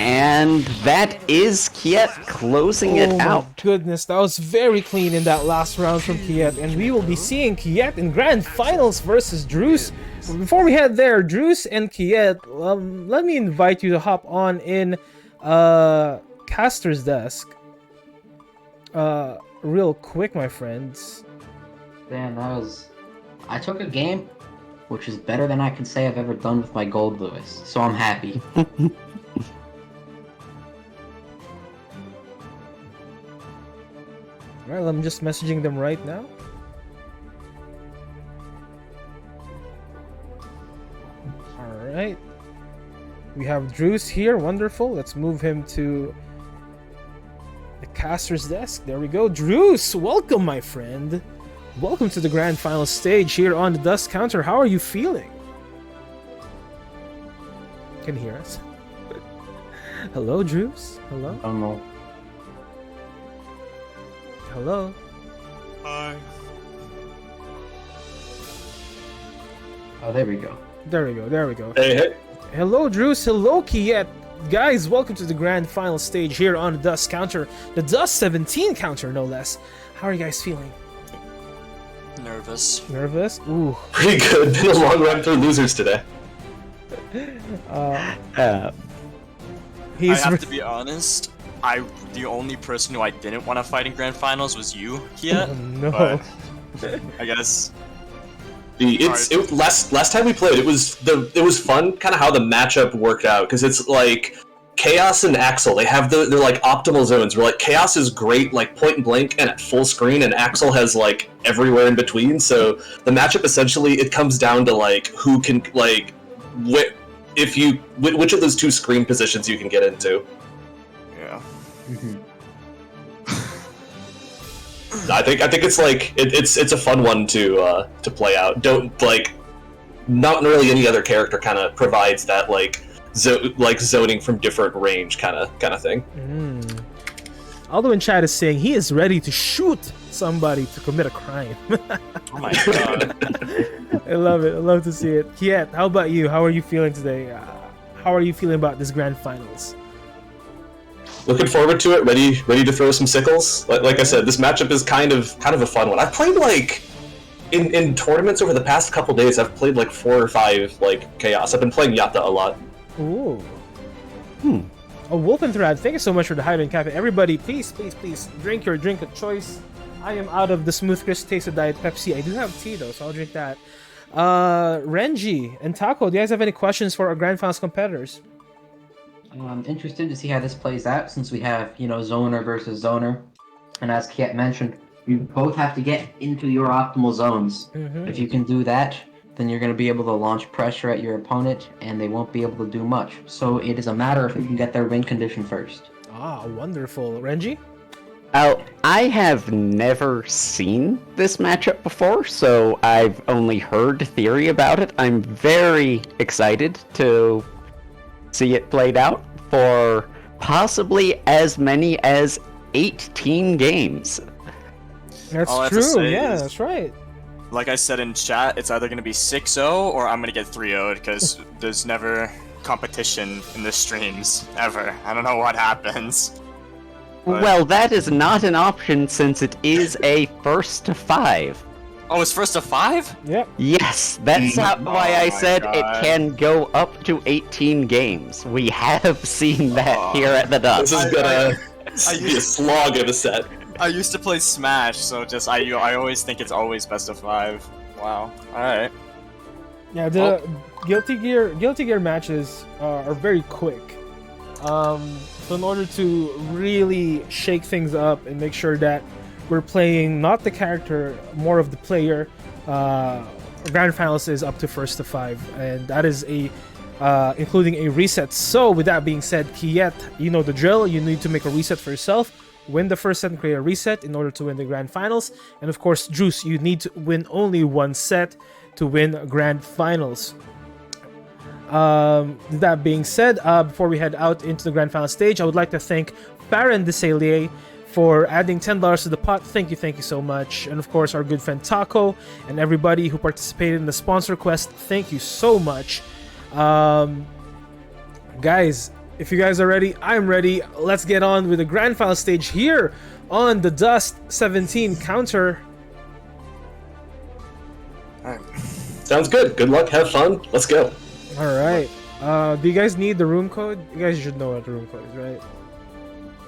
And that is Kiet closing it out. Oh my goodness, that was very clean in that last round from Kiet, and we will be seeing Kiet in grand finals versus Drews. Before we head there, Drews and Kiet, let me invite you to hop on in Caster's desk real quick, my friends. Man, that was... I took a game, which is better than I can say I've ever done with my Gold Lewis, so I'm happy. Alright, I'm just messaging them right now. Alright. We have Drews here, wonderful. Let's move him to the caster's desk. There we go. Drews, welcome, my friend. Welcome to the grand final stage here on the Dust Counter. How are you feeling? Can you hear us? Hello, Drews? Hello? I don't know. Hello? Hi. Oh, there we go. There we go, there we go. Hey, hey. Hello, Drews. Hello, Kiet. Guys, welcome to the grand final stage here on the Dust Counter. The Dust 17 counter, no less. How are you guys feeling? Nervous. Nervous? Ooh. Pretty good. Been a long run for losers today. He's I have to be honest. The only person who I didn't want to fight in grand finals was you, Kiet. Oh, no. But I guess. Last time we played, it was fun. Kind of how the matchup worked out, because it's like Chaos and Axel. They have they're like optimal zones where like Chaos is great like point and blank and at full screen, and Axel has like everywhere in between. So the matchup essentially it comes down to like who can like which of those two screen positions you can get into. Yeah. I think it's like it's a fun one to play out. Don't like not really any other character kind of provides that like zoning from different range kind of thing. Aldo in chat is saying he is ready to shoot somebody to commit a crime. Oh my god. I love it. I love to see it. Kiet, how about you? How are you feeling today? How are you feeling about this grand finals? Looking forward to it. Ready to throw some sickles. Like I said, this matchup is kind of a fun one. I've played like in tournaments over the past couple days. I've played like 4 or 5 like Chaos. I've been playing Yatta a lot. Ooh. Oh, Wolfenthrad, thank you so much for the hype and cafe. Everybody, please drink your drink of choice. I am out of the smooth crisp taste of Diet Pepsi. I do have tea though, so I'll drink that. Renji and Taco, do you guys have any questions for our grand finals competitors? I'm interested to see how this plays out since we have, zoner versus zoner. And as Kiet mentioned, you both have to get into your optimal zones. If you can do that, then you're going to be able to launch pressure at your opponent, and they won't be able to do much. So it is a matter of who can get their win condition first. Ah, wonderful. Renji? Oh, I have never seen this matchup before, so I've only heard theory about it. I'm very excited to see it played out for possibly as many as 18 games. That's All I have to true. say Yeah, is- that's right. Like I said in chat, it's either going to be 6-0 or I'm going to get 3-0'd because there's never competition in the streams, ever. I don't know what happens. But- Well, that is not an option since it is a first to 5. Oh, it's first to 5? Yep. Yes, that's why I my said God. it can go up to 18 games. We have seen that here at the This Dust. is gonna be a slog of a set. I used to play Smash, so just I always think it's always best of 5. Wow. Alright. Yeah, the Guilty Gear matches are very quick. So in order to really shake things up and make sure that we're playing not the character, more of the player, Grand Finals is up to first to 5, and that is including a reset. So with that being said, Kiet, you know the drill. You need to make a reset for yourself. Win the first set and create a reset in order to win the Grand Finals. And of course, Juice, you need to win only one set to win Grand Finals. That being said, before we head out into the Grand Final stage, I would like to thank Baron Desalier for adding $10 to the pot. Thank you so much. And of course, our good friend Taco and everybody who participated in the sponsor quest. Thank you so much. Guys, if you guys are ready, I'm ready. Let's get on with the Grand Final stage here on the Dust 17 counter. Sounds good. Good luck. Have fun. Let's go. Alright. Do you guys need the room code? You guys should know what the room code is, right?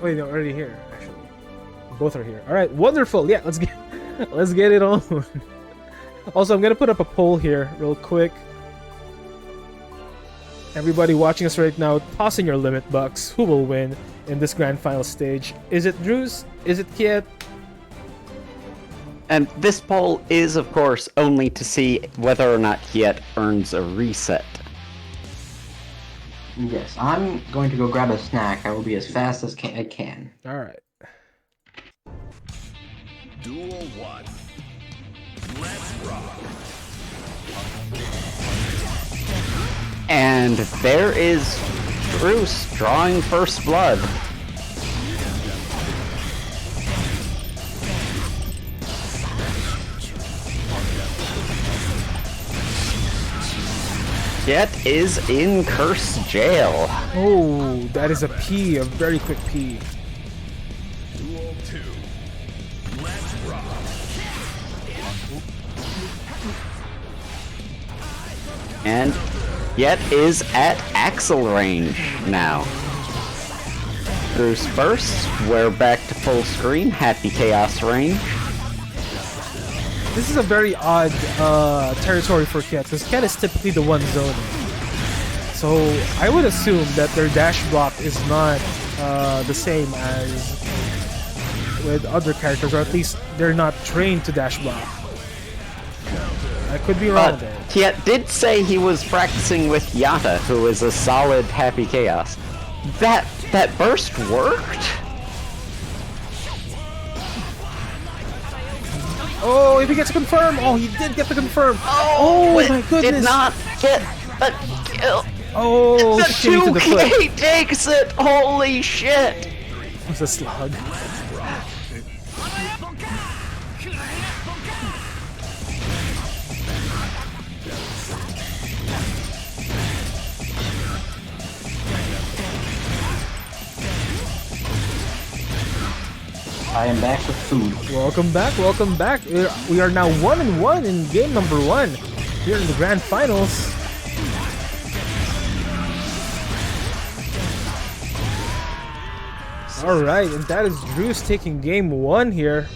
Wait, no, already here, actually. Both are here. Alright, wonderful. Yeah, let's get it on. Also, I'm gonna put up a poll here real quick. Everybody watching us right now, toss in your limit bucks. Who will win in this Grand Final stage? Is it Drews? Is it Kiet? And this poll is, of course, only to see whether or not Kiet earns a reset. Yes, I'm going to go grab a snack. I will be as fast as I can. Alright. Duel 1. Let's rock. And there is Bruce drawing first blood. Kiet is in Curse Jail. Oh, that is a P, a very quick P. Duel 2. Let's rock. And Kiet is at Axel range now. Bruce first, we're back to full screen, Happy Chaos range. This is a very odd territory for Kiet, because Kiet is typically the one zoning. So I would assume that their dash block is not the same as with other characters, or at least they're not trained to dash block. I could be wrong But there. Kiet did say he was practicing with Yata, who is a solid Happy Chaos. That burst worked? Oh, if he gets a confirm! Oh, he did get the confirm! Oh, it my goodness! did not get the kill. Oh, The shit to the foot. 2K takes it! Holy shit! It's a slug. I am back with food. Welcome back, welcome back. We are now 1-1 in game number 1 here in the Grand Finals. Alright, and that is Drew's taking game 1 here.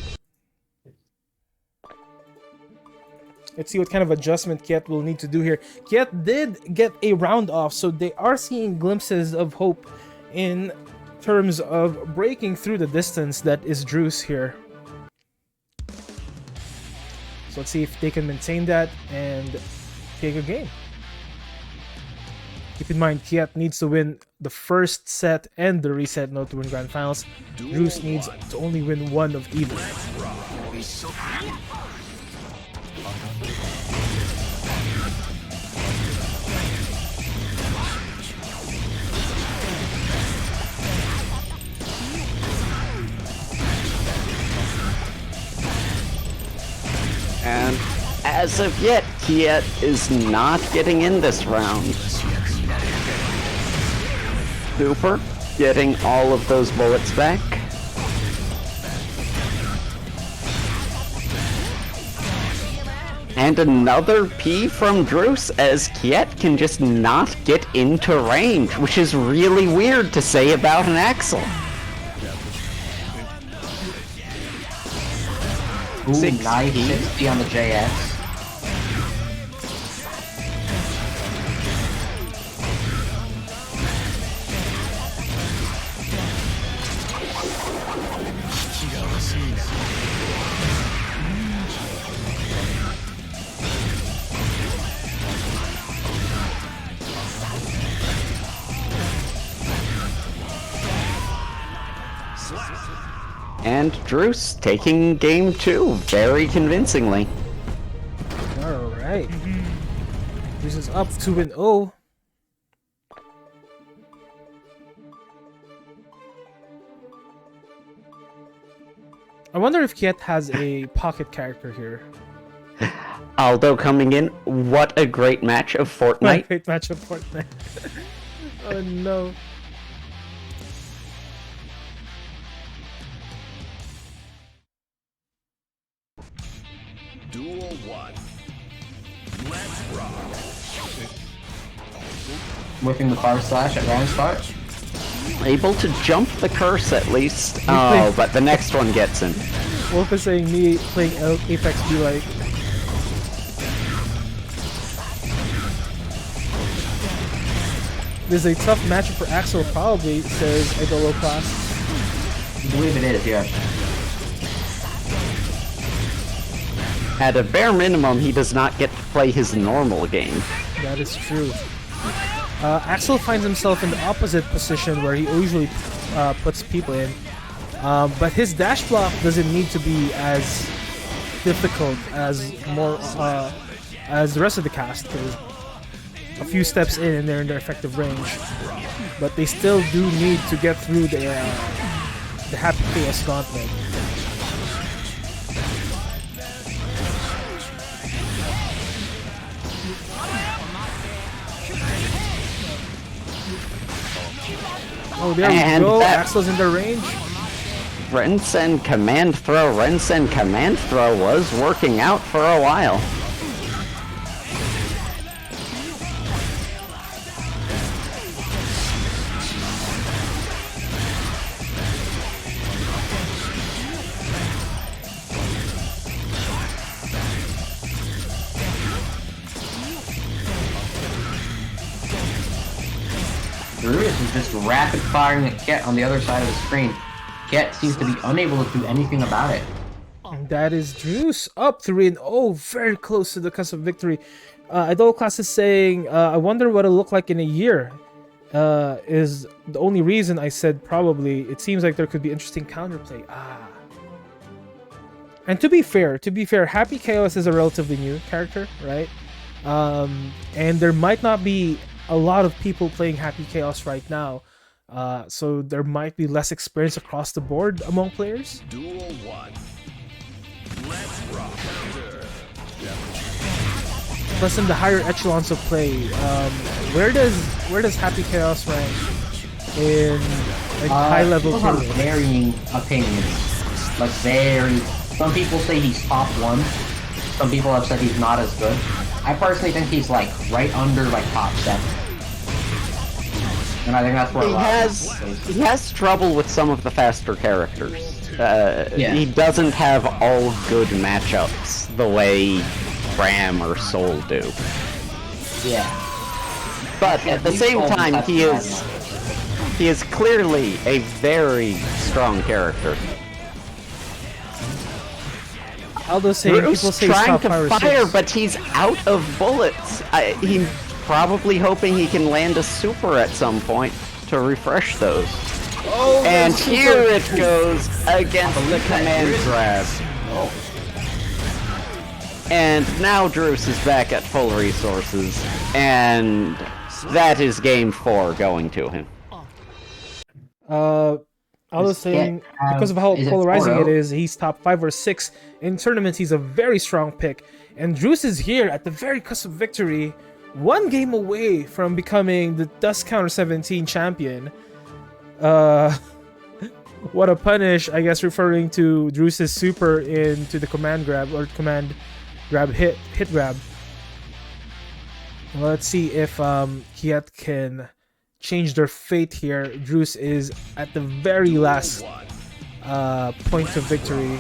Let's see what kind of adjustment Kiet will need to do here. Kiet did get a round off, so they are seeing glimpses of hope in terms of breaking through the distance that is Drew's here. So let's see if they can maintain that and take a game. Keep in mind, Kiat needs to win the first set and the reset note to win Grand Finals. Drews needs to only win one of either. And as of yet, Kiet is not getting in this round. Cooper getting all of those bullets back. And another P from Druce as Kiet can just not get into range, which is really weird to say about an Axel. Ooh, nice 60 on the JS. And Druce taking game 2 very convincingly. Alright. This is up 2-0. I wonder if Kiet has a pocket character here. Aldo coming in. What a great match of Fortnite. Great match of Fortnite. Oh no. Duel 1. Let's rock. Whipping the bar slash at round start. Able to jump the curse at least. Oh, but the next one gets him. Wolf is saying me playing Apex be like. This is a tough matchup for Axel, probably, says Idolo Class. I believe it is, yeah. At a bare minimum, he does not get to play his normal game. That is true. Axel finds himself in the opposite position where he usually puts people in. But his dash block doesn't need to be as difficult as as the rest of the cast. There's a few steps in and they're in their effective range. But they still do need to get through the Happy Chaos Gauntlet. Oh, there we go. Axel's in the range. Rensen command throw. Rensen command throw was working out for a while. Darius is just rapid firing at Ket on the other side of the screen. Ket seems to be unable to do anything about it. And that is Druce up 3-0, very close to the cusp of victory. Idol Class is saying, I wonder what it'll look like in a year. Is the only reason I said probably. It seems like there could be interesting counterplay. And to be fair, Happy Chaos is a relatively new character, right? And there might not be a lot of people playing Happy Chaos right now, so there might be less experience across the board among players. Duel 1. Let's rock. Plus, in the higher echelons of play, where does Happy Chaos rank in like high level People have tournaments? varying opinions. Like some people say he's top 1. Some people have said he's not as good. I personally think he's like right under like top 7. And I think that's where He has trouble with some of the faster characters. Yeah. He doesn't have all good matchups the way Ram or Soul do. Yeah. But at the same time, he is clearly a very strong character. Aldo's saying people Bruce say he's trying top to 5 or fire, 6. but he's out of bullets. He's probably hoping he can land a super at some point to refresh those. Oh, And that's here super. it goes against the command grab. And now Druce is back at full resources, and that is game 4 going to him. Aldo's saying because of how is it polarizing it 4-0? is, he's top 5 or 6 in tournaments. He's a very strong pick, and Druce is here at the very cusp of victory, 1 game away from becoming the Dust Counter 17 champion. What a punish, I guess, referring to Druce's super into the command grab or command grab hit grab. Let's see if Kiet can change their fate here. Druce is at the very last point of victory.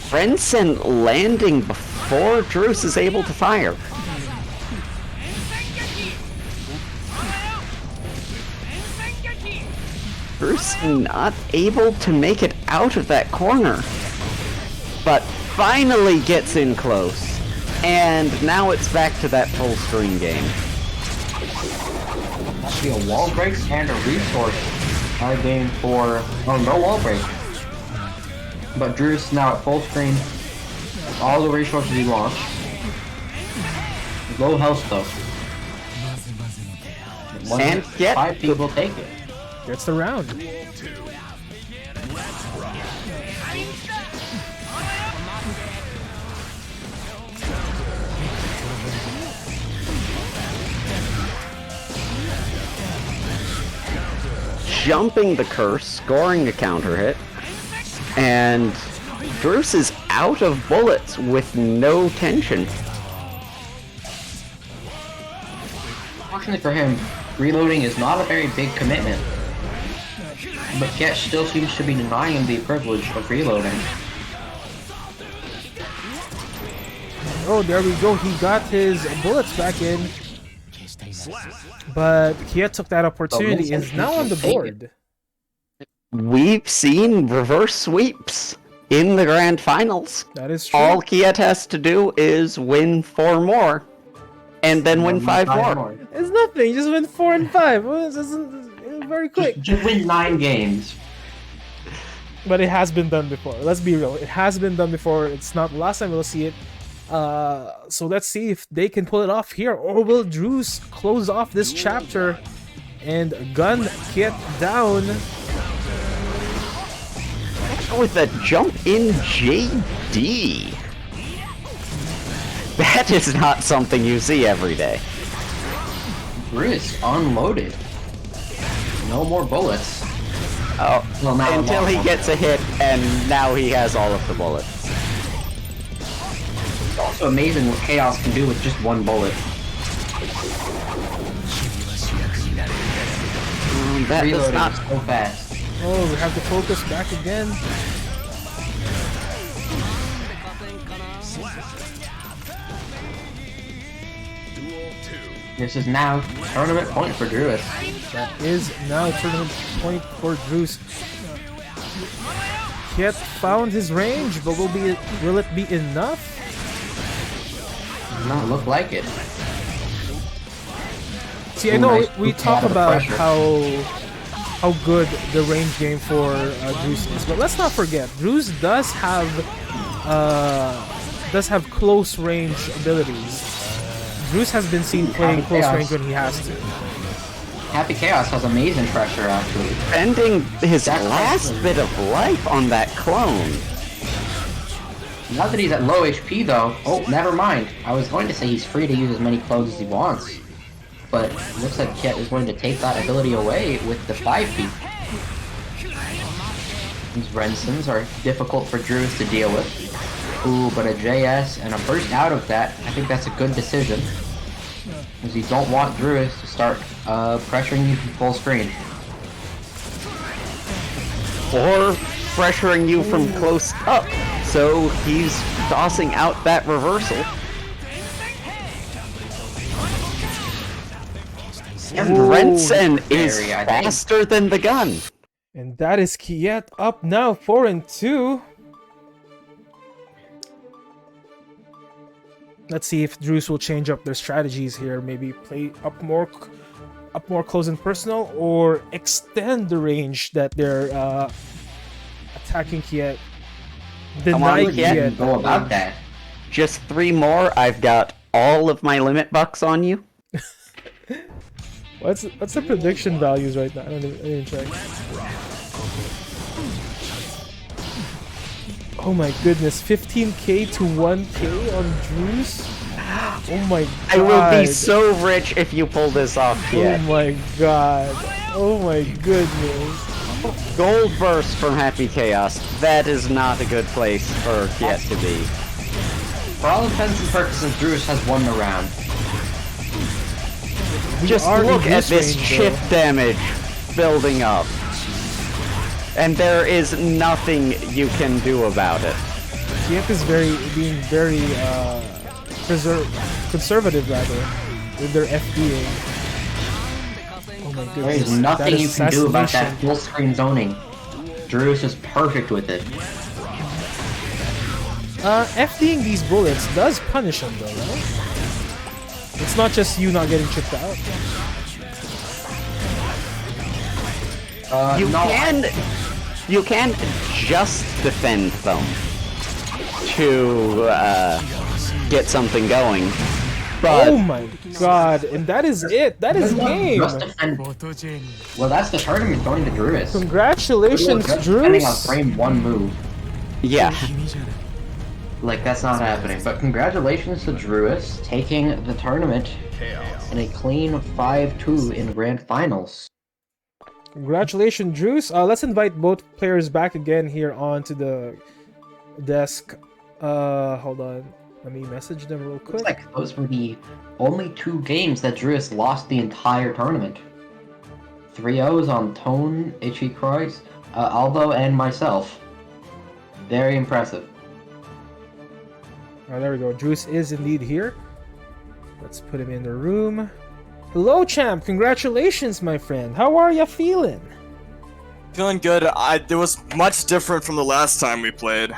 Frensen landing before Druce is able to fire. Druce not able to make it out of that corner, but finally gets in close. And now it's back to that full screen game. Actually, a wall break and a resource game for... Oh, no wall break. But Druce now at full screen. All the resources he wants. Low health though. And yet 5 people take it. Gets the round. Jumping the curse, scoring a counter hit, and Druce is out of bullets with no tension. Fortunately for him, reloading is not a very big commitment. But Ket still seems to be denying him the privilege of reloading. Oh, there we go. He got his bullets back in. But Kiet took that opportunity, is now on the board. We've seen reverse sweeps in the grand finals. That is true. All Kiet has to do is win 4 more, and then win 5 more. It's nothing. Just win 4 and 5. Well, it's very quick. Just win 9 games. But it has been done before. Let's be real. It has been done before. It's not the last time we'll see it. So let's see if they can pull it off here, or will Druce close off this chapter and gun Kiet down? With a jump in JD. That is not something you see every day. Druce unloaded. No more bullets. Oh, Well, now until he more. gets a hit, and now he has all of the bullets. It's also amazing what Chaos can do with just 1 bullet. That does Reloading not. is so fast. Oh, we have the focus back again. This is now tournament point for Druce. That is now tournament point for Druce. Kiet found his range, but will it be enough? Does not look like it. See, I know Nice we boot talk out of the about pressure. how good the range game for Druce is, but let's not forget Druce does have close range abilities. Druce has been seen playing close Chaos. range when he has to. Happy Chaos has amazing pressure actually. Spending his last bit of life on that clone. Now that he's at low HP though, oh, never mind. I was going to say he's free to use as many clones as he wants. But it looks like Ket is going to take that ability away with the 5-feet. These Rensons are difficult for Druce to deal with. Ooh, but a JS and a burst out of that, I think that's a good decision. Because you don't want Druce to start pressuring you from full screen. Or pressuring you from close up. So he's tossing out that reversal. And Rensen is Scary, I think. faster than the gun. And that is Kiet up now, 4-2. Let's see if Drews will change up their strategies here. Maybe play up more close and personal, or extend the range that they're attacking Kiet. Deny Kiet. Go about that. Just 3 more, I've got all of my limit bucks on you. What's the prediction values right now? I didn't even check. Oh my goodness, 15k to 1k on Drews? Oh my god. I will be so rich if you pull this off, Kiet. Oh my god. Oh my goodness. Gold burst from Happy Chaos. That is not a good place for Kiet to be. For all intents and purposes, Drews has won the round. Just are look in at this this range, chip though. damage building up. And there is nothing you can do about it. Kiet is being very conservative rather with their FDing. Oh my goodness. There is nothing that you can do about that assassination. full screen zoning. Drews is perfect with it. FDing these bullets does punish them though, right? It's not just you not getting chipped out. You can just defend them to get something going. But Oh my god, and that is it. That is game. Just defend. Well, that's the tournament going to Drews. Congratulations, Just depending on Drews. frame 1 move. yeah, Like, that's not happening. But congratulations to Drews taking the tournament in a clean 5-2 in Grand Finals. Congratulations, Drews. Let's invite both players back again here onto the desk. Hold on. Let me message them real quick. Looks like those were the only 2 games that Drews lost the entire tournament. 3-0s on Tone, Itchy Croix, Aldo, and myself. Very impressive. There we go. Drews is indeed here. Let's put him in the room. Hello, champ. Congratulations, my friend. How are you feeling? Feeling good. It was much different from the last time we played,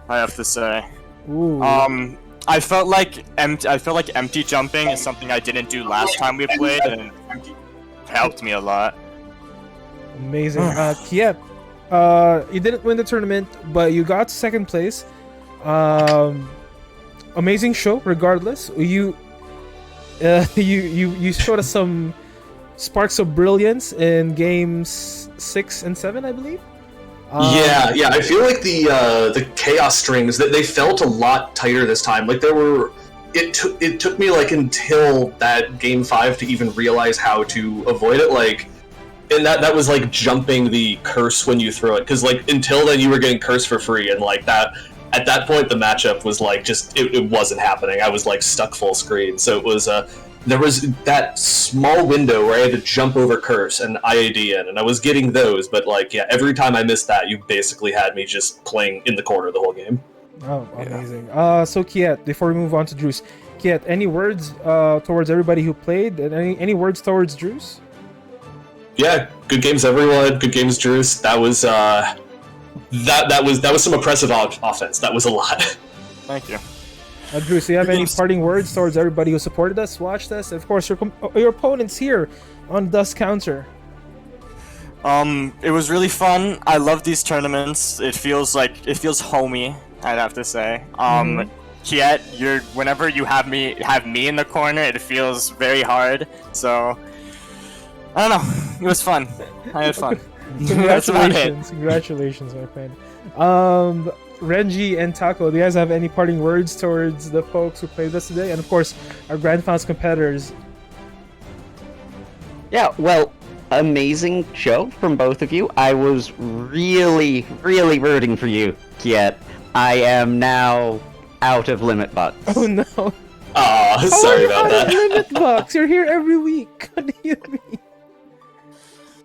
I have to say. Ooh. I felt like empty jumping is something I didn't do last time we played, and it helped me a lot. Amazing. Kiep, you didn't win the tournament, but you got second place. Amazing show, regardless. You showed us some sparks of brilliance in games 6 and 7, I believe. Yeah. I feel like the chaos strings that they felt a lot tighter this time. Like it took me like until that game 5 to even realize how to avoid it. Like, and that was like jumping the curse when you throw it, because like until then you were getting curse for free, and like that. At that point, the matchup was like just it wasn't happening. I was like stuck full screen, so it was there was that small window where I had to jump over curse and IAD in, and I was getting those. But like, yeah, every time I missed that, you basically had me just playing in the corner the whole game. Oh, amazing. So Kiet, before we move on to Drews, Kiet, any words towards everybody who played, and any words towards Drews? Yeah, good games, everyone. Good games, Drews. That was that was some impressive offense. That was a lot. Thank you. Drews, do you have any parting words towards everybody who supported us, watched us, and of course your opponents here on Dust Counter? It was really fun. I love these tournaments. It feels homey, I'd have to say. Kiet, whenever you have me in the corner, it feels very hard. So I don't know. It was fun. I had fun. Congratulations, my friend. Renji and Taco, do you guys have any parting words towards the folks who played us today? And of course, our Grand Finals competitors. yeah. Well, amazing show from both of you. I was really, really rooting for you, Kiet. I am now out of limit bucks. Oh no. Aw, sorry about that. Limit bucks. You're here every week. What do you mean?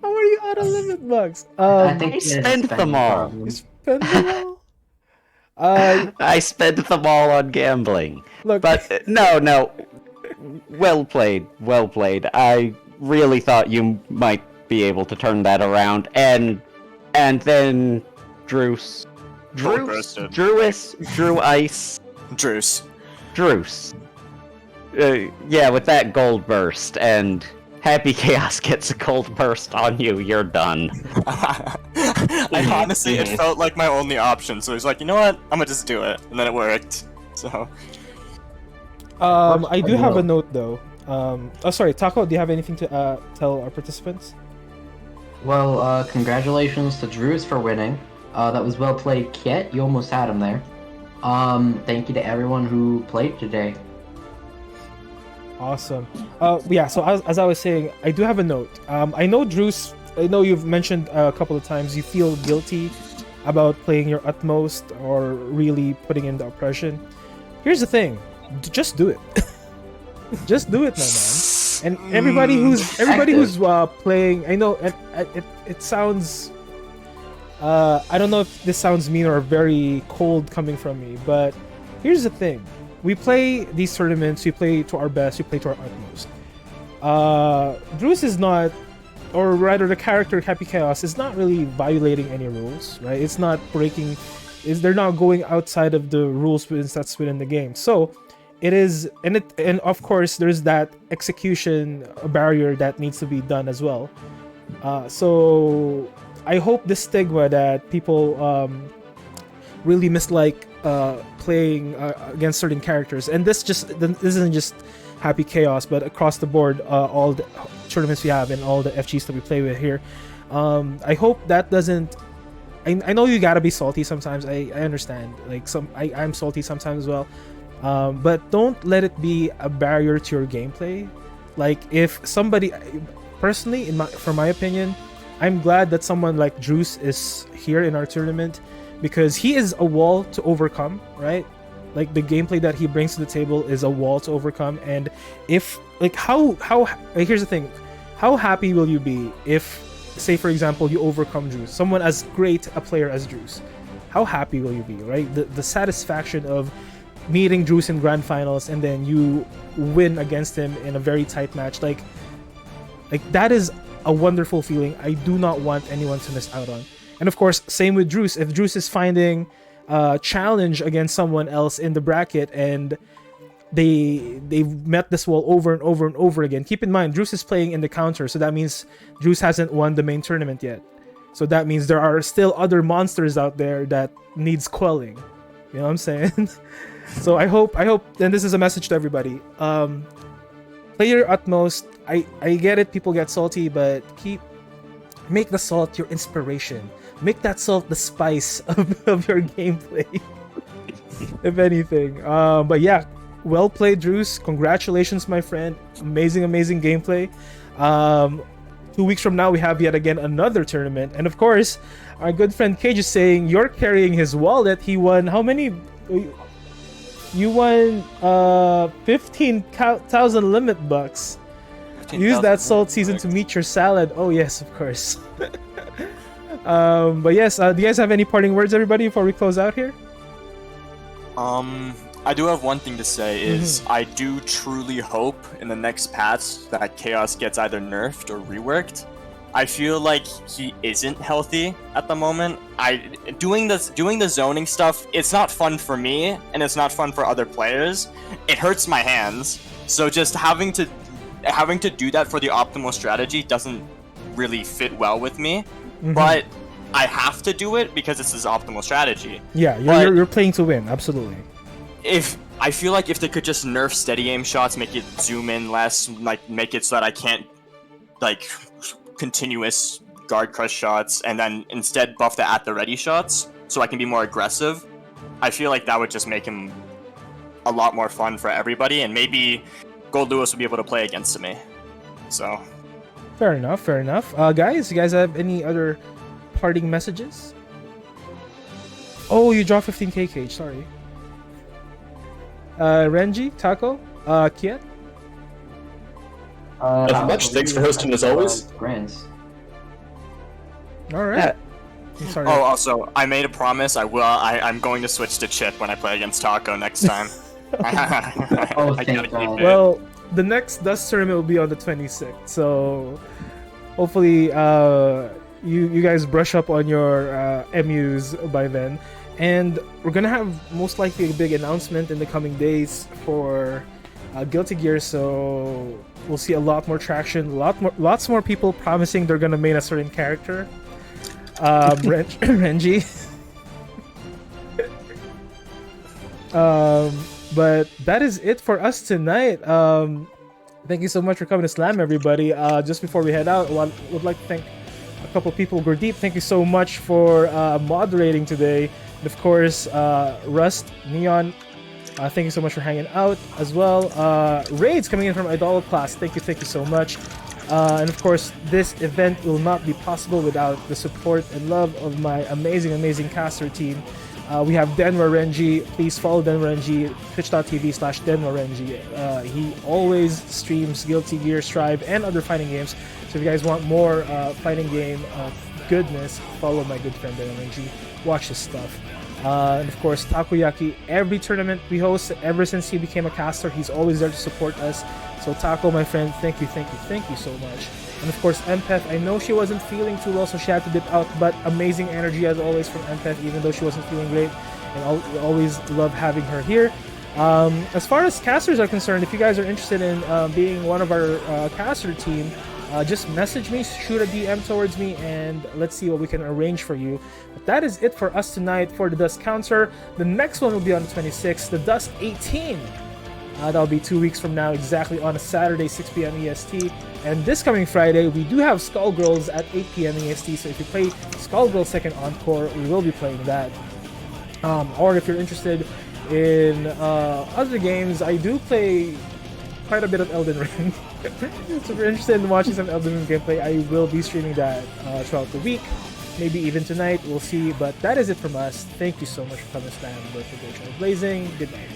How are you out of limit bucks? I think I it is spent them all. You spend them all? I spent them all on gambling. Look, But no. Well played. I really thought you might be able to turn that around, and and then Druce. Cold bursted. Drew Ice. Druce. Yeah, with that gold burst, and Happy Chaos gets a gold burst on you, you're done. I honestly, it felt like my only option, so he's like, you know what, I'm gonna just do it, and then it worked. So. I do have a note though. Oh, sorry, Taco. Do you have anything to tell our participants? Well, congratulations to Drews for winning. That was well played, Kiet. You almost had him there. Thank you to everyone who played today. Awesome. Yeah. So as I was saying, I do have a note. I know Drews. I know you've mentioned a couple of times you feel guilty about playing your utmost or really putting in the oppression. Here's the thing. Just do it. Just do it, my man. And everybody who's playing, I know it sounds. I don't know if this sounds mean or very cold coming from me, but here's the thing: we play these tournaments, we play to our best, we play to our utmost. Bruce is not, or rather, the character Happy Chaos is not really violating any rules, right? It's not breaking. They're not going outside of the rules that's within the game. So. It is, and of course, there's that execution barrier that needs to be done as well. So I hope this stigma that people really mislike playing against certain characters, and this isn't just Happy Chaos, but across the board, all the tournaments we have and all the FGs that we play with here. I hope that doesn't. I know you gotta be salty sometimes. I understand. Like I'm salty sometimes as well. But don't let it be a barrier to your gameplay. Like if somebody, personally, from my opinion, I'm glad that someone like Druce is here in our tournament because he is a wall to overcome, right? Like the gameplay that he brings to the table is a wall to overcome. And if here's the thing, how happy will you be if, say for example, you overcome Druce, someone as great a player as Druce? How happy will you be, right? The satisfaction of meeting Druce in grand finals and then you win against him in a very tight match, like that is a wonderful feeling. I do not want anyone to miss out on. And of course, same with Druce. If Druce is finding a challenge against someone else in the bracket and they've met this wall over and over and over again, keep in mind Druce is playing in the counter, so that means Druce hasn't won the main tournament yet. So that means there are still other monsters out there that needs quelling. You know what I'm saying? So I hope, and this is a message to everybody. Play your utmost. I get it, people get salty, but make the salt your inspiration. Make that salt the spice of your gameplay, if anything. But yeah, well played, Druce. Congratulations, my friend. Amazing gameplay. 2 weeks from now, we have yet again another tournament, and of course, our good friend Cage is saying you're carrying his wallet. He won how many? You won 15,000 limit bucks. Use that salt season to meet your salad. Oh yes, of course. But yes, do you guys have any parting words, everybody, before we close out here? I do have one thing to say is I do truly hope in the next patch that Chaos gets either nerfed or reworked. I feel like he isn't healthy at the moment. Doing the zoning stuff, it's not fun for me and it's not fun for other players. It hurts my hands. So just having to do that for the optimal strategy doesn't really fit well with me. But I have to do it because it's his optimal strategy. Yeah, you're playing to win, absolutely. I feel like if they could just nerf steady aim shots, make it zoom in less, like make it so that I can't like continuous guard crush shots, and then instead buff the at the ready shots so I can be more aggressive, I feel like that would just make him a lot more fun for everybody, and maybe Gold Lewis would be able to play against me. So fair enough. Guys, you guys have any other parting messages? Oh, you draw 15k, Cage, sorry. Renji, Taco, Kiet? Nothing much. Thanks for hosting as always. Grants. All right. Sorry. Oh, also, I made a promise. I'm going to switch to Chip when I play against Taco next time. Oh, thank God. Well, the next Dust tournament will be on the 26th, so hopefully you guys brush up on your MUs by then. And we're gonna have most likely a big announcement in the coming days for Guilty Gear, so we'll see a lot more traction, lots more people promising they're gonna main a certain character. Renji. But that is it for us tonight. Thank you so much for coming to Slam, everybody. Just before we head out, I would like to thank a couple people. Gurdeep, thank you so much for moderating today. And of course, Rust, Neon, thank you so much for hanging out as well. Raids coming in from Idol Class, thank you so much. And of course, this event will not be possible without the support and love of my amazing caster team. We have Denwa Renji. Please follow Denwa Renji, twitch.tv/Denwa Renji. He always streams Guilty Gear, Strive, and other fighting games. So if you guys want more fighting game goodness, follow my good friend Denwa Renji. Watch his stuff. And of course, Takoyaki. Every tournament we host, ever since he became a caster, he's always there to support us. So Taco, my friend, thank you so much. And of course, Empath, I know she wasn't feeling too well, so she had to dip out, but amazing energy as always from Empath, even though she wasn't feeling great. And we always love having her here. As far as casters are concerned, if you guys are interested in being one of our caster team, just message me, shoot a DM towards me, and let's see what we can arrange for you. But that is it for us tonight for the Dust Counter. The next one will be on the 26th, the Dust 18. That'll be 2 weeks from now, exactly on a Saturday, 6 p.m. EST. And this coming Friday, we do have Skullgirls at 8 p.m. EST. So if you play Skullgirls Second Encore, we will be playing that. Or if you're interested in other games, I do play quite a bit of Elden Ring. So if you're interested in watching some Elden Ring gameplay, I will be streaming that throughout the week. Maybe even tonight, we'll see. But that is it from us. Thank you so much for coming to Slam with the Blazing. Good night.